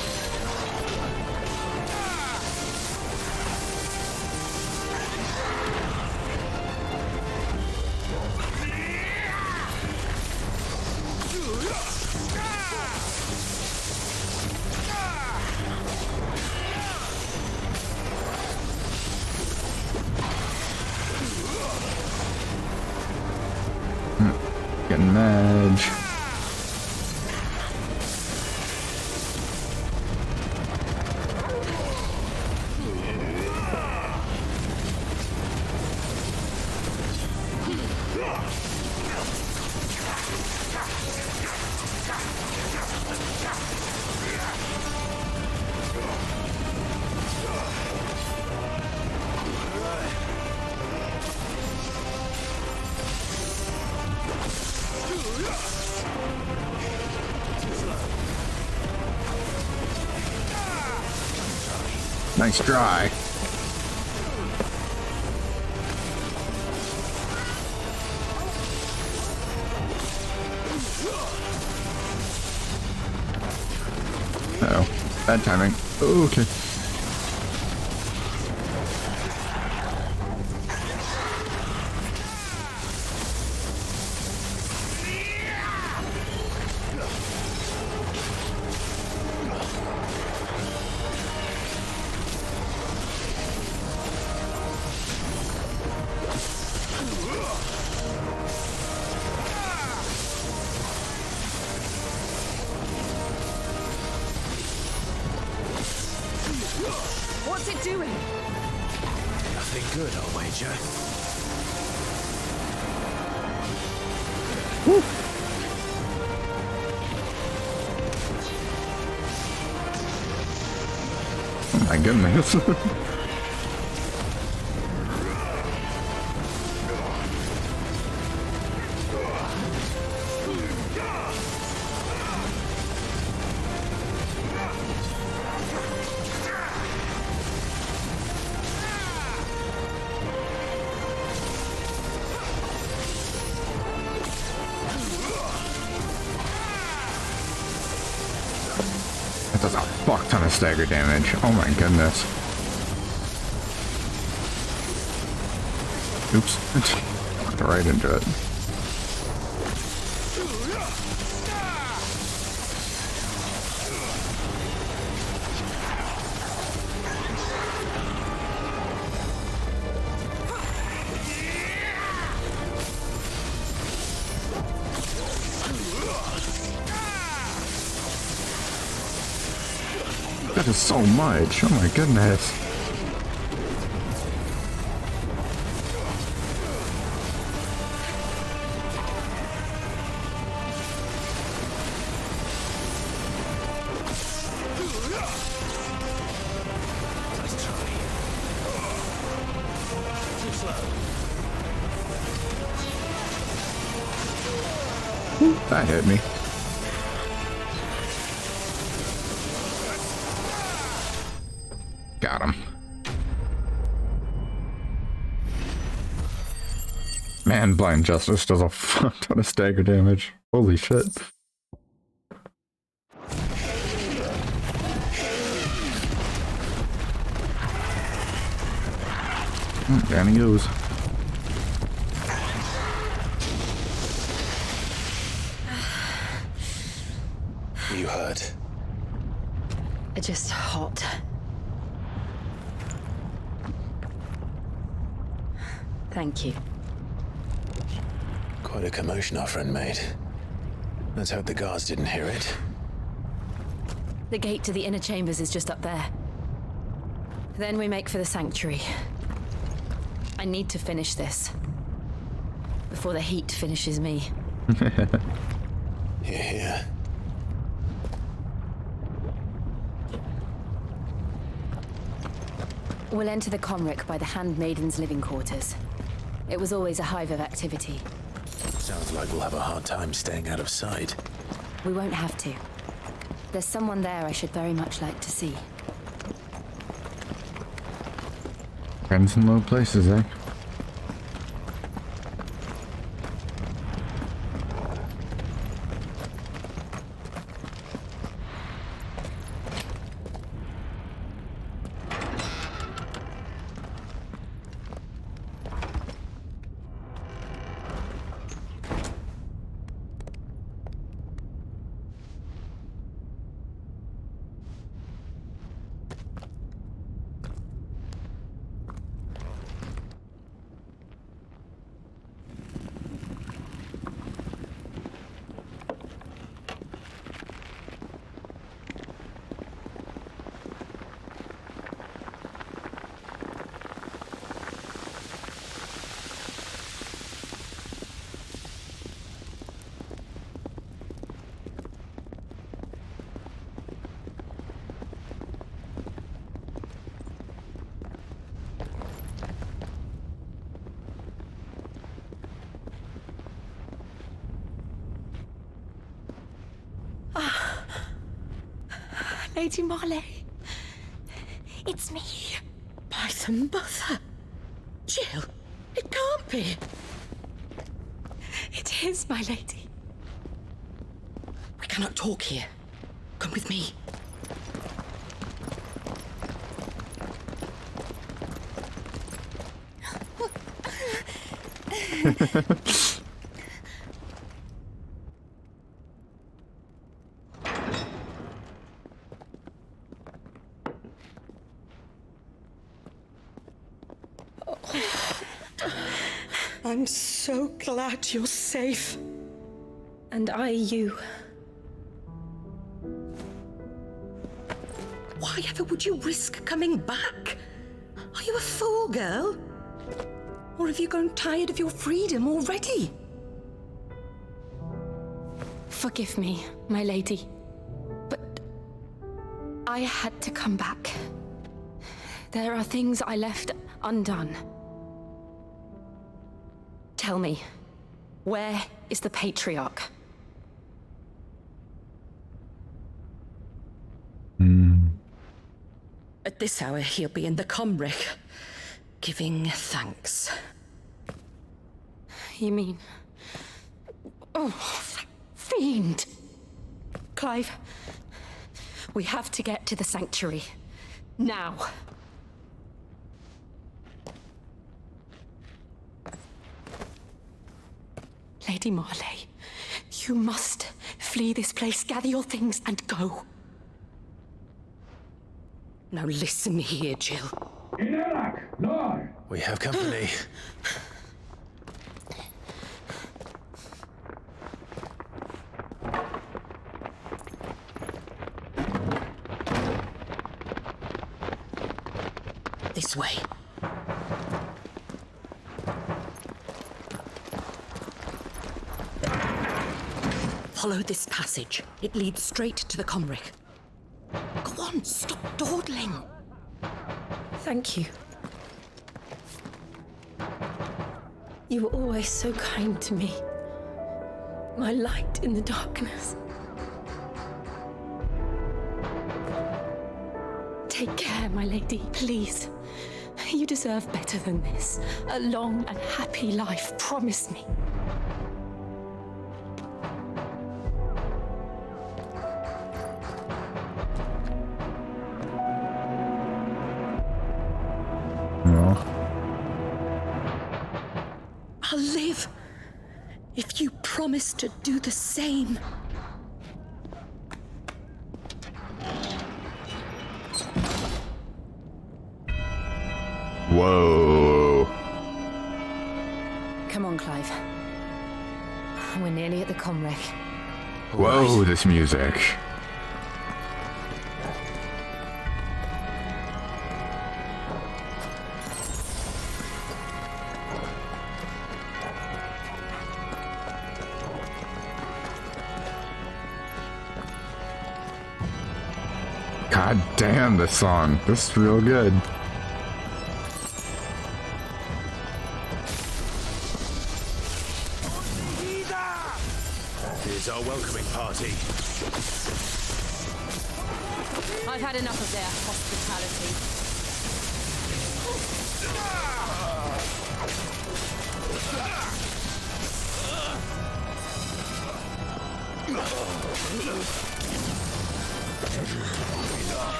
Speaker 1: Getting edge. Nice try. Uh-oh. Bad timing. Okay.
Speaker 2: What's it doing?
Speaker 3: Nothing good, I'll wager.
Speaker 1: Oh my goodness. That does a fuck ton of stagger damage. Oh my goodness. Oops. Walked right into it. That is so much. Oh my goodness. That hit me. Got him. Man, Blind Justice does a fuck ton of stagger damage. Holy shit. Down he goes.
Speaker 3: You hurt?
Speaker 20: Just hot. Thank you.
Speaker 3: Quite a commotion our friend made. Let's hope the guards didn't hear it.
Speaker 2: The gate to the inner chambers is just up there. Then we make for the sanctuary. I need to finish this. Before the heat finishes me.
Speaker 3: Here.
Speaker 2: We'll enter the Comric by the Handmaiden's living quarters. It was always a hive of activity.
Speaker 3: Sounds like we'll have a hard time staying out of sight.
Speaker 2: We won't have to. There's someone there I should very much like to see.
Speaker 1: Friends in low places, eh?
Speaker 18: Lady Marley. It's me. By the mother. Jill, it can't be. It is, my lady. We cannot talk here. Come with me. I'm so glad you're safe.
Speaker 2: And I you.
Speaker 18: Why ever would you risk coming back? Are you a fool, girl? Or have you grown tired of your freedom already?
Speaker 2: Forgive me, my lady. But I had to come back. There are things I left undone. Tell me, where is the Patriarch?
Speaker 18: At this hour, he'll be in the Comric, giving thanks.
Speaker 2: You mean... Oh, fiend! Clive, we have to get to the sanctuary. Now. Lady Marley, you must flee this place, gather your things, and go.
Speaker 18: Now listen here, Jill.
Speaker 3: We have company.
Speaker 18: This way. Follow this passage. It leads straight to the Comric. Go on, stop dawdling.
Speaker 2: Thank you. You were always so kind to me.
Speaker 18: My light in the darkness. Take care, my lady, please. You deserve better than this. A long and happy life, promise me. I'll live if you promise to do the same.
Speaker 1: Whoa.
Speaker 2: Come on, Clive. We're nearly at the comwreck.
Speaker 1: Whoa, this music. God damn, this song. This is real good.
Speaker 11: Here's our welcoming party.
Speaker 2: I've had enough of their hospitality.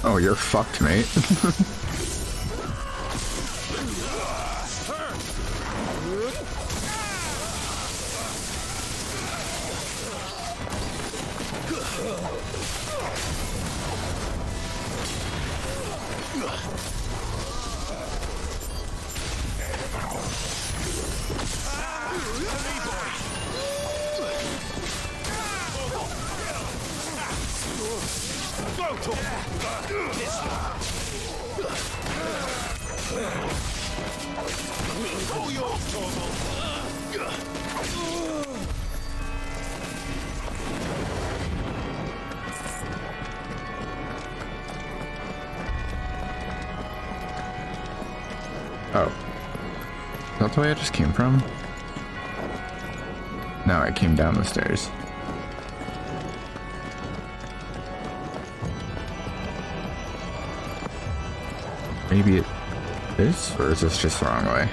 Speaker 1: Oh, you're fucked, mate. Oh. That's the way I just came from? No, I came down the stairs. Maybe it is? Or is this just the wrong way?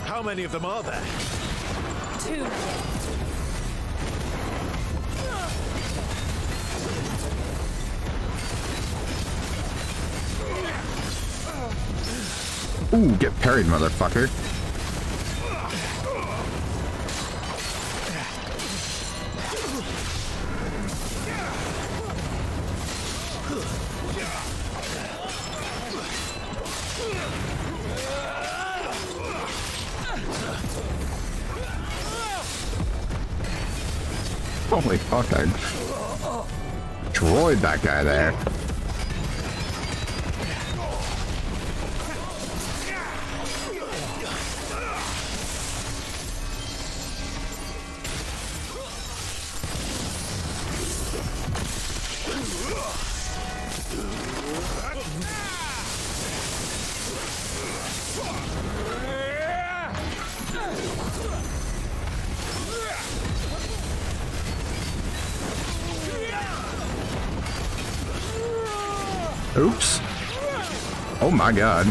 Speaker 11: How many of them are there?
Speaker 2: Too many.
Speaker 1: Ooh, get parried, motherfucker. Holy fuck, I destroyed that guy there. Oops. Oh my god.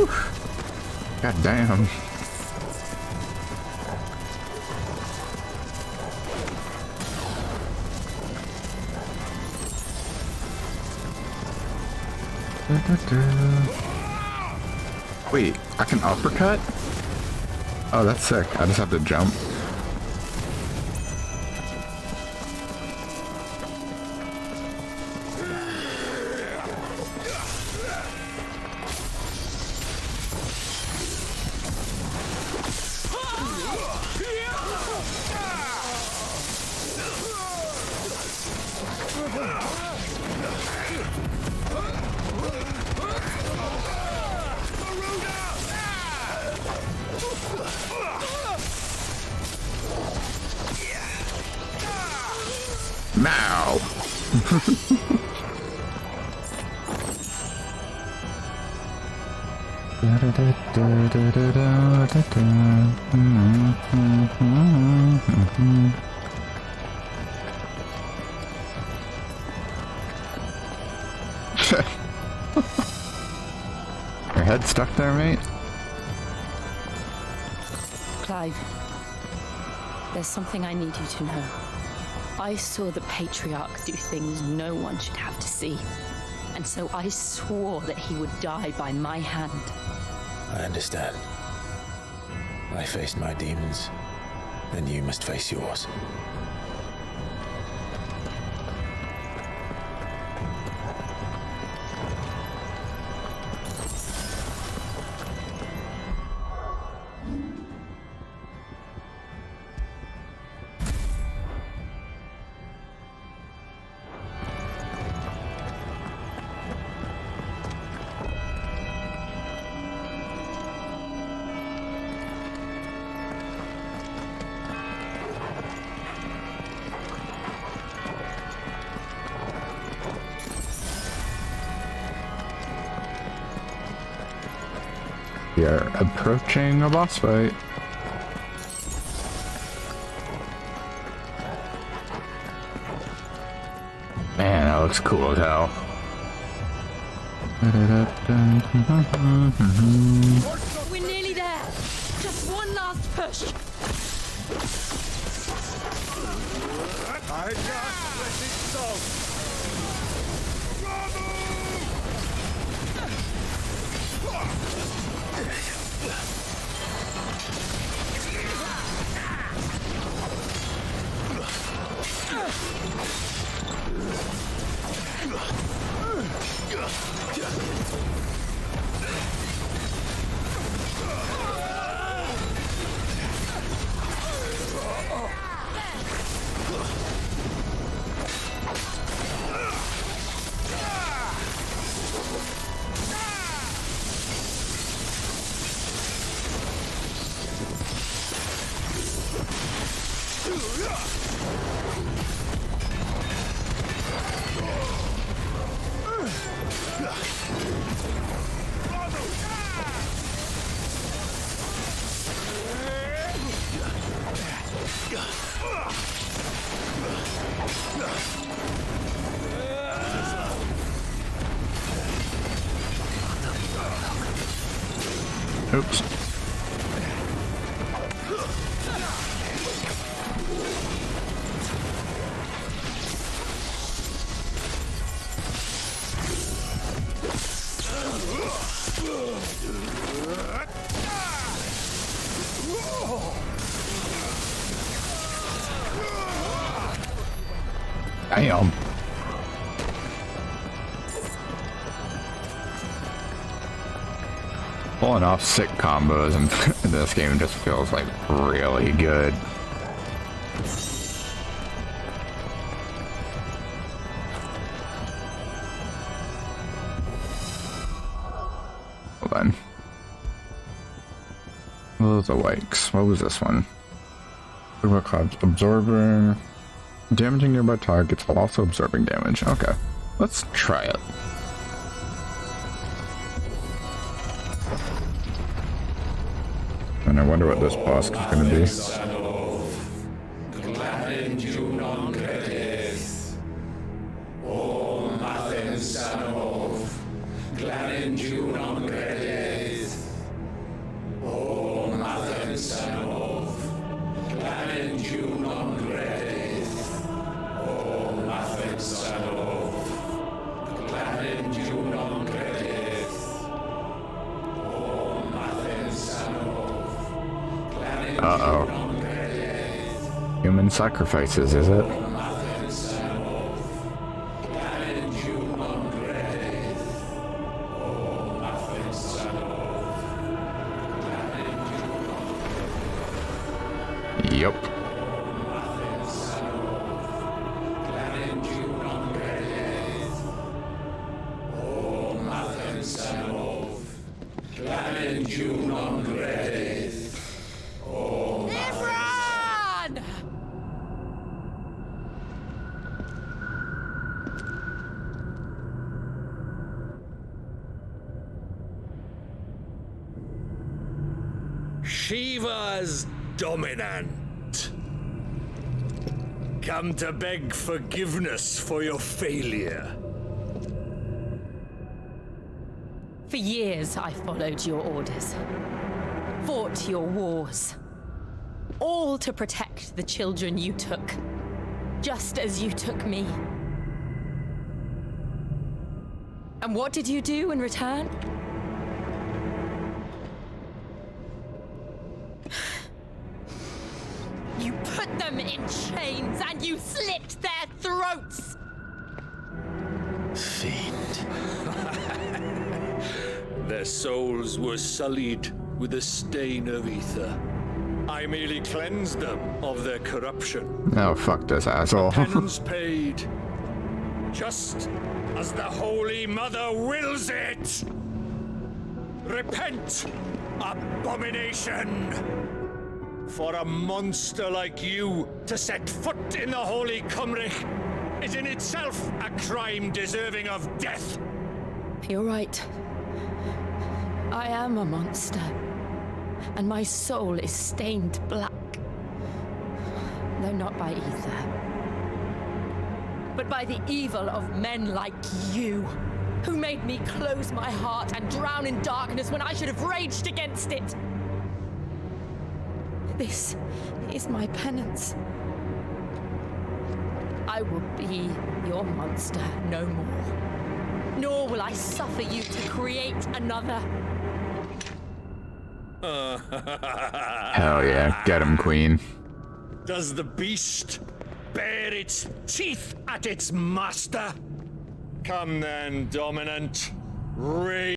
Speaker 1: Whew. God damn. Wait, I can uppercut? Oh, that's sick. I just have to jump. Now. Your head stuck there, mate?
Speaker 2: Clive, there's something I need you to know. I saw the Patriarch do things no one should have to see. And so I swore that he would die by my hand.
Speaker 3: I understand. I faced my demons, then you must face yours.
Speaker 1: We are approaching a boss fight. Man, that looks cool as hell.
Speaker 4: We're nearly there. Just one last push.
Speaker 11: I just let it so.
Speaker 1: Oops. Damn. Pulling off sick combos in this game just feels like really good. Hold on. What was the Wakes? What was this one? Clouds absorbing, damaging nearby targets while also absorbing damage. Okay, let's try it. And I wonder what this boss is going to be. Uh-oh. Human sacrifices, is it? Yup.
Speaker 2: Imran!
Speaker 10: Shiva's dominant. Come to beg forgiveness for your failure.
Speaker 2: For years, I followed your orders, fought your wars, all to protect the children you took, just as you took me. And what did you do in return? You put them in chains and you slit their throats!
Speaker 10: Fiend. Their souls were sullied with a stain of ether. I merely cleansed them of their corruption.
Speaker 1: Oh, fuck this asshole.
Speaker 10: Penance paid. Just as the Holy Mother wills it! Repent, abomination! For a monster like you to set foot in the Holy Cymric is in itself a crime deserving of death.
Speaker 2: You're right. I am a monster, and my soul is stained black. Though not by ether, but by the evil of men like you, who made me close my heart and drown in darkness when I should have raged against it. This is my penance. I will be your monster no more. Nor will I suffer you to create another.
Speaker 1: Hell yeah, get him, Queen.
Speaker 10: Does the beast bare its teeth at its master? Come then, dominant. Rage.